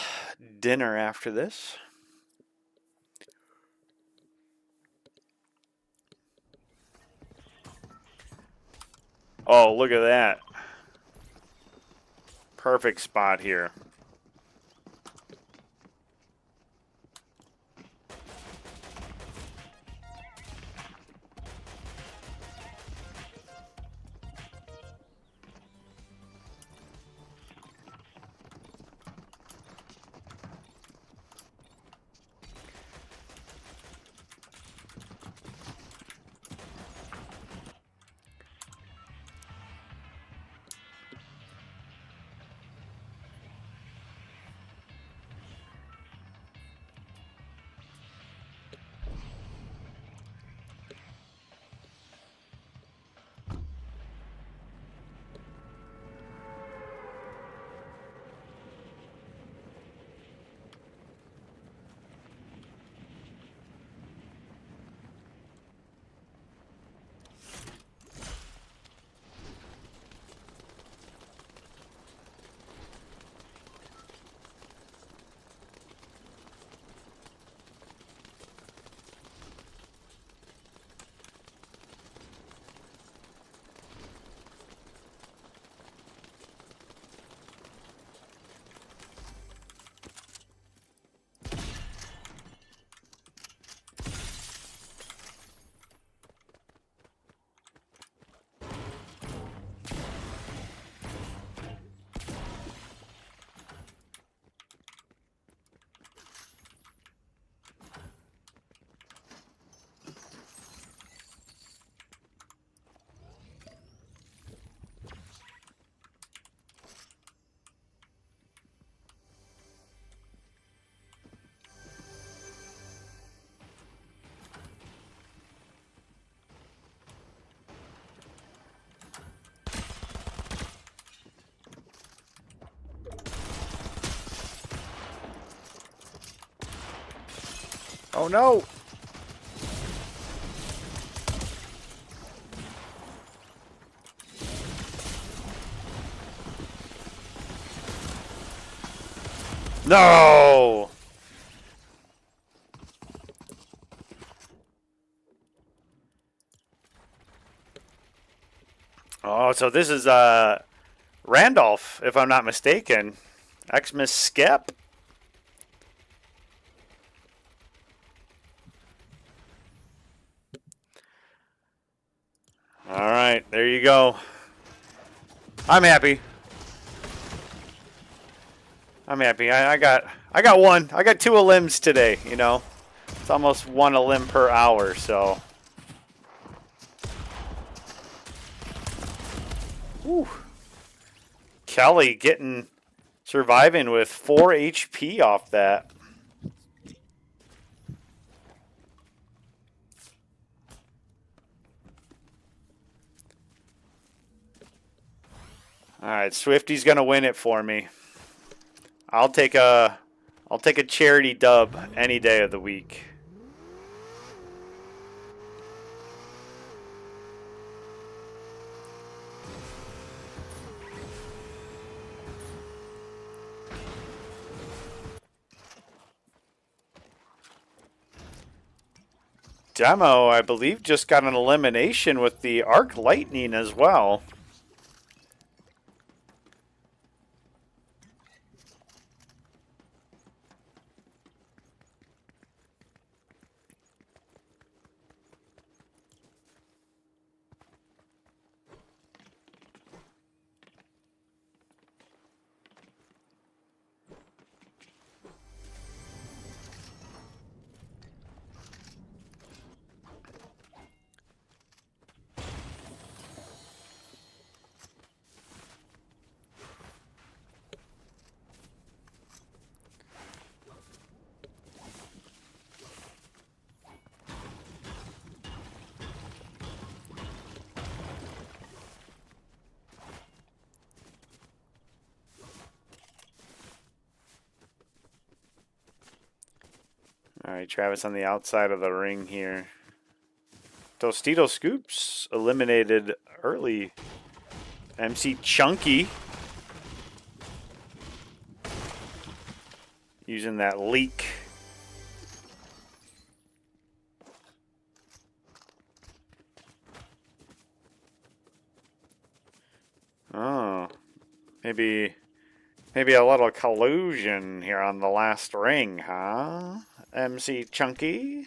dinner after this. Oh, look at that. Perfect spot here. Oh no! No! Oh, so this is Randolph, if I'm not mistaken. Xmas Skep. All right, there you go. I'm happy. I'm happy. I got one. I got 2 limbs today, you know. It's almost 1 limb per hour, so. Whew. Kelly surviving with 4 HP off that. All right, Swifty's gonna win it for me. I'll take a charity dub any day of the week. Demo, I believe, just got an elimination with the Arc Lightning as well. All right, Travis on the outside of the ring here. Tostito Scoops eliminated early. MC Chunky using that leak. Oh, maybe a little collusion here on the last ring, huh? MC Chunky.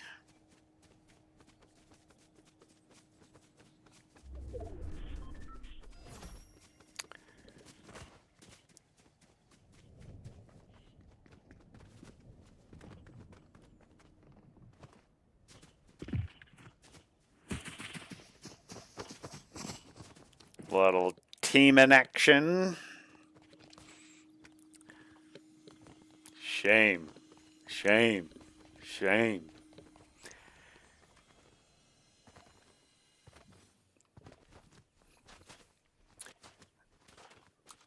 Little team in action. Shame. Shame. Shame.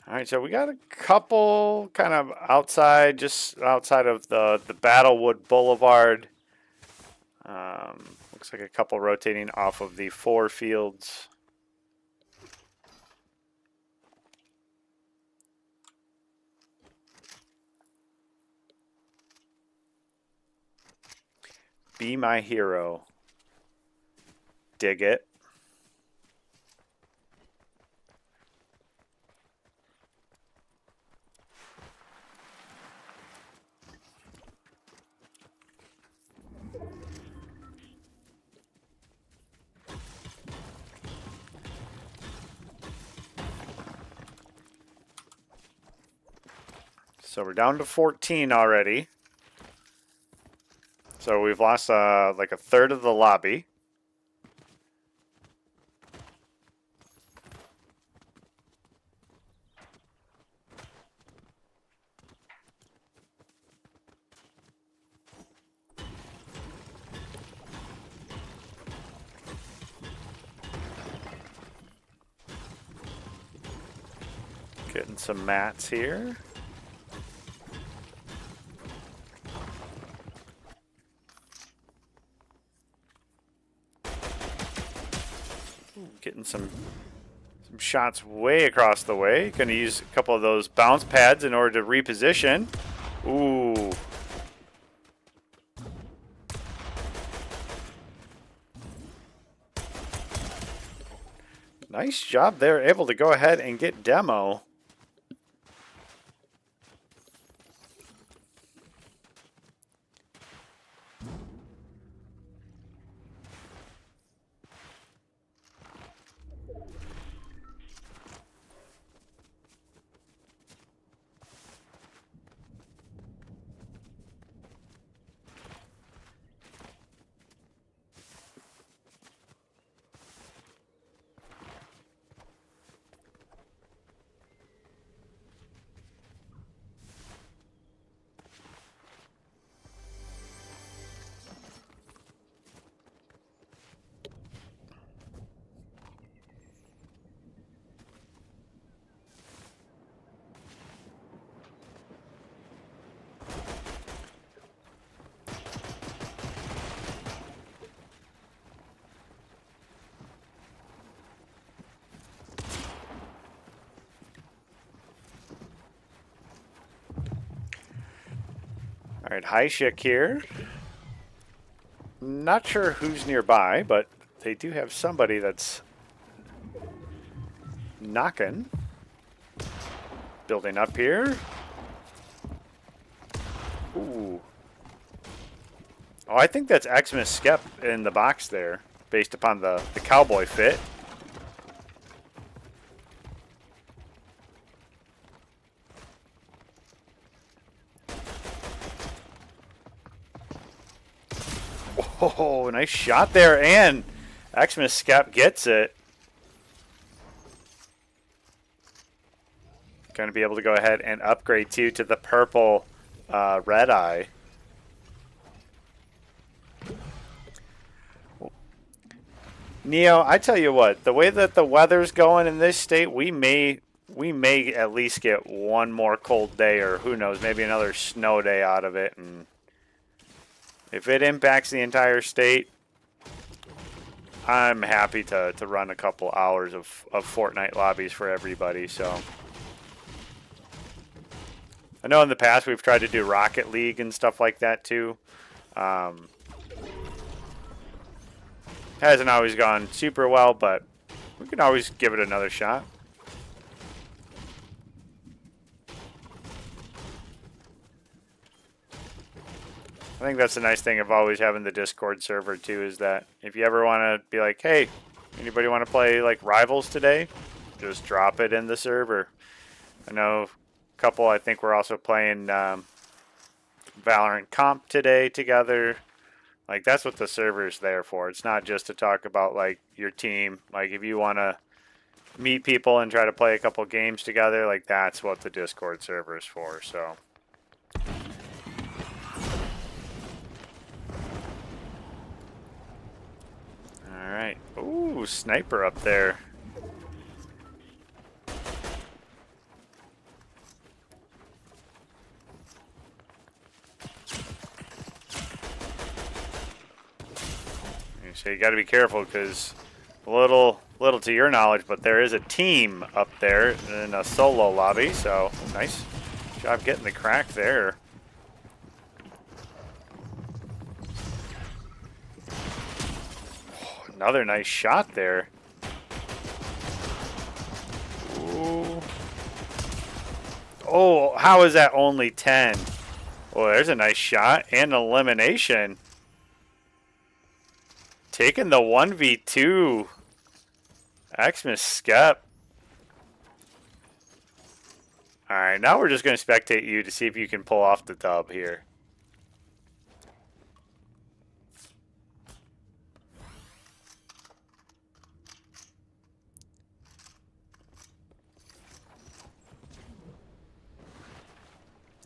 All right, so we got a couple kind of outside, just outside of the Battlewood Boulevard. Looks like a couple rotating off of the 4 fields. Be my hero. Dig it. So we're down to 14 already. So we've lost like a third of the lobby. Getting some mats here. Getting some shots way across the way. Going to use a couple of those bounce pads in order to reposition. Ooh. Nice job there, able to go ahead and get demo. All right, Highshick here. Not sure who's nearby, but they do have somebody that's knocking. Building up here. Ooh. Oh, I think that's Xmas Skep in the box there, based upon the cowboy fit. Oh, nice shot there, and Xmas Skep gets it. Going to be able to go ahead and upgrade too to the purple red eye. Neo, I tell you what, the way that the weather's going in this state, we may at least get one more cold day, or who knows, maybe another snow day out of it. And if it impacts the entire state, I'm happy to run a couple hours of Fortnite lobbies for everybody. So I know in the past we've tried to do Rocket League and stuff like that too. Hasn't always gone super well, but we can always give it another shot. I think that's the nice thing of always having the Discord server too, is that if you ever want to be like, hey, anybody want to play like Rivals today? Just drop it in the server. I know a couple, I think we're also playing Valorant Comp today together. Like, that's what the server's there for. It's not just to talk about like your team. Like, if you want to meet people and try to play a couple games together, like, that's what the Discord server is for. So all right. Ooh, sniper up there. So you got to be careful, because little to your knowledge, but there is a team up there in a solo lobby. So nice job getting the crack there. Oh, another nice shot there. Ooh. Oh, how is that only 10? Well, there's a nice shot and elimination. Taking the 1v2. Xmas Skep. Alright, now we're just going to spectate you to see if you can pull off the dub here.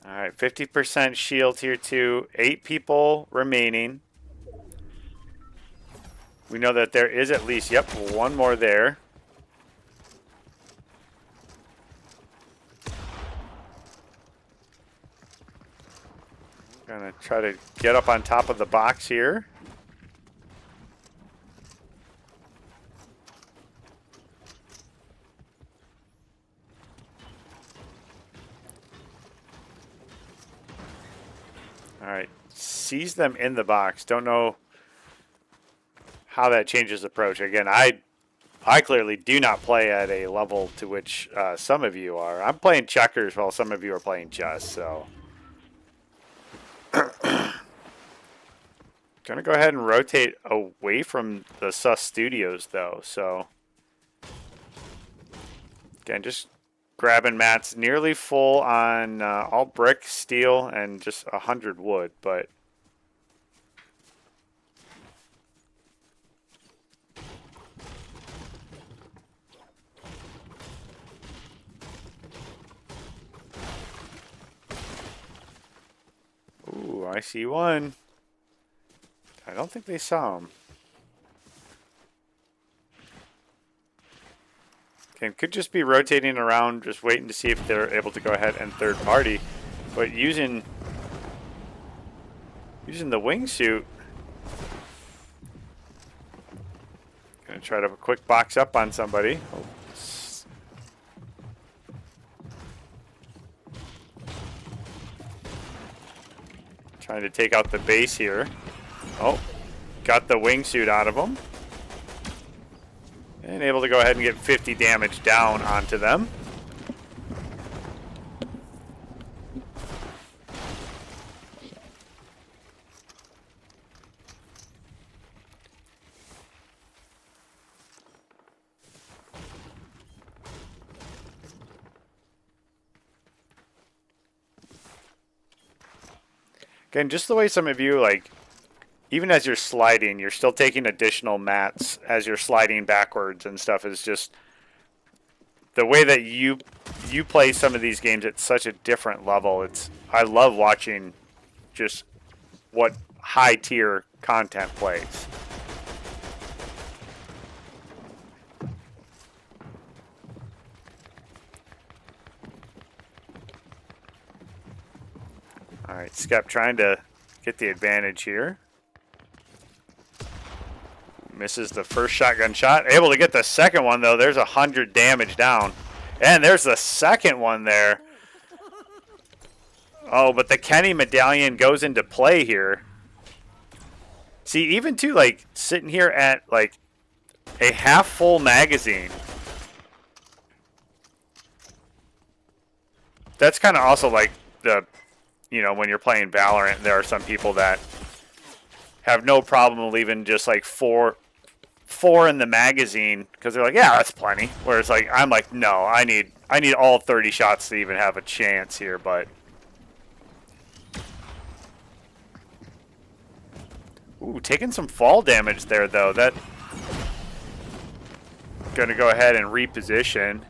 Alright, 50% shield here too. 8 people remaining. We know that there is at least, yep, one more there. Gonna try to get up on top of the box here. All right, seize them in the box. Don't know how that changes approach. Again, I clearly do not play at a level to which some of you are. I'm playing checkers while some of you are playing chess, so. Gonna go ahead and rotate away from the sus studios though, so. Again, just grabbing mats nearly full on all brick, steel, and just 100 wood, but. Ooh, I see one. I don't think they saw him. Okay, could just be rotating around, just waiting to see if they're able to go ahead and third party. But using the wingsuit. Gonna try to quick box up on somebody. Oh. Trying to take out the base here. Oh, got the wingsuit out of them. And able to go ahead and get 50 damage down onto them. Again, just the way some of you, like, even as you're sliding, you're still taking additional mats as you're sliding backwards and stuff is just the way that you play some of these games at such a different level. I love watching just what high tier content plays. All right, Skep trying to get the advantage here. Misses the first shotgun shot. Able to get the second one, though. There's 100 damage down. And there's the second one there. Oh, but the Kenny medallion goes into play here. See, even too, like, sitting here at, like, a half-full magazine. That's kind of also, like, the, you know, when you're playing Valorant, there are some people that have no problem leaving just, like, four in the magazine because they're like, yeah, that's plenty. Whereas like I'm like, no, I need all 30 shots to even have a chance here. But ooh, taking some fall damage there though. That gonna go ahead and reposition.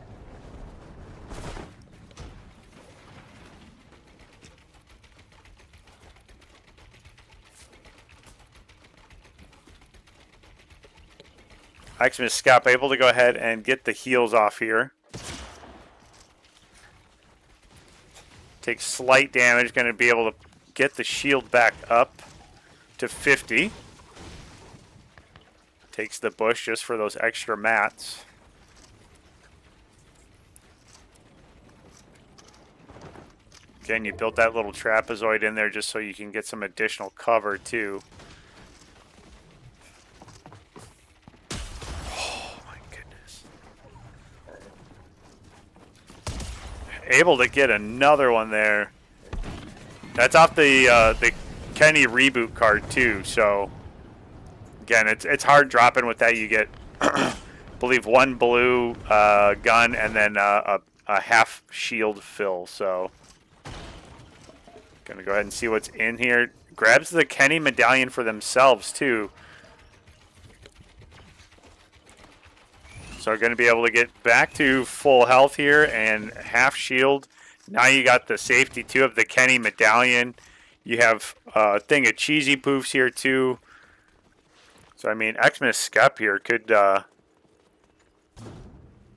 Xmas Scap able to go ahead and get the heals off here. Takes slight damage, going to be able to get the shield back up to 50. Takes the bush just for those extra mats. Again, you built that little trapezoid in there just so you can get some additional cover too. Able to get another one there. That's off the Kenny reboot card too. So again, it's hard dropping with that. You get, I believe, one blue gun and then a half shield fill. So gonna go ahead and see what's in here. Grabs the Kenny medallion for themselves too. So we're going to be able to get back to full health here and half shield. Now you got the safety too of the Kenny medallion. You have a thing of cheesy poofs here too. So I mean, Xmas Skep here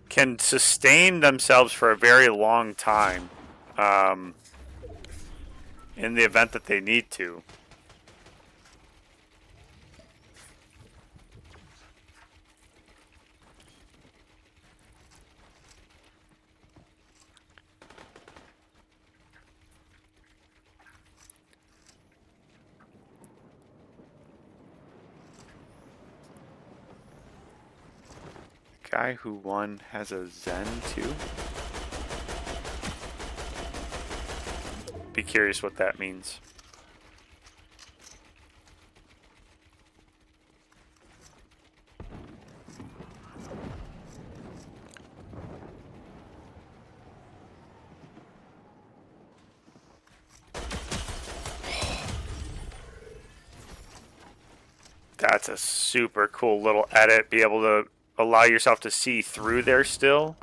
can sustain themselves for a very long time in the event that they need to. guy who won has a Zen too. Be curious what that means. That's a super cool little edit. Be able to allow yourself to see through there still.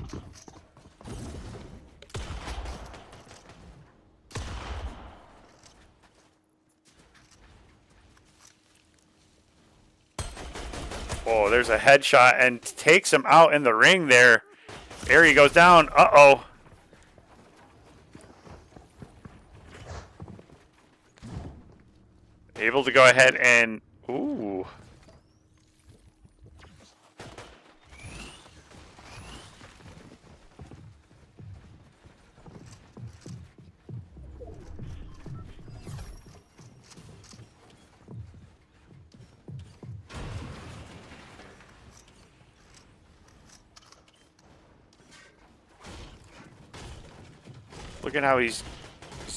Oh, there's a headshot and takes him out in the ring there. There he goes down. Uh-oh. Able to go ahead and... Ooh. Look at how he's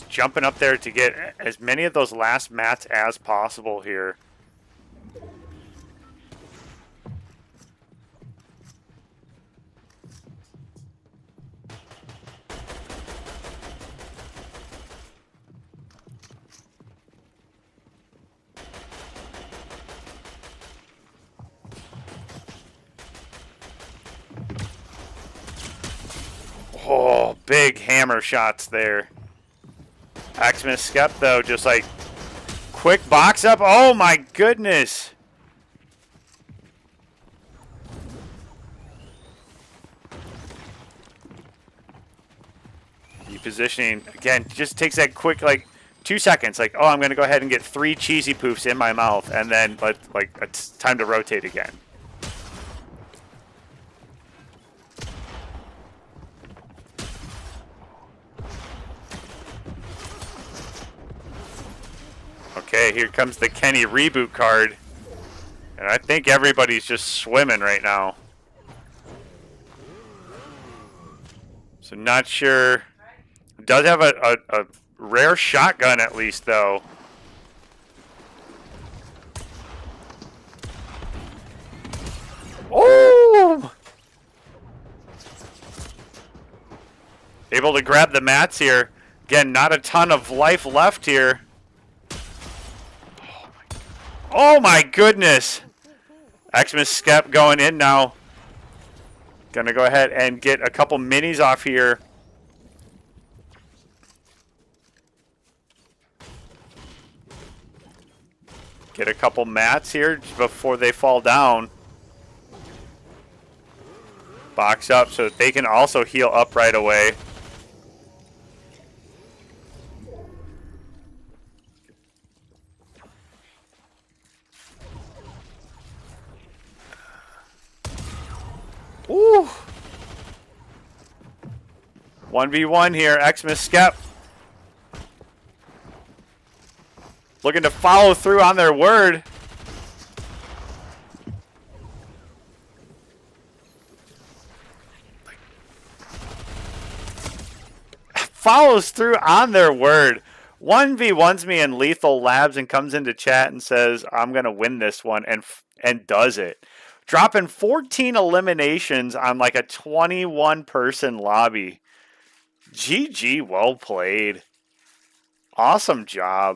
jumping up there to get as many of those last mats as possible here. Oh, big hammer shots there. Axeman Skep, though, just like quick box up. Oh, my goodness. Positioning, again, just takes that quick, like, 2 seconds. Like, oh, I'm going to go ahead and get 3 cheesy poofs in my mouth, and then, like, it's time to rotate again. Okay, here comes the Kenny reboot card. And I think everybody's just swimming right now. So not sure. Does have a rare shotgun at least, though. Oh! Able to grab the mats here. Again, not a ton of life left here. Oh my goodness! Xmas Skep going in now. Gonna go ahead and get a couple minis off here. Get a couple mats here before they fall down. Box up so that they can also heal up right away. Ooh. 1v1 here, Xmas Skep. Looking to follow through on their word. Follows through on their word. 1v1s me in Lethal Labs and comes into chat and says, I'm going to win this one, and does it. Dropping 14 eliminations on like a 21-person lobby. GG, well played. Awesome job.